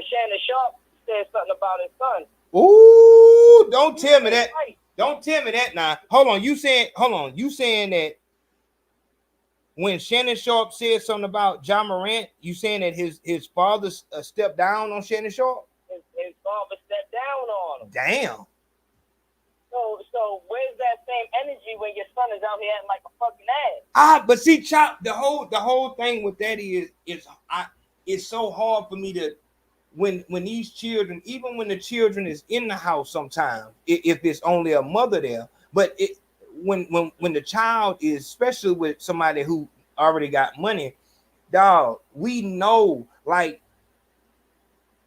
Shannon Sharp said something about his son. Ooh, don't tell me that. Don't tell me that now. Hold on. You saying that when Shannon Sharp said something about John Morant, you saying that his father stepped down on Shannon Sharp? His father stepped down on him. Damn. So where's that same energy when your son is out here acting like a fucking ass? But see, Chop, the whole thing with that is it's so hard for me to when these children, even when the children is in the house sometimes, if it's only a mother there, but when the child is, especially with somebody who already got money, dog, we know, like,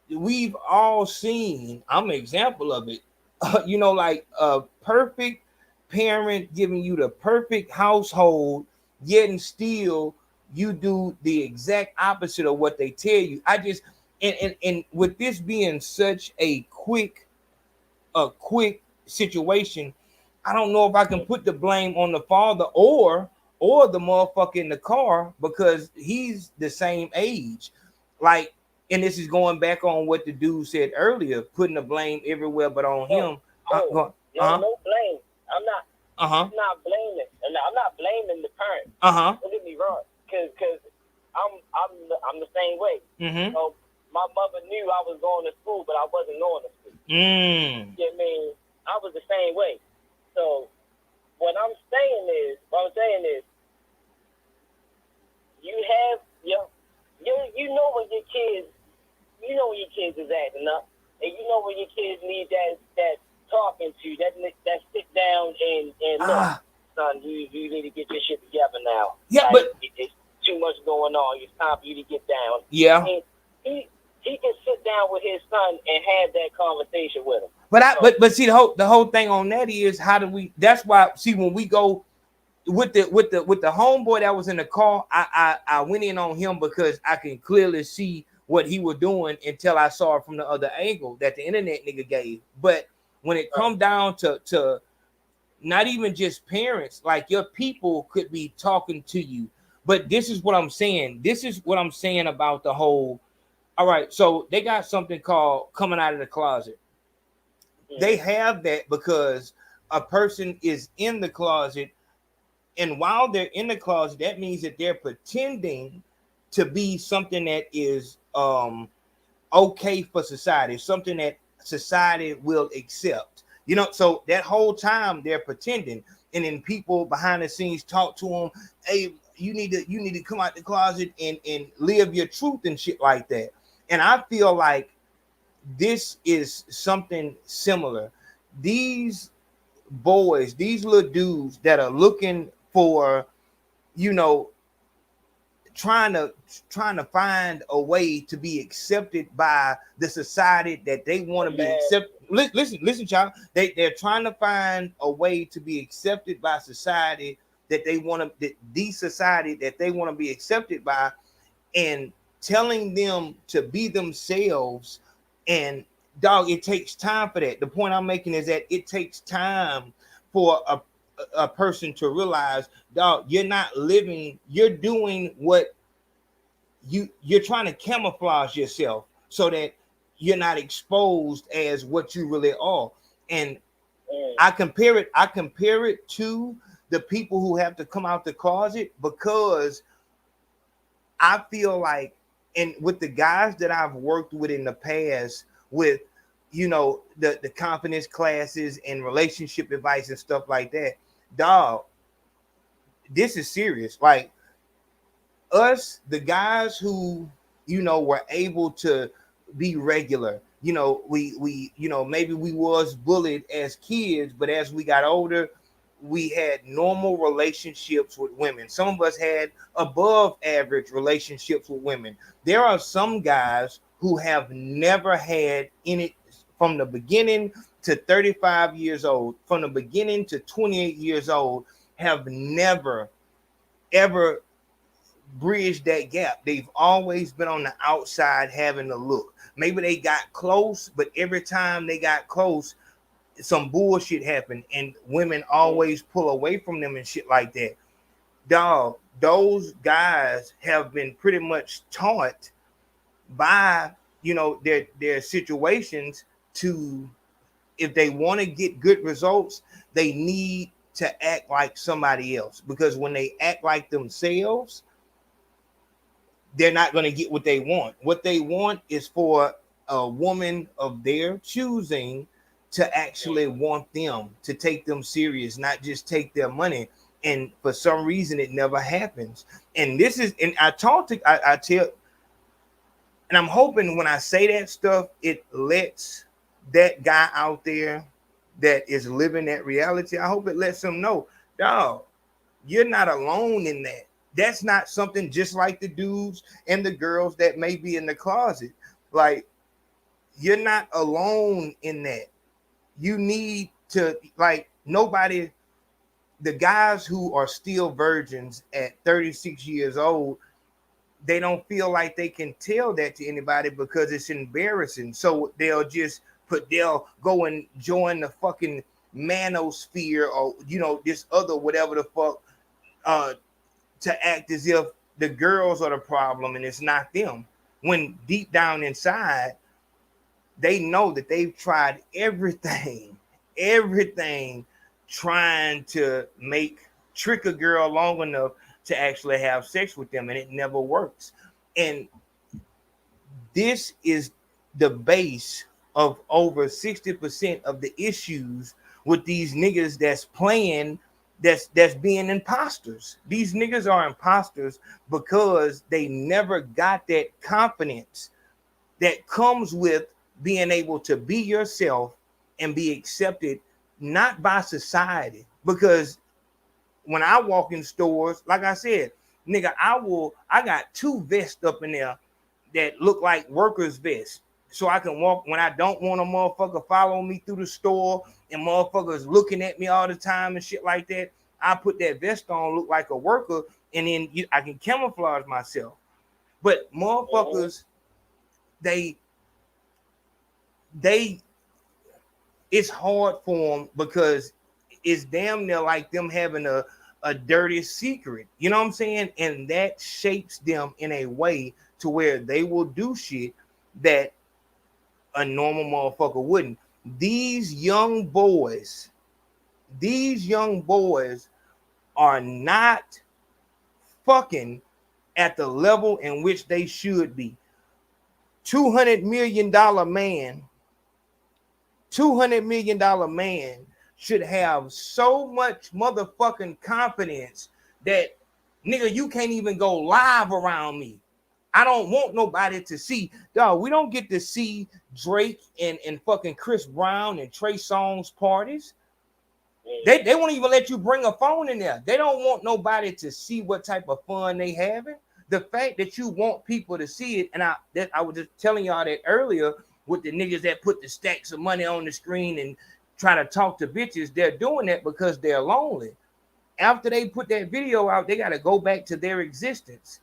we've all seen, I'm an example of it, like a perfect parent giving you the perfect household, yet and still you do the exact opposite of what they tell you. And with this being such a quick situation, I don't know if I can put the blame on the father or the motherfucker in the car, because he's the same age. Like, and this is going back on what the dude said earlier, putting the blame everywhere but on him. No blame. I'm not blaming. I'm not blaming the parent. Don't get me wrong, because I'm the same way. So my mother knew I was going to school, but I wasn't going to school. You know what I mean? I was the same way. So what I'm saying is, you know when your kids is acting up, and you know when your kids need that talking to, that sit down and look, son, you need to get your shit together now. Yeah, like, but it's too much going on. It's time for you to get down. Yeah. And he can sit down with his son and have that conversation with him. But see, the whole thing on that is, how do we? That's why, see, when we go with the homeboy that was in the car, I went in on him because I can clearly see what he was doing until I saw it from the other angle that the internet nigga gave. But when it come down to not even just parents, like, your people could be talking to you. But this is what I'm saying. This is what I'm saying about the whole. All right, so they got something called coming out of the closet. They have that because a person is in the closet, and while they're in the closet, that means that they're pretending to be something that is okay for society, something that society will accept. So that whole time they're pretending, and then people behind the scenes talk to them, hey, you need to come out the closet and live your truth and shit like that. And I feel like this is something similar. These boys, these little dudes that are looking for, trying to find a way to be accepted by the society that they want to be accepted. Listen, child. They're trying to find a way to be accepted by society that they want to, the society that they want to be accepted by, and telling them to be themselves. And dog, it takes time for that. The point I'm making is that it takes time for a person to realize, dog, you're not living, you're doing what you're trying to camouflage yourself so that you're not exposed as what you really are. And I compare it to the people who have to come out the closet, because I feel like, and with the guys that I've worked with in the past, with the confidence classes and relationship advice and stuff like that, dog, this is serious. Like us, the guys who were able to be regular. We maybe we was bullied as kids, but as we got older, we had normal relationships with women. Some of us had above average relationships with women. There are some guys who have never had any from the beginning to 35 years old, from the beginning to 28 years old, have never ever bridged that gap. They've always been on the outside having a look. Maybe they got close, but every time they got close, some bullshit happened and women always pull away from them and shit like that. Dog, those guys have been pretty much taught by their situations to, if they want to get good results, they need to act like somebody else, because when they act like themselves, they're not going to get what they want. What they want is for a woman of their choosing to actually want them, to take them serious, not just take their money. And for some reason, it never happens. And this is, and I tell, and I'm hoping when I say that stuff, it lets that guy out there that is living that reality, I hope it lets them know, dog, you're not alone in that. That's not something just like the dudes and the girls that may be in the closet. Like, you're not alone in that. You need to, like, nobody, the guys who are still virgins at 36 years old, they don't feel like they can tell that to anybody because it's embarrassing. So they'll go and join the fucking manosphere or, this other whatever the fuck, to act as if the girls are the problem and it's not them. When deep down inside, they know that they've tried everything trying to trick a girl long enough to actually have sex with them, and it never works. And this is the base of over 60% of the issues with these niggas that's playing, that's being imposters. These niggas are imposters because they never got that confidence that comes with being able to be yourself and be accepted, not by society. Because when I walk in stores, like I said, nigga, I got 2 vests up in there that look like workers' vests. So I can walk when I don't want a motherfucker follow me through the store and motherfuckers looking at me all the time and shit like that. I put that vest on, look like a worker, and then I can camouflage myself. But motherfuckers, they it's hard for them because it's damn near like them having a dirty secret. You know what I'm saying? And that shapes them in a way to where they will do shit that a normal motherfucker wouldn't. These young boys are not fucking at the level in which they should be. $200 million man should have so much motherfucking confidence that, nigga, you can't even go live around me. I don't want nobody to see. Dog, we don't get to see Drake and fucking Chris Brown and Trey Songz parties. They won't even let you bring a phone in there. They don't want nobody to see what type of fun they having. The fact that you want people to see it, and I was just telling y'all that earlier with the niggas that put the stacks of money on the screen and try to talk to bitches, they're doing that because they're lonely. After they put that video out, they got to go back to their existence.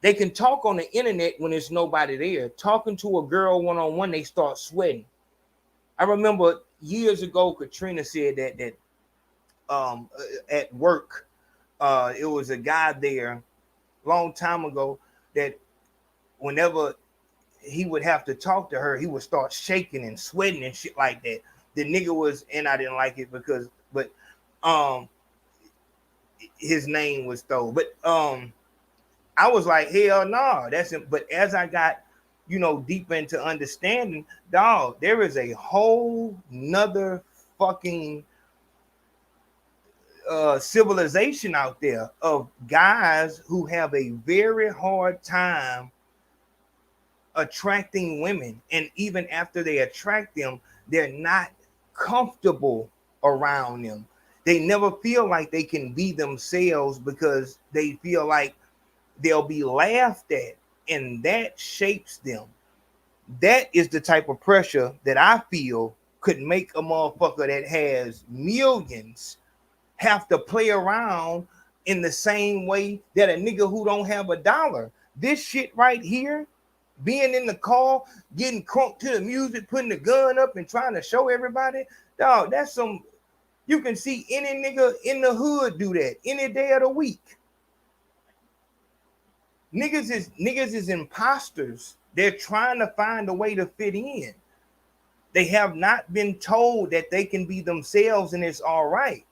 They can talk on the internet when there's nobody there. Talking to a girl one-on-one, they start sweating. I remember years ago, Katrina said that at work, it was a guy there long time ago that whenever he would have to talk to her, he would start shaking and sweating and shit like that. The nigga was, and I didn't like it but his name was though. But I was like, hell no, that's it. But as I got, you know, deeper into understanding, dog, there is a whole nother fucking civilization out there of guys who have a very hard time attracting women, and even after they attract them, they're not comfortable around them. They never feel like they can be themselves because they feel like they'll be laughed at, and that shapes them. That is the type of pressure that I feel could make a motherfucker that has millions have to play around in the same way that a nigga who don't have a dollar. This shit right here, being in the car, getting crunk to the music, putting the gun up and trying to show everybody, dog, that's some, you can see any nigga in the hood do that any day of the week. Niggas is imposters. They're trying to find a way to fit in. They have not been told that they can be themselves and it's all right.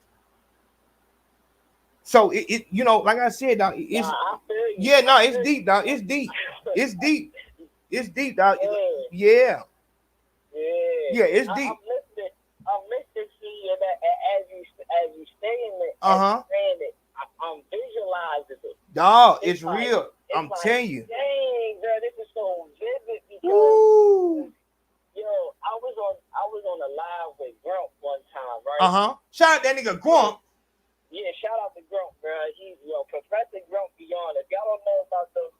So it you know, like I said, dog, it's it's deep, dog. It's deep. It's deep. It's deep, dog. Yeah. It's deep. I'm listening to you as you saying it. I'm visualizing it. Dog, it's like, real. I'm telling you. Dang, girl, this is so vivid because I was on a live with Gauntt one time, right? Shout out that nigga Gauntt. Yeah, shout out to Gauntt, bro. He's Professor Gauntt beyond. If y'all don't know about the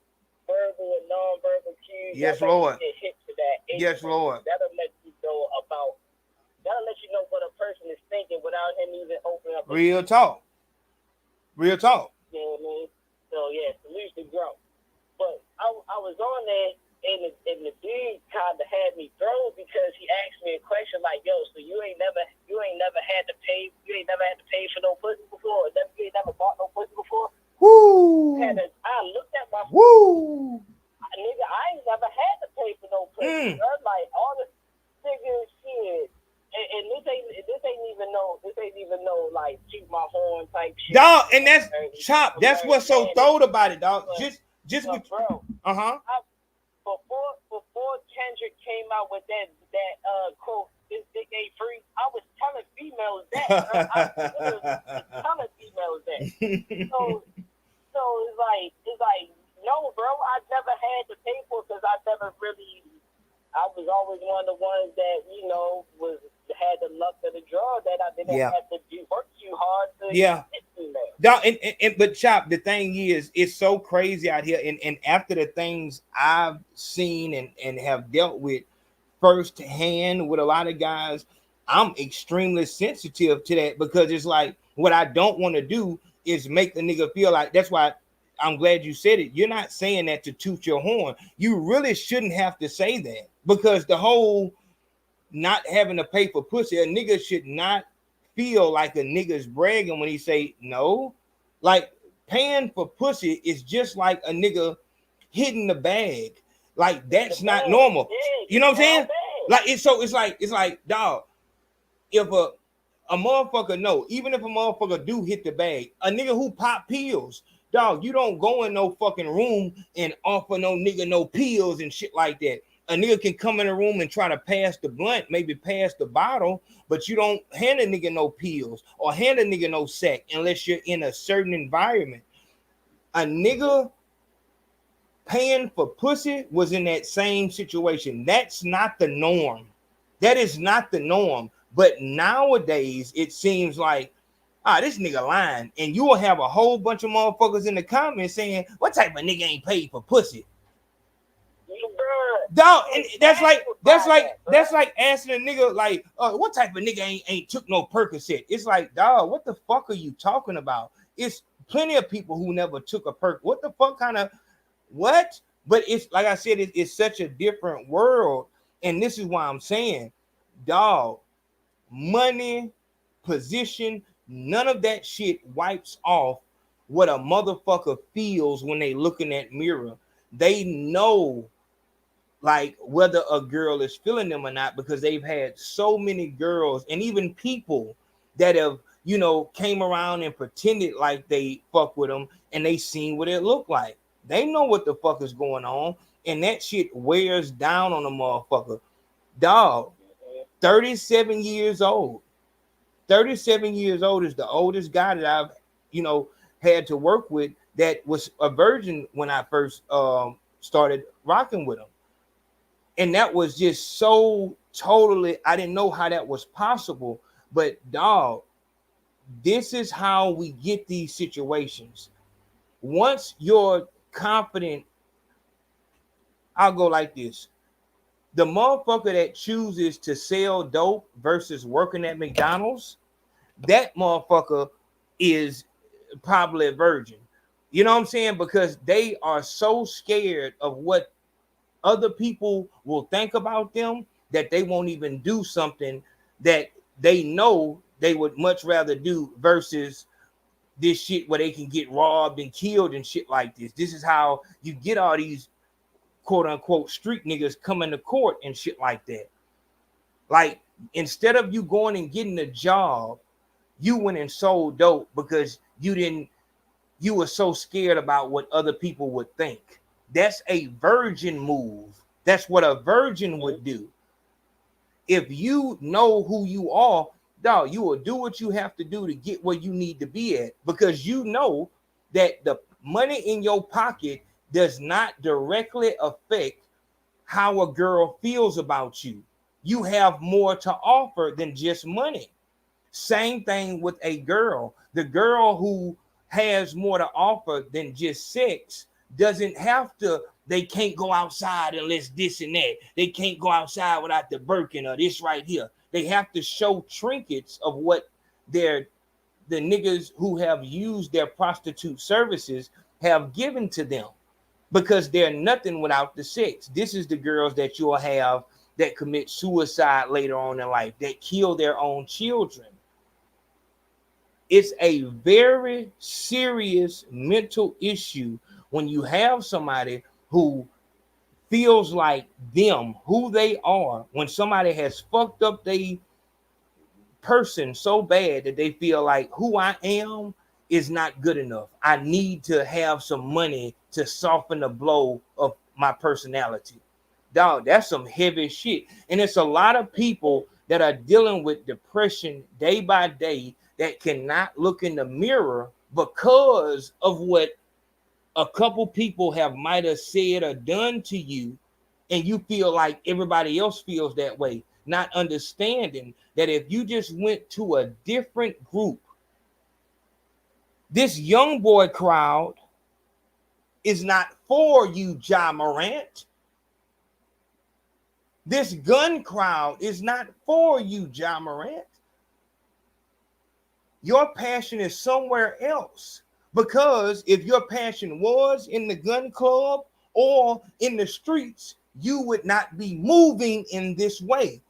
verbal and non-verbal cues, yes, Lord. Hit to that. Yes, Lord. That'll let you know what a person is thinking without him even opening up. Real talk. Real talk. You know what I mean? So yeah, salute to Gauntt. But I was on there and the dude kind of had me thrown because he asked me a question like, "Yo, so you ain't never had to pay for no pussy before? You ain't never bought no pussy before?" Woo! I looked at my woo. Nigga, I ain't never had to pay for no pussy. Like all the niggas shit. And this ain't even no like shoot my horn type shit. Dog, and that's chop. That's what's so throat about it, dog. Just with bro. Before Kendrick came out with that quote, "This dick ain't free," I was telling females that. I was telling females that. So it's like no, bro. I never had to pay for it because I was always one of the ones that had the luck of the draw that I didn't have to work too hard to get females. Dog, but Chop, the thing is, it's so crazy out here, and after the things I've seen and have dealt with firsthand with a lot of guys, I'm extremely sensitive to that because it's like what I don't want to do is make the nigga feel like. That's why I'm glad you said it. You're not saying that to toot your horn. You really shouldn't have to say that because the whole not having to pay for pussy, a nigga should not feel like a nigga's bragging when he say no. Like paying for pussy is just like a nigga hitting the bag. Like that's not normal. You know what I'm saying? Like it's like dog. If a motherfucker no, even if a motherfucker do hit the bag, a nigga who pop pills, dog, you don't go in no fucking room and offer no nigga no pills and shit like that. A nigga can come in a room and try to pass the blunt, maybe pass the bottle, but you don't hand a nigga no pills or hand a nigga no sack unless you're in a certain environment. A nigga paying for pussy was in that same situation. That's not the norm. That is not the norm. But nowadays, it seems like, this nigga lying. And you will have a whole bunch of motherfuckers in the comments saying, what type of nigga ain't paid for pussy? Dog, and that's like asking a nigga like, what type of nigga ain't took no Percocet? It's like, dog, what the fuck are you talking about? It's plenty of people who never took a perk. What the fuck kind of what? But it's like I said, it's such a different world, and this is why I'm saying, dog, money, position, none of that shit wipes off what a motherfucker feels when they look in that mirror. They know like whether a girl is feeling them or not because they've had so many girls and even people that have, came around and pretended like they fuck with them and they seen what it looked like. They know what the fuck is going on, and that shit wears down on a motherfucker. Dog, 37 years old. 37 years old is the oldest guy that I've, had to work with that was a virgin when I first started rocking with him. And that was just so totally, I didn't know how that was possible. But dog, this is how we get these situations. Once you're confident, I'll go like this. The motherfucker that chooses to sell dope versus working at McDonald's, that motherfucker is probably a virgin. You know what I'm saying? Because they are so scared of what other people will think about them that they won't even do something that they know they would much rather do versus this shit where they can get robbed and killed and shit like this. This is how you get all these quote unquote street niggas coming to court and shit like that. Like, instead of you going and getting a job, you went and sold dope because you were so scared about what other people would think. That's a virgin move. That's what a virgin would do. If you know who you are, dog, you will do what you have to do to get where you need to be at, because you know that the money in your pocket does not directly affect how a girl feels about you. You have more to offer than just money. Same thing with a girl. The girl who has more to offer than just sex doesn't have to, they can't go outside unless this and that. They can't go outside without the Birkin or this right here. They have to show trinkets of what the niggas who have used their prostitute services have given to them, because they're nothing without the sex. This is the girls that you'll have that commit suicide later on in life, that kill their own children. It's a very serious mental issue when you have somebody who feels like them, who they are, when somebody has fucked up their person so bad that they feel like who I am is not good enough. I need to have some money to soften the blow of my personality. Dog, that's some heavy shit. And it's a lot of people that are dealing with depression day by day that cannot look in the mirror because of what a couple people might have said or done to you, and you feel like everybody else feels that way, not understanding that if you just went to a different group, this young boy crowd is not for you, Ja Morant. This gun crowd is not for you, Ja Morant. Your passion is somewhere else. Because if your passion was in the gun club or in the streets, you would not be moving in this way.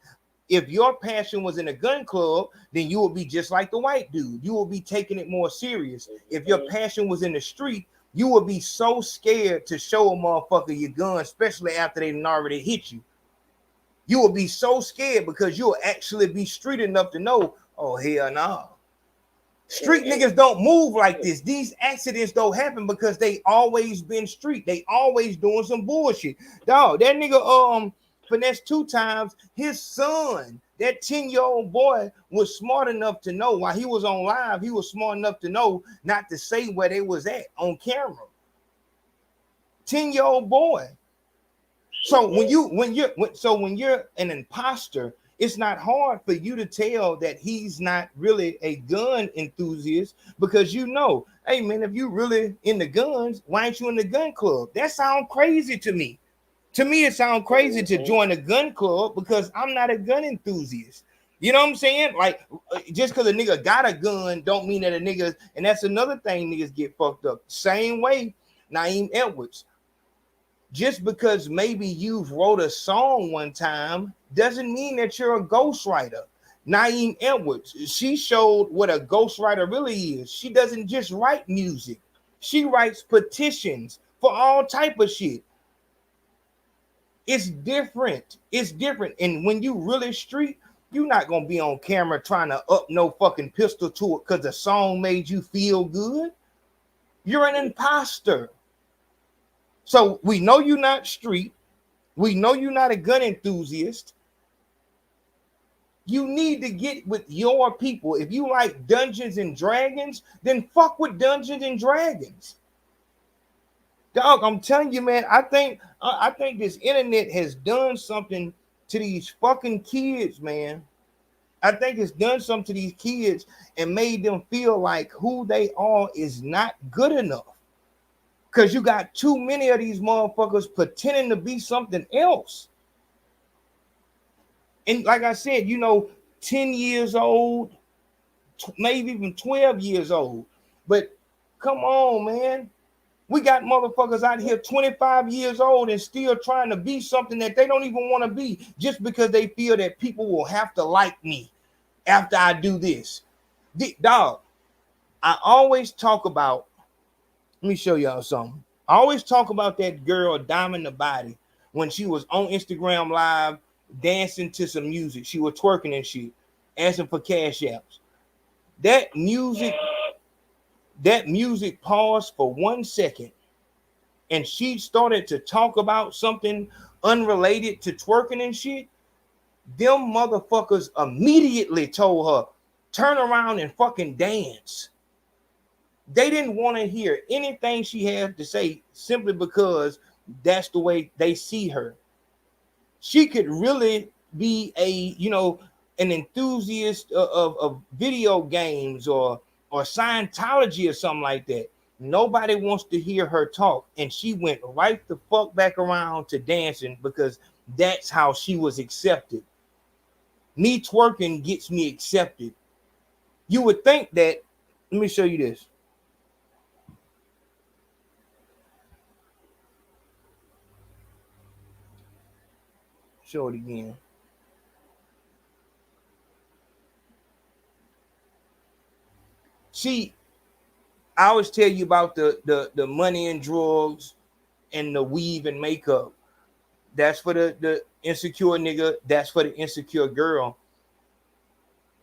If your passion was in a gun club, then you would be just like the white dude. You will be taking it more serious. If your passion was in the street, you would be so scared to show a motherfucker your gun, especially after they already hit you. You will be so scared because you'll actually be street enough to know, oh, hell no. Street niggas don't move like this. These accidents don't happen because they always been street. They always doing some bullshit. Dog, that nigga finessed 2 times. His son, that 10-year-old boy, was smart enough to know while he was on live, he was smart enough to know not to say where they was at on camera. 10-year-old boy. So when you're an imposter, it's not hard for you to tell that he's not really a gun enthusiast, because you know, hey man, if you really into guns, why ain't you in the gun club? That sounds crazy to me. To me, it sounds crazy to join a gun club because I'm not a gun enthusiast. You know what I'm saying? Like, just because a nigga got a gun don't mean that a nigga, and that's another thing niggas get fucked up. Same way, Naeem Edwards. Just because maybe you've wrote a song one time doesn't mean that you're a ghostwriter. Naeem Edwards, she showed what a ghostwriter really is. She doesn't just write music. She writes petitions for all type of shit. It's different. It's different. And when you really street, you're not going to be on camera trying to up no fucking pistol to it because the song made you feel good. You're an imposter. So we know you're not street. We know you're not a gun enthusiast. You need to get with your people. If you like Dungeons and Dragons, then fuck with Dungeons and Dragons. Dog, I'm telling you, man, I think this internet has done something to these fucking kids, man. I think it's done something to these kids and made them feel like who they are is not good enough. Because you got too many of these motherfuckers pretending to be something else. And like I said, 10 years old, maybe even 12 years old. But come on, man. We got motherfuckers out here 25 years old and still trying to be something that they don't even want to be just because they feel that people will have to like me after I do this. Dog, I always talk about, let me show y'all something. I always talk about that girl, Diamond the Body, when she was on Instagram Live dancing to some music. She was twerking and shit, asking for cash apps. That music paused for 1 second, and she started to talk about something unrelated to twerking and shit. Them motherfuckers immediately told her, turn around and fucking dance. They didn't want to hear anything she had to say simply because that's the way they see her. She could really be an enthusiast of video games or Scientology or something like that. Nobody wants to hear her talk, and she went right the fuck back around to dancing because that's how she was accepted. Me twerking gets me accepted. You would think that, let me show you this. Show it again. See, I always tell you about the money and drugs and the weave and makeup. That's for the insecure nigga. That's for the insecure girl.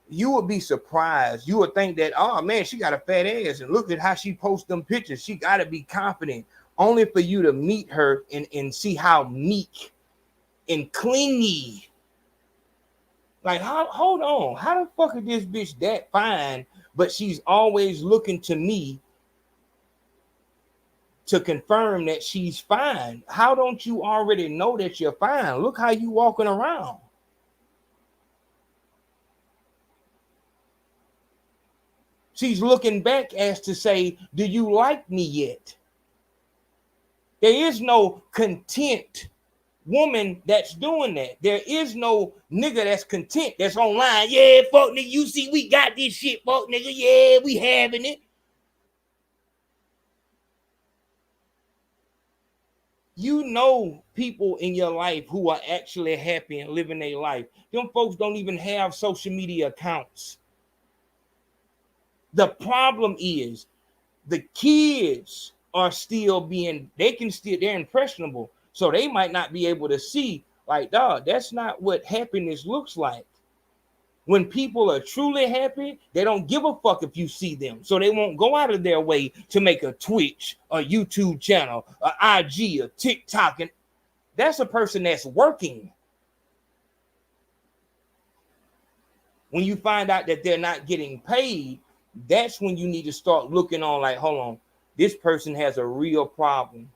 You would be surprised. You would think that, oh man, she got a fat ass, and look at how she posts them pictures. She got to be confident. Only for you to meet her and see how meek and clingy. Like, hold on. How the fuck is this bitch that fine, but she's always looking to me to confirm that she's fine? How don't you already know that you're fine? Look how you walking around. She's looking back as to say, do you like me yet? There is no content woman that's doing that. There is no nigga that's content, that's online. Yeah, fuck nigga, you see we got this shit, fuck nigga. Yeah, we having it. You know people in your life who are actually happy and living their life. Them folks don't even have social media accounts. The problem is the kids are still they're impressionable. So they might not be able to see, like, dog, that's not what happiness looks like. When people are truly happy, they don't give a fuck if you see them. So they won't go out of their way to make a Twitch, a YouTube channel, a IG, a TikTok. And that's a person that's working. When you find out that they're not getting paid, that's when you need to start looking on like, hold on, this person has a real problem.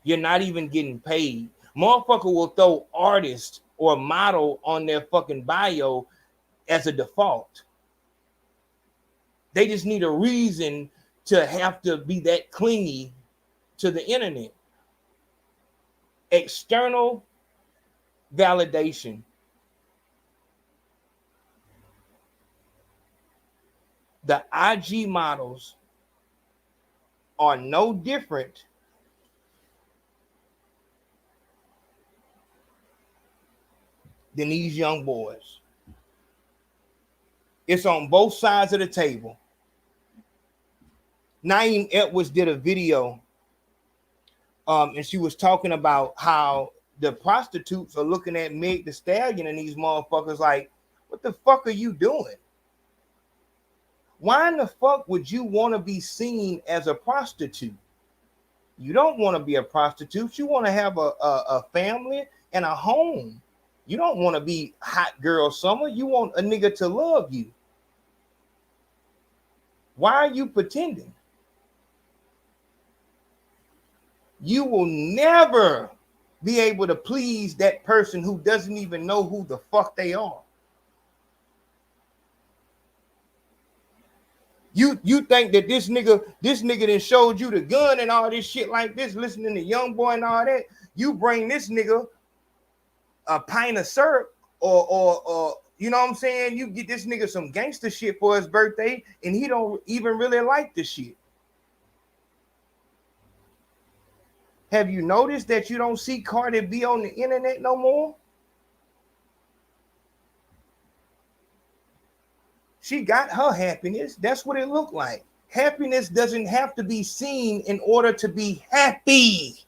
You're not even getting paid. Motherfucker will throw artist or model on their fucking bio as a default. They just need a reason to have to be that clingy to the internet. External validation. The IG models are no different than these young boys. It's on both sides of the table. Naeem Edwards did a video, and she was talking about how the prostitutes are looking at Meg Thee Stallion and these motherfuckers like, what the fuck are you doing? Why in the fuck would you want to be seen as a prostitute? You don't want to be a prostitute. You want to have a family and a home. You don't want to be hot girl summer. You want a nigga to love you. Why are you pretending? You will never be able to please that person who doesn't even know who the fuck they are. You think that this nigga that showed you the gun and all this shit like this, listening to Young Boy and all that, you bring this nigga a pint of syrup or you know what I'm saying? You get this nigga some gangster shit for his birthday and he don't even really like the shit. Have you noticed that you don't see Cardi B on the internet no more? She got her happiness. That's what it looked like. Happiness doesn't have to be seen in order to be happy.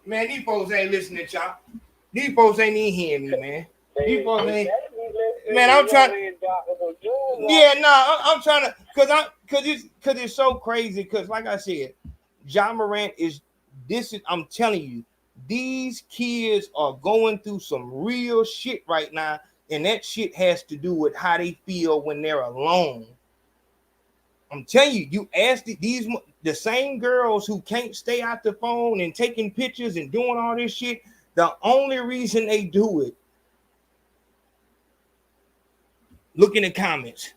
Man, these folks ain't listening, y'all. These folks ain't even hearing me, man. These folks ain't. Man, I'm trying. Yeah, no, I'm trying to, cause it's so crazy. Cause like I said, Ja Morant is this. I'm telling you, these kids are going through some real shit right now, and that shit has to do with how they feel when they're alone. I'm telling you, you ask the same girls who can't stay out the phone and taking pictures and doing all this shit. The only reason they do it. Look in the comments.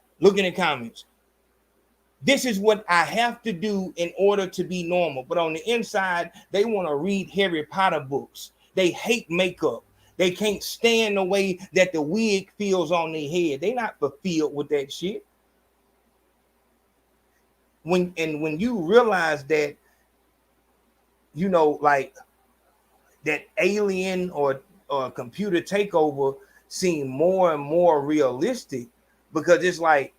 This is what I have to do in order to be normal. But on the inside, they want to read Harry Potter books. They hate makeup. They can't stand the way that the wig feels on their head. They not fulfilled with that shit. When you realize that, you know, like that alien or computer takeover seem more and more realistic, because it's like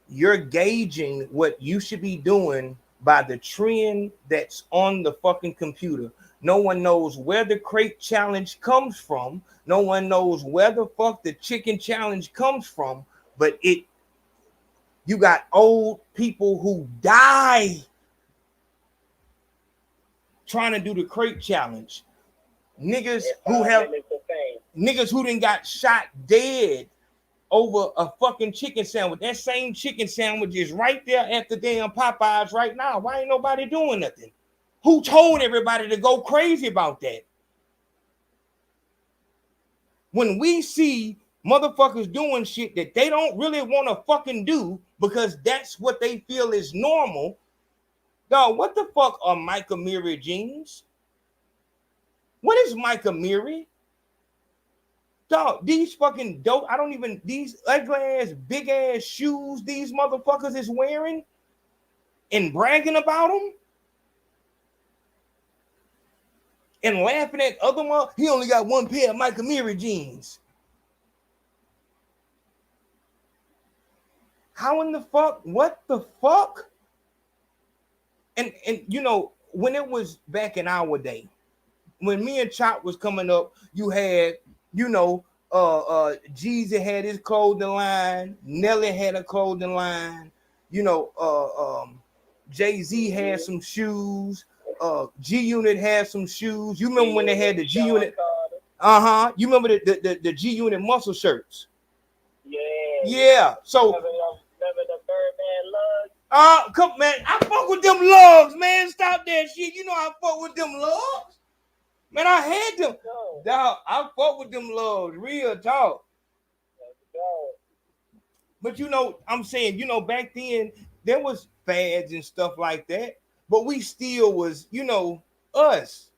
you're gauging what you should be doing by the trend that's on the fucking computer. No one knows where the crate challenge comes from. No one knows where the fuck the chicken challenge comes from, but you got old people who die trying to do the crate challenge. Niggas who done got shot dead over a fucking chicken sandwich. That same chicken sandwich is right there at the damn Popeyes right now. Why ain't nobody doing nothing? Who told everybody to go crazy about that? When we see motherfuckers doing shit that they don't really want to fucking do because that's what they feel is normal, dog, what the fuck are Micah Miri jeans? What is Micah Miri? Dog, these fucking dope, these ugly ass, big ass shoes these motherfuckers is wearing and bragging about them and laughing at other ones. He only got one pair of Micah Miri jeans. How in the fuck? What the fuck? And you know, when it was back in our day, when me and Chop was coming up, you had, you know, Jeezy had his clothing line, Nelly had a clothing line, you know, Jay-Z had some shoes, G-Unit had some shoes. You remember when they had the G-Unit? You remember the G-Unit muscle shirts? Yeah. So remember the Birdman lugs? Come man, I fuck with them lugs, man. Stop that shit. You know I fuck with them lugs. Man, I had them. Dog, I fuck with them lugs. Real talk. But you know, I'm saying, you know, back then there was fads and stuff like that, but we still was, you know, us.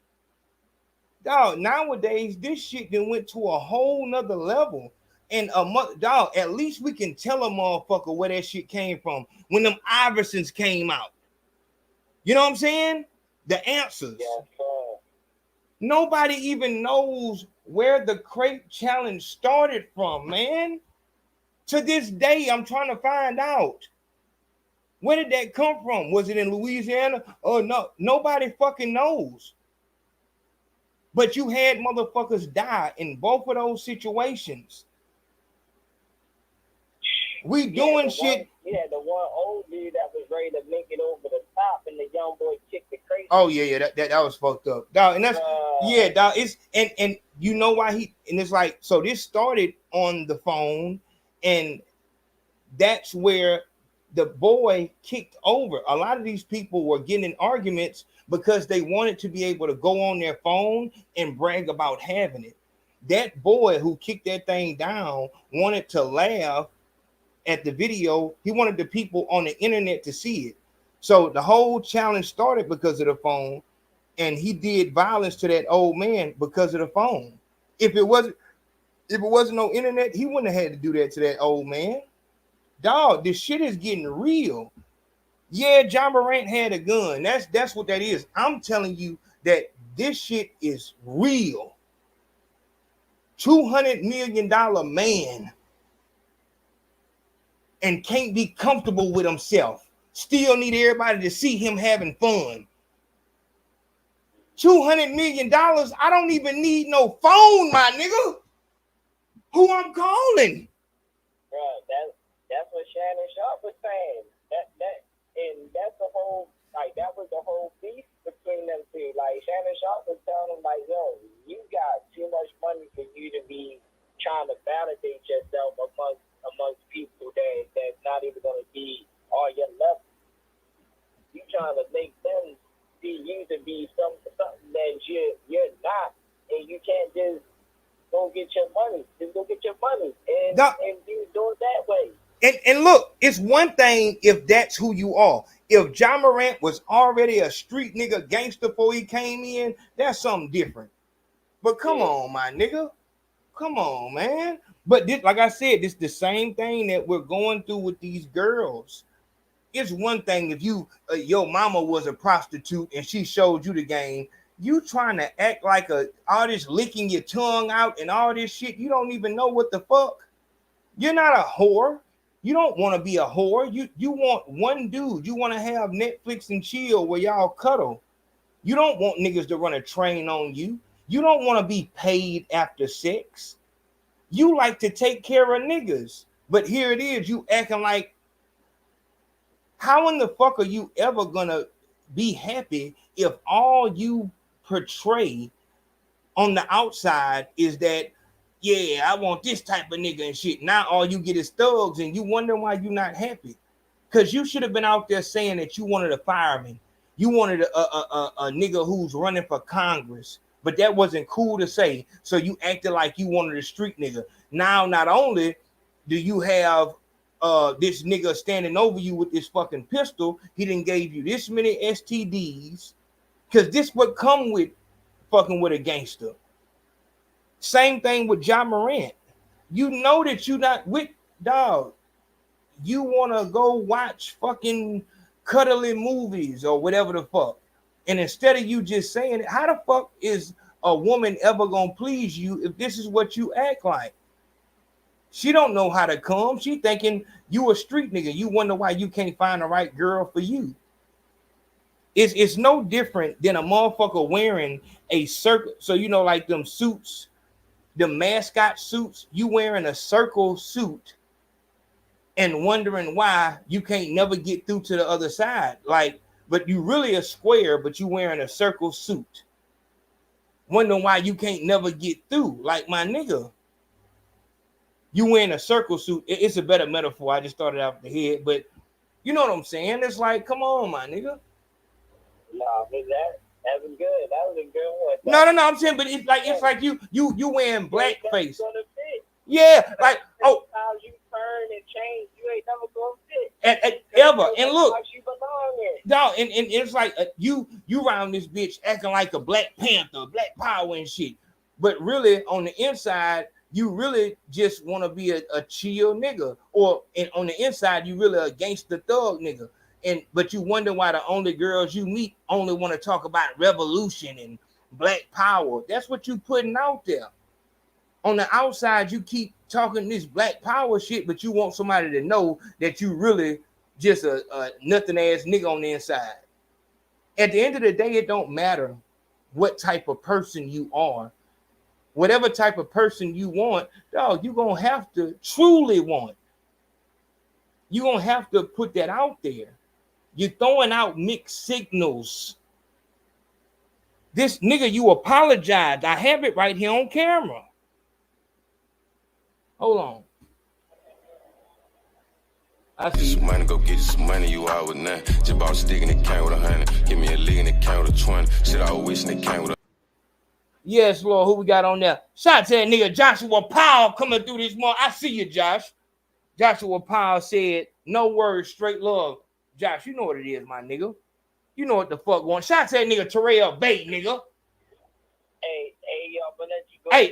Dog, nowadays this shit then went to a whole nother level. And dog, at least we can tell a motherfucker where that shit came from when them Iversons came out. You know what I'm saying? The answers. Yeah, nobody even knows where the crate challenge started from, man. To this day, I'm trying to find out. Where did that come from? Was it in Louisiana? Oh, no, nobody fucking knows. But you had motherfuckers die in both of those situations. We doing shit. Yeah, the one old dude that was ready to make it over the top, and the young boy kicked the crazy. Oh yeah, that was fucked up, dog. And that's dog. It's and you know why and it's like, so this started on the phone, and that's where the boy kicked over. A lot of these people were getting in arguments because they wanted to be able to go on their phone and brag about having it. That boy who kicked that thing down wanted to laugh at the video. He wanted the people on the internet to see it. So the whole challenge started because of the phone, and he did violence to that old man because of the phone. If it wasn't no internet, he wouldn't have had to do that to that old man. Dog, this shit is getting real. Yeah, John Morant had a gun. That's what that is. I'm telling you that this shit is real. $200 million man and can't be comfortable with himself. Still need everybody to see him having fun. $200 million. I don't even need no phone, my nigga. Who I'm calling? Bro, that's what Shannon Sharp was saying. And that's the whole, like, that was the whole beef between them two. Like, Shannon Sharp was telling him, like, yo, you got too much money for you to be trying to validate yourself amongst people that's not even going to be on your level. You trying to make them see you to be something that you're not, and you can't just go get your money. Just go get your money and you do it that way. And look, it's one thing if that's who you are. If John Morant was already a street nigga gangster before he came in, that's something different. But come on, my nigga. Come on, man. But this, like I said, this the same thing that we're going through with these girls. It's one thing if you your mama was a prostitute and she showed you the game. You trying to act like all this licking your tongue out and all this shit. You don't even know what the fuck. You're not a whore. You don't want to be a whore. You want one dude. You want to have Netflix and chill where y'all cuddle. You don't want niggas to run a train on you. You don't want to be paid after sex. You like to take care of niggas. But here it is, you acting like, how in the fuck are you ever gonna be happy if all you portray on the outside is that, yeah, I want this type of nigga and shit. Now all you get is thugs, and you wonder why you're not happy. Because you should have been out there saying that you wanted a fireman. You wanted a nigga who's running for Congress. But that wasn't cool to say. So you acted like you wanted a street nigga. Now, not only do you have this nigga standing over you with this fucking pistol, he done gave you this many STDs. Because this would come with fucking with a gangster. Same thing with John Morant. You know that you not with, dog. You want to go watch fucking cuddly movies or whatever the fuck. And instead of you just saying it, how the fuck is a woman ever gonna please you if this is what you act like? She don't know how to come. She thinking you a street nigga. You wonder why you can't find the right girl for you. It's no different than a motherfucker wearing a circle. So you know, like them suits, the mascot suits, you wearing a circle suit and wondering why you can't never get through to the other side. Like, but you really a square, but you wearing a circle suit. Wondering why you can't never get through. Like, my nigga, you wearing a circle suit. It's a better metaphor. I just started out the head, but you know what I'm saying? It's like, come on, my nigga. No, that was good. That was a good one. No. I'm saying, but it's like you wearing blackface. Yeah, like how you turn and change, you ain't never gonna fit. And ever. And look, you belong in. no, and it's like you around this bitch acting like a Black Panther, Black Power and shit. But really, on the inside, you really just want to be a chill nigga, and on the inside, you really a gangster thug nigga. But you wonder why the only girls you meet only want to talk about revolution and Black Power. That's what you putting out there. On the outside, you keep talking this Black Power shit, but you want somebody to know that you really just a nothing ass nigga on the inside. At the end of the day, it don't matter what type of person you are. Whatever type of person you want, dog, you're gonna have to truly want. You're gonna have to put that out there. You're throwing out mixed signals. This nigga, you apologized. I have it right here on camera. Hold on. I see some money, go get you some money, you out with nothing. Just bought a stick and it came with 100. Give me a league and it came with a 20. Shit, I was wishing it came with a... Yes, Lord, who we got on there? Shout to that nigga Joshua Powell coming through this morning. I see you, Josh. Joshua Powell said, no words, straight love. Josh, you know what it is, my nigga. You know what the fuck going. Shout out to that nigga Terrell Bate, nigga. Hey, y'all, but let you go. Hey,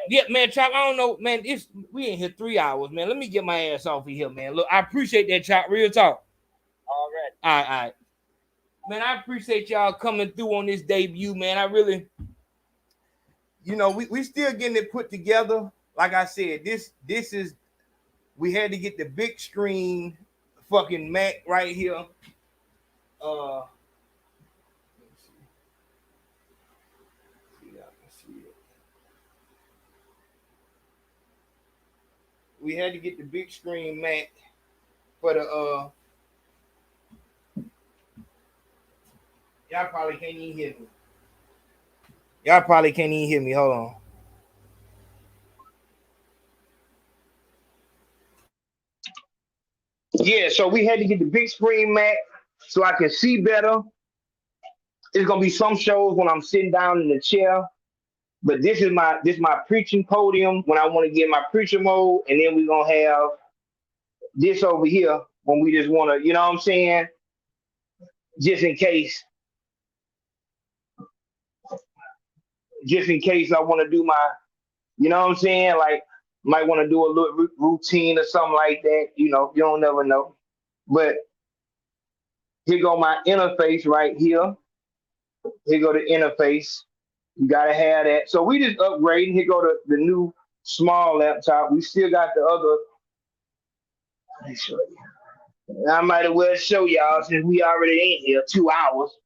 yeah, man, Chop, I don't know, man. We in here 3 hours, man. Let me get my ass off of here, man. Look, I appreciate that, Chop. Real talk. All right. Man, I appreciate y'all coming through on this debut, man. I really, you know, we still getting it put together. Like I said, this is, we had to get the big screen fucking Mac right here. We had to get the big screen Mac for the y'all probably can't even hear me. Hold on. Yeah, so we had to get the big screen Mac so I can see better. It's gonna be some shows when I'm sitting down in the chair, but this is my preaching podium when I want to get my preacher mode, and then we're gonna have this over here when we just want to, you know what I'm saying? Just in case I want to do my, you know what I'm saying? Like, might want to do a little routine or something like that. You know, you don't never know. But here go my interface right here. Here go the interface. You gotta have that. So we just upgrading. Here go the new small laptop. We still got the other. Let me show you. I might as well show y'all since we already in here 2 hours.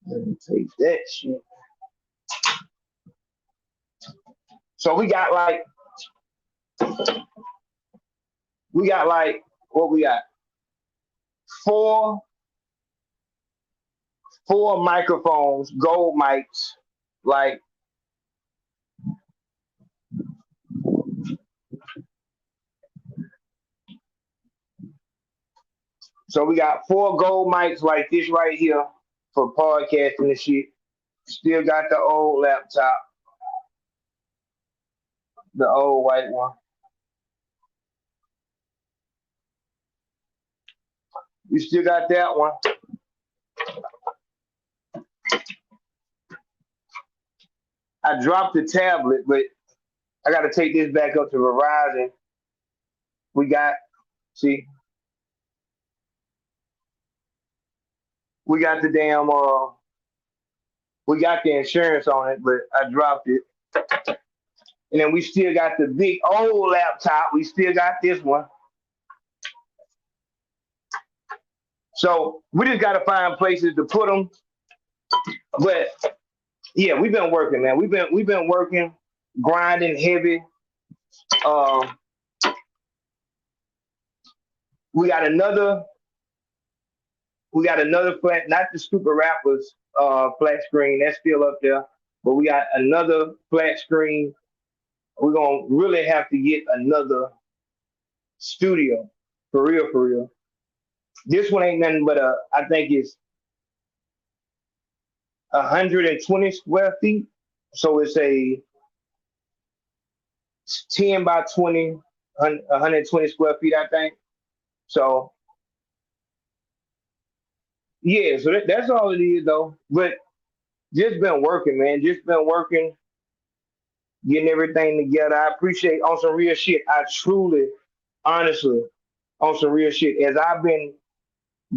Let me take that shit. So we got like what we got? Four microphones, gold mics, like so we got 4 gold mics like this right here for podcasting and shit. Still got the old laptop, the old white one. We still got that one. I dropped the tablet, but I got to take this back up to Verizon. We got the damn, we got the insurance on it, but I dropped it. And then we still got the big old laptop. We still got this one. So we just got to find places to put them. But yeah, we've been working, man. We've been working, grinding heavy. We got another flat, not the Stupid Rappers flat screen, that's still up there, but we got another flat screen. We're gonna really have to get another studio for real. This one ain't nothing but I think it's 120 square feet. So it's a 10 by 20, 120 square feet, I think. So yeah, so that's all it is though. But just been working, man. Just been working, getting everything together. I appreciate on some real shit. I truly, honestly, on some real shit, as I've been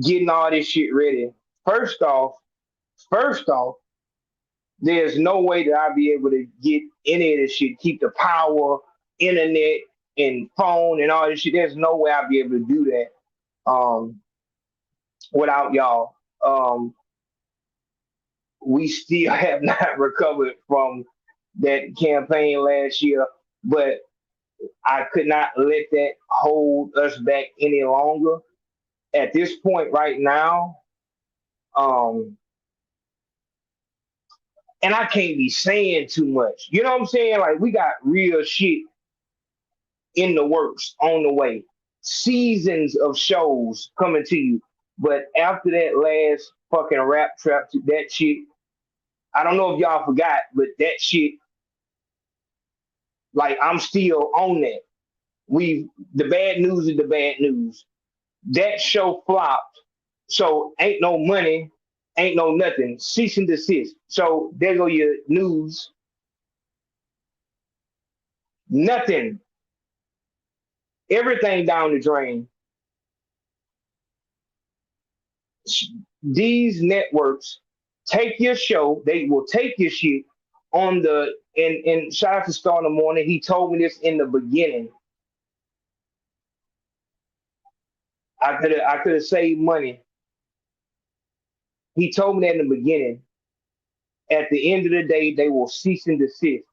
getting all this shit ready. First off, there's no way that I'll be able to get any of this shit, keep the power, internet, and phone and all this shit. There's no way I'll be able to do that without y'all. We still have not recovered from that campaign last year, but I could not let that hold us back any longer. At this point right now, and I can't be saying too much. You know what I'm saying? Like, we got real shit in the works, on the way. Seasons of shows coming to you. But after that last fucking rap trap, that shit, I don't know if y'all forgot, but that shit, like, I'm still on that. The bad news is the bad news. That show flopped, so ain't no money, ain't no nothing. Cease and desist. So there go your news. Nothing. Everything down the drain. These networks take your show, they will take your shit on the and shout out to Star in the Morning. He told me this in the beginning. I could have saved money. He told me that in the beginning. At the end of the day, they will cease and desist.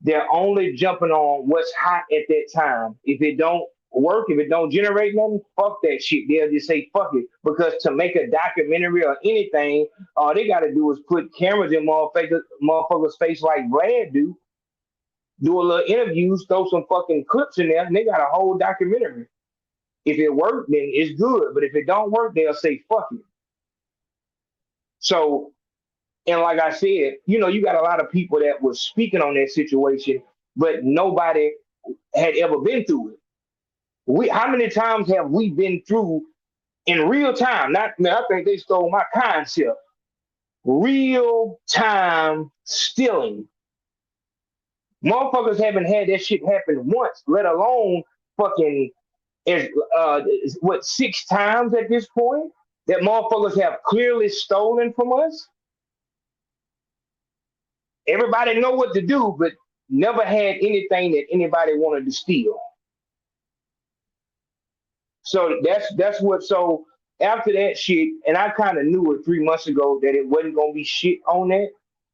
They're only jumping on what's hot at that time. If it don't work, if it don't generate nothing, fuck that shit. They'll just say fuck it. Because to make a documentary or anything, all they got to do is put cameras in motherfuckers' face like Vlad do a little interviews, throw some fucking clips in there, and they got a whole documentary. If it worked, then it's good. But if it don't work, they'll say fuck it. So, and like I said, you got a lot of people that was speaking on that situation, but nobody had ever been through it. How many times have we been through in real time? I think they stole my concept. Real time stealing. Motherfuckers haven't had that shit happen once, let alone fucking 6 times at this point that motherfuckers have clearly stolen from us. Everybody know what to do, but never had anything that anybody wanted to steal. So that's what. So after that shit, and I kind of knew it 3 months ago that it wasn't gonna be shit on that.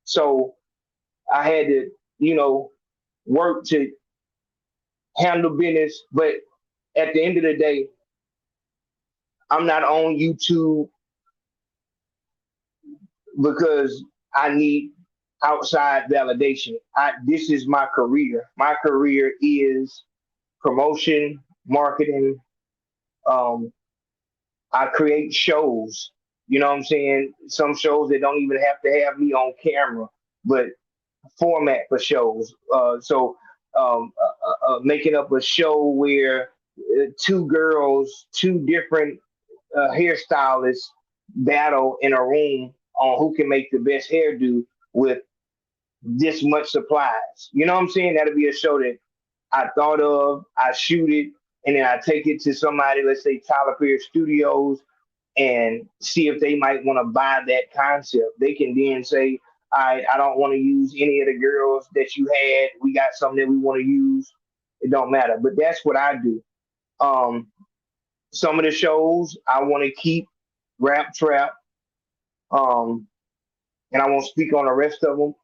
So I had to, work to handle business. But at the end of the day, I'm not on YouTube because I need outside validation. This is my career. My career is promotion, marketing. I create shows. You know what I'm saying? Some shows that don't even have to have me on camera, but format for shows. Making up a show where 2 girls, 2 different hairstylists battle in a room on who can make the best hairdo with this much supplies. You know what I'm saying? That'll be a show that I thought of, I shoot it, and then I take it to somebody, let's say Tyler Perry Studios, and see if they might want to buy that concept. They can then say, I don't want to use any of the girls that you had. We got something that we want to use. It don't matter. But that's what I do. Some of the shows I want to keep rap trap. And I won't speak on the rest of them.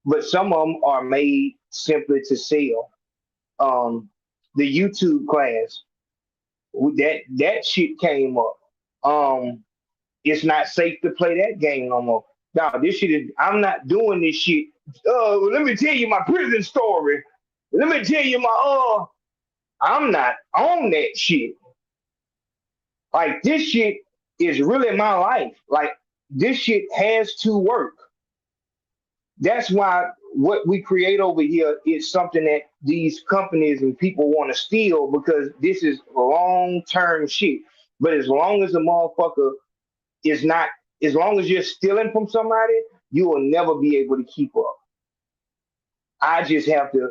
But some of them are made simply to sell. The YouTube class, that shit came up. It's not safe to play that game no more. Now, this shit is, I'm not doing this shit. Let me tell you my prison story. Let me tell you I'm not on that shit. Like, this shit is really my life. Like, this shit has to work. That's why what we create over here is something that these companies and people want to steal, because this is long-term shit. But as long as the motherfucker is not, as long as you're stealing from somebody, you will never be able to keep up. I just have to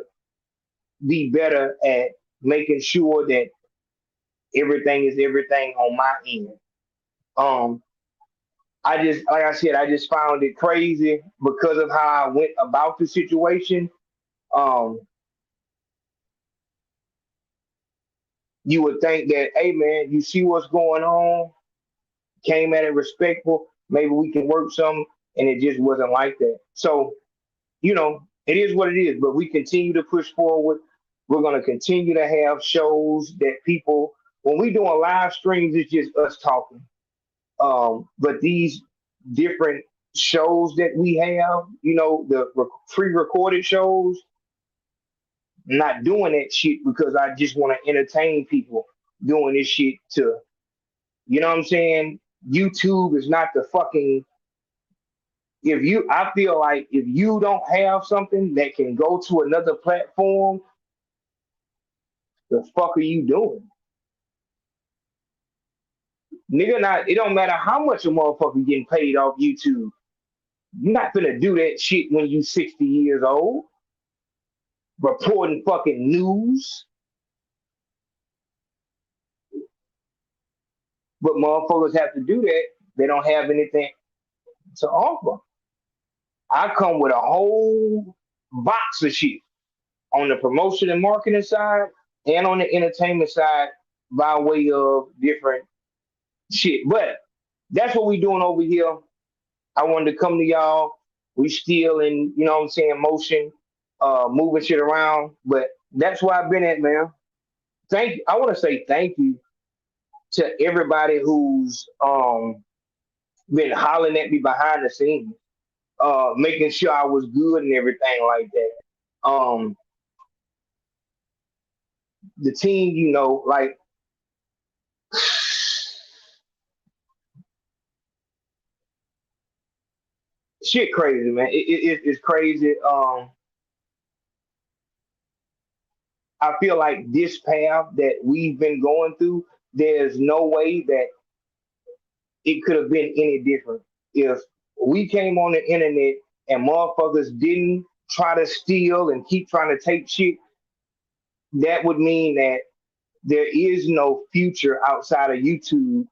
be better at making sure that everything is everything on my end. Like I said, I just found it crazy because of how I went about the situation. You would think that, hey man, you see what's going on, came at it respectful. maybe we can work some, and it just wasn't like that. So, it is what it is, but we continue to push forward. We're going to continue to have shows that people, when we doing live streams, it's just us talking. But these different shows that we have, the pre-recorded shows, not doing that shit because I just want to entertain people doing this shit to, you know what I'm saying? YouTube is not the fucking, I feel like if you don't have something that can go to another platform, the fuck are you doing? Nigga, it don't matter how much a motherfucker getting paid off YouTube. You're not gonna do that shit when you 60 years old, reporting fucking news. But motherfuckers have to do that. They don't have anything to offer. I come with a whole box of shit on the promotion and marketing side and on the entertainment side by way of different shit. But that's what we doing over here. I wanted to come to y'all. We still in, motion, moving shit around. But that's where I've been at, man. I want to say thank you to everybody who's been hollering at me behind the scenes, making sure I was good and everything like that. The team, like shit crazy, man. It's crazy. I feel like this path that we've been going through, there's no way that it could have been any different. If we came on the internet and motherfuckers didn't try to steal and keep trying to take shit, that would mean that there is no future outside of YouTube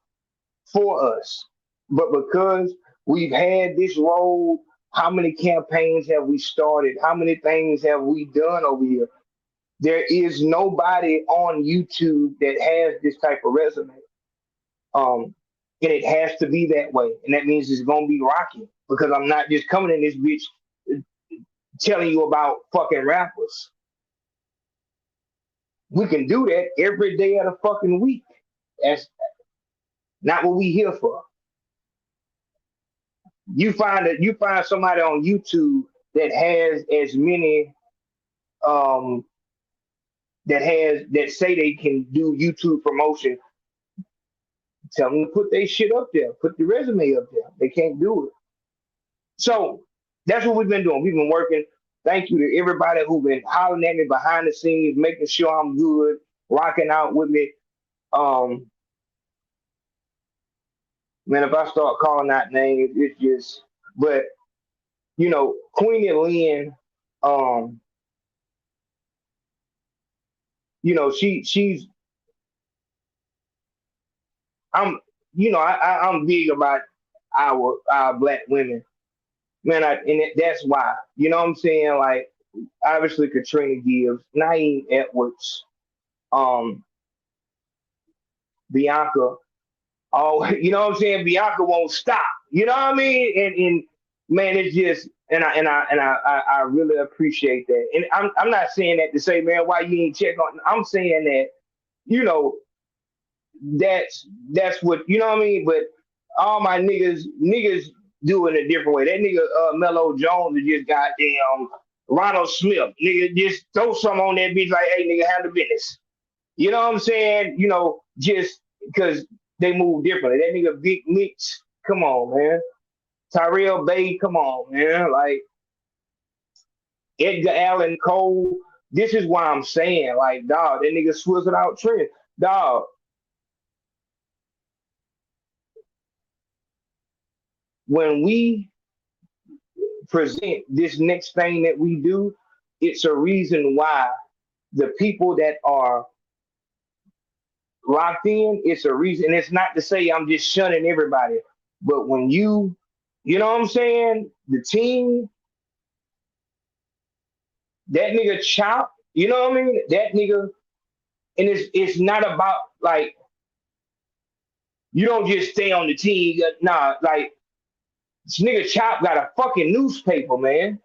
for us. But because we've had this road, how many campaigns have we started? How many things have we done over here? There is nobody on YouTube that has this type of resume. And it has to be that way. And that means it's going to be rocky because I'm not just coming in this bitch telling you about fucking rappers. We can do that every day of the fucking week. That's not what we here for. You find somebody on YouTube that has as many that say they can do YouTube promotion. Tell them to put their shit up there, put the resume up there. They can't do it. So that's what we've been doing. We've been working. Thank you to everybody who's been hollering at me behind the scenes, making sure I'm good, rocking out with me. Man, if I start calling out names, it's just, but Queenie Lynn, she's I'm big about our black women, man. That's why, you know what I'm saying? Like, obviously Katrina Gibbs, Naeem Edwards, Bianca. Oh, you know what I'm saying? Bianca won't stop. You know what I mean? And man, it's just, and I really appreciate that. And I'm not saying that to say, man, why you ain't check on? I'm saying that, that's what, you know what I mean? But all my niggas do it a different way. That nigga Mello Jones is just goddamn Ronald Smith. Nigga, just throw something on that bitch like, hey, nigga, handle business. You know what I'm saying? Just because they move differently. That nigga Big Mitch, come on, man. Tyrell Bay, come on, man. Like, Edgar Allan Cole, this is why I'm saying, like, dog, that nigga swizzled out Trent. Dog, when we present this next thing that we do, it's a reason why the people that are locked in, it's a reason. And it's not to say I'm just shunning everybody, but when you know what I'm saying, the team, that nigga Chop, you know what I mean? That nigga, and it's not about, like, you don't just stay on the team. Nah, like, This nigga Chop got a fucking newspaper, man.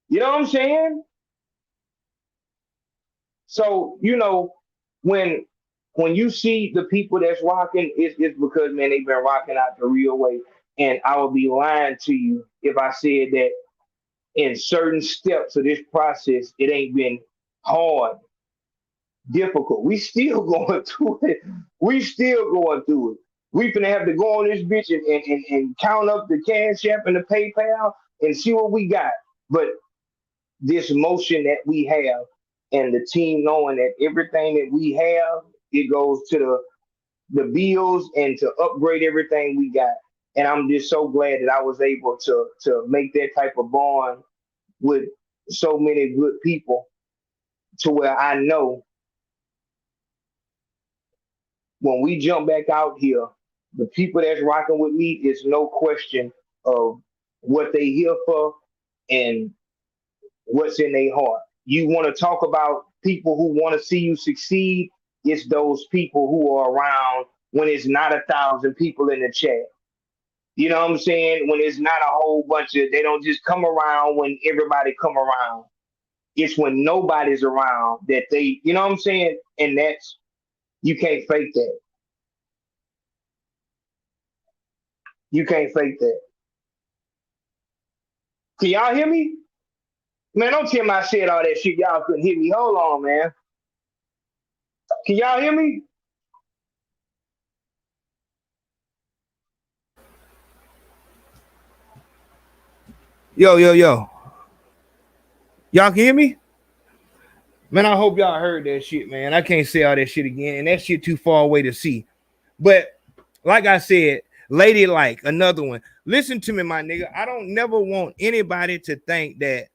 You know what I'm saying? So, you know, when you see the people that's rocking, it's because, man, they've been rocking out the real way. And I would be lying to you if I said that in certain steps of this process, it ain't been hard, difficult. We still going through it. We still going through it. We finna have to go on this bitch and count up the Cash App and the PayPal and see what we got. But this motion that we have and the team knowing that everything that we have, it goes to the bills and to upgrade everything we got. And I'm just so glad that I was able to make that type of bond with so many good people to where I know when we jump back out here, the people that's rocking with me is no question of what they here for and what's in their heart. You want to talk about people who want to see you succeed, it's those people who are around when it's not 1,000 people in the chat. You know what I'm saying? When it's not a whole bunch of, they don't just come around when everybody come around. It's when nobody's around that they, you know what I'm saying? And that's, you can't fake that. You can't fake that. Can y'all hear me? Man, don't tell me I said all that shit. Y'all couldn't hear me. Hold on, man. Can y'all hear me? Yo. Y'all can hear me? Man, I hope y'all heard that shit, man. I can't say all that shit again, and that shit too far away to see. But like I said, ladylike, another one. Listen to me, my nigga. I don't never want anybody to think that,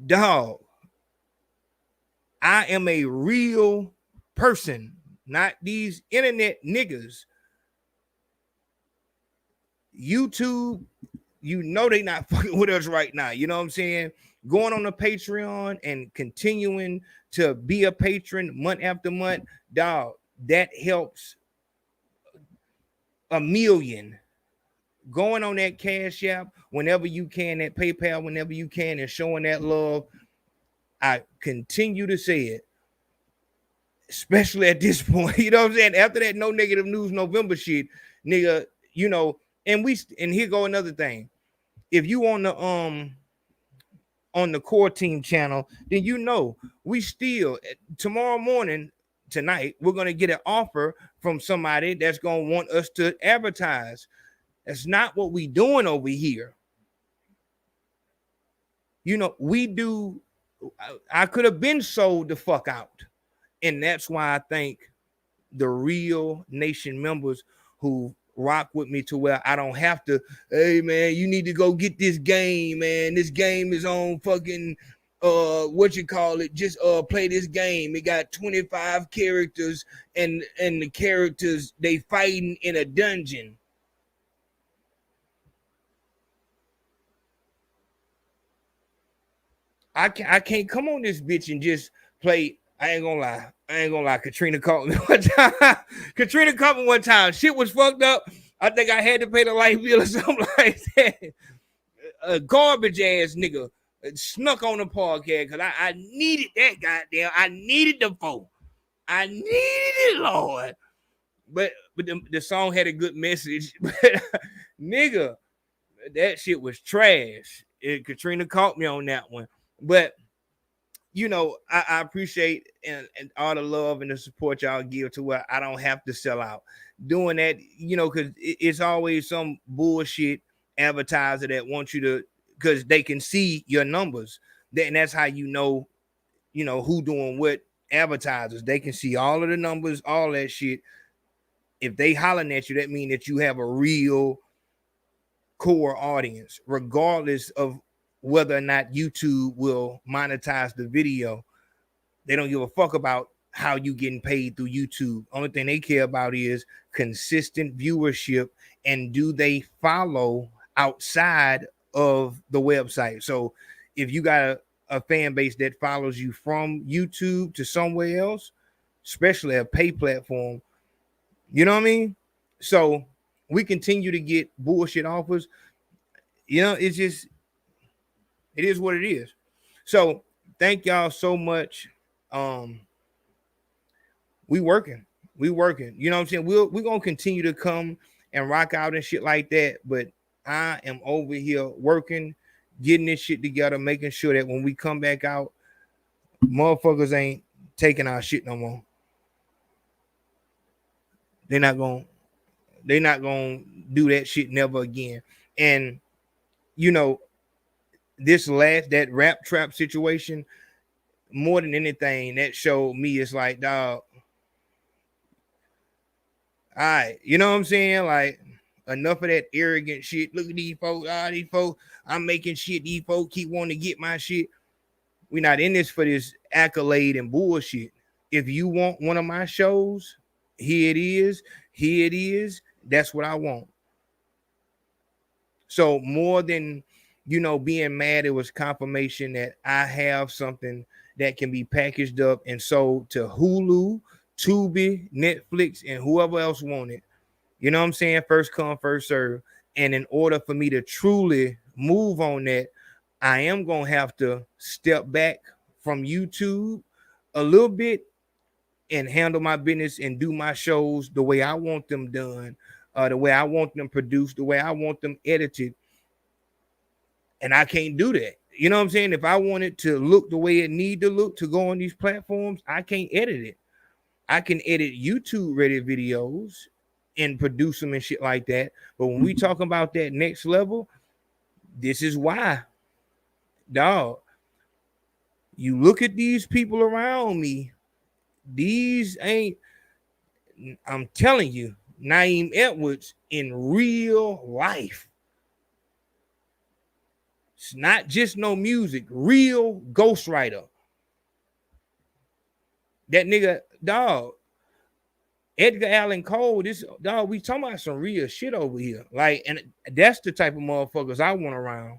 dog, I am a real person, not these internet niggas. YouTube, you know they not fucking with us right now. You know what I'm saying? Going on the Patreon and continuing to be a patron month after month, dog, that helps a million. Going on that Cash App whenever you can, that PayPal whenever you can, and showing that love. I continue to say it, especially at this point. You know what I'm saying? After that No Negative News November shit, nigga, you know, and here go another thing. If you on the core team channel, then you know we still tomorrow morning, tonight, we're gonna get an offer from somebody that's gonna want us to advertise. That's not what we doing over here. You know, we do. I could have been sold the fuck out, and that's why I think the real nation members who rock with me to where I don't have to, hey man, you need to go get this game, man. This game is on fucking what you call it, just play this game. It got 25 characters and the characters they fighting in a dungeon. I can't come on this bitch and just play. I ain't gonna lie. Katrina called me one time. Katrina called me one time. Shit was fucked up. I think I had to pay the light bill or something like that. A garbage ass nigga snuck on the podcast because I needed that goddamn. I needed the phone. I needed it, Lord. But the song had a good message. But nigga, that shit was trash. Katrina caught me on that one. But you know, I appreciate and all the love and the support y'all give to where I don't have to sell out. Doing that, you know, because it's always some bullshit advertiser that wants you to, because they can see your numbers. And that's how you know who doing what. Advertisers, they can see all of the numbers, all that shit. If they hollering at you, that means that you have a real core audience, regardless of whether or not YouTube will monetize the video. They don't give a fuck about how you getting paid through YouTube. Only thing they care about is consistent viewership and do they follow outside of the website. So if you got a fan base that follows you from YouTube to somewhere else, especially a pay platform, you know what I mean? So we continue to get bullshit offers. You know, it's just, it is what it is. So thank y'all so much. We working. You know what I'm saying? We're gonna continue to come and rock out and shit like that. But I am over here working, getting this shit together, making sure that when we come back out, motherfuckers ain't taking our shit no more. They're not gonna do that shit never again. And you know, that rap trap situation, more than anything, that showed me it's like, dog, all right, you know what I'm saying? Like, enough of that arrogant shit. Look at these folks, I'm making shit, these folks keep wanting to get my shit. We're not in this for this accolade and bullshit. If you want one of my shows, here it is. That's what I want. So more than, you know, being mad, it was confirmation that I have something that can be packaged up and sold to Hulu, Tubi, Netflix, and whoever else want it. You know what I'm saying? First come, first serve. And in order for me to truly move on that, I am going to have to step back from YouTube a little bit and handle my business and do my shows the way I want them done, the way I want them produced, the way I want them edited. And I can't do that. You know what I'm saying? If I want it to look the way it need to look to go on these platforms, I can't edit it. I can edit YouTube ready videos and produce them and shit like that. But when we talk about that next level, this is why, dog, you look at these people around me, these ain't, I'm telling you, Naeem Edwards in real life. It's not just no music, real ghostwriter. That nigga, dog, Edgar Allan Cole, this dog, we talking about some real shit over here. Like, and that's the type of motherfuckers I want around.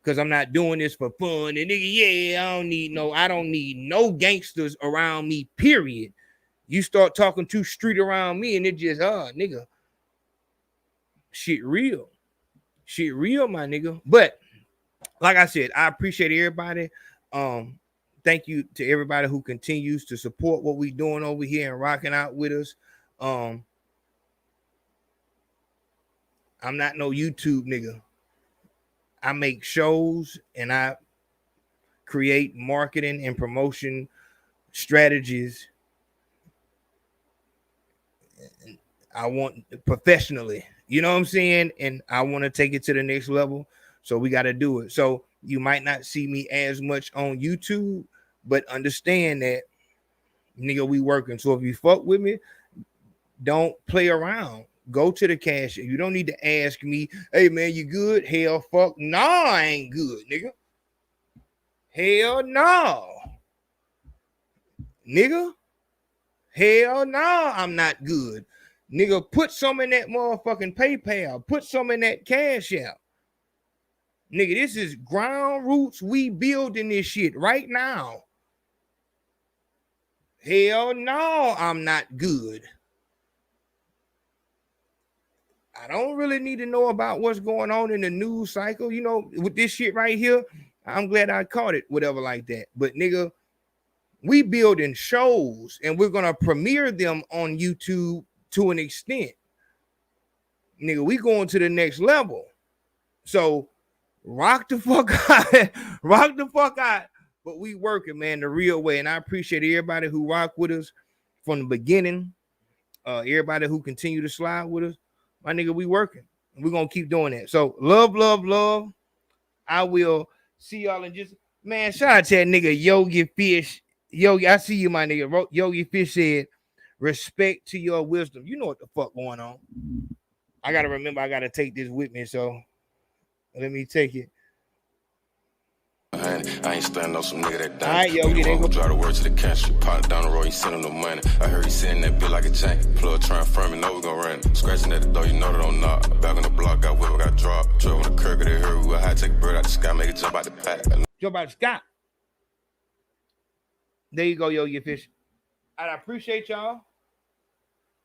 Cause I'm not doing this for fun. And nigga, yeah, I don't need no gangsters around me, period. You start talking too street around me and it just, nigga, shit real, my nigga. But like I said, I appreciate everybody. Thank you to everybody who continues to support what we doing over here and rocking out with us. I'm not no YouTube nigga. I make shows and I create marketing and promotion strategies. I want professionally, you know what I'm saying? And I want to take it to the next level. So we got to do it. So you might not see me as much on YouTube, but understand that, nigga, we working. So if you fuck with me, don't play around. Go to the cash. You don't need to ask me, hey man, you good? Hell fuck. Nah, I ain't good, nigga. Hell no. Nigga. Hell no, I'm not good. Nigga, put some in that motherfucking PayPal. Put some in that Cash App. Nigga, this is ground roots. We building this shit right now. Hell no, I'm not good. I don't really need to know about what's going on in the news cycle. You know, with this shit right here, I'm glad I caught it, whatever like that. But nigga, we building shows and we're going to premiere them on YouTube to an extent. Nigga, we going to the next level. So rock the fuck out. Rock the fuck out. But we working, man, the real way. And I appreciate everybody who rock with us from the beginning. Everybody who continue to slide with us. My nigga, we working. We're going to keep doing that. So love, love, love. I will see y'all in just, man, shout out to that nigga Yogi Fish. Yogi, I see you, my nigga. Yogi Fish said, respect to your wisdom. You know what the fuck going on. I got to remember I got to take this with me. So let me take it. I ain't standing on some nigga that done. All right, Yogi, they go. Drive the word to the country. Pot down the road, he send him no money. I heard he sending that bill like a jank. Plug trying to firm it, know we gon' run it. Scratching at the door, you know they don't knock. Back on the block, got whip, got dropped. Drove on the curb, they heard we were high, take a bird out the sky, make it jump out the pack. Jump out the sky. There you go, Yogi Fish. I appreciate y'all.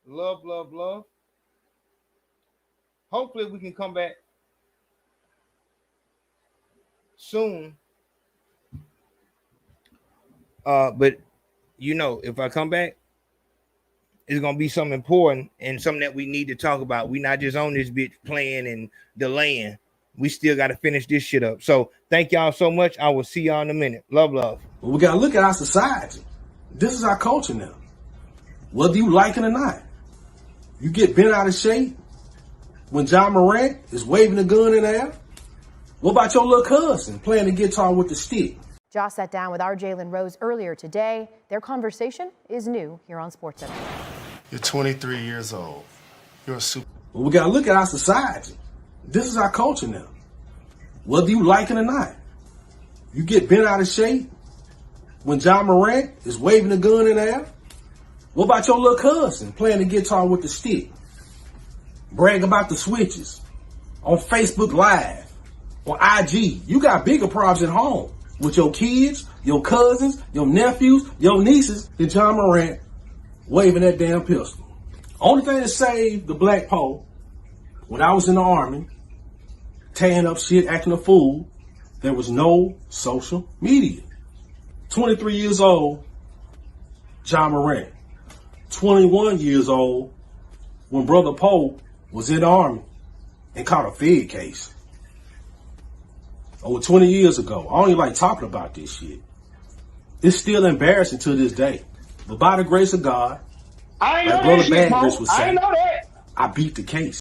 Love, love, love. hopefully we can come back soon. But you know, if I come back, it's gonna be something important and something that we need to talk about. We not just on this bitch playing and delaying. We still got to finish this shit up. So thank y'all so much. I will see y'all in a minute. Love. Well, we got to look at our society. This is our culture now. Whether you like it or not. You get bent out of shape when John Morant is waving a gun in the air. What about your little cousin playing the guitar with the stick? Ja sat down with our Jalen Rose earlier today. Their conversation is new here on SportsCenter. You're 23 years old. You're a super. Well, we got to look at our society. This is our culture now. Whether you like it or not. You get bent out of shape when John Morant is waving a gun in the air. What about your little cousin playing the guitar with the stick? Brag about the switches on Facebook Live, on IG. You got bigger problems at home with your kids, your cousins, your nephews, your nieces than John Morant waving that damn pistol. Only thing that saved the black pole when I was in the Army, tearing up shit, acting a fool, there was no social media. 23 years old, John Morant. 21 years old when Brother Poe was in the Army and caught a Fed case. Over 20 years ago. I don't even like talking about this shit. It's still embarrassing to this day. But by the grace of God, I ain't like know Brother that shit, Bad Mo. would I say, ain't know that. I beat the case.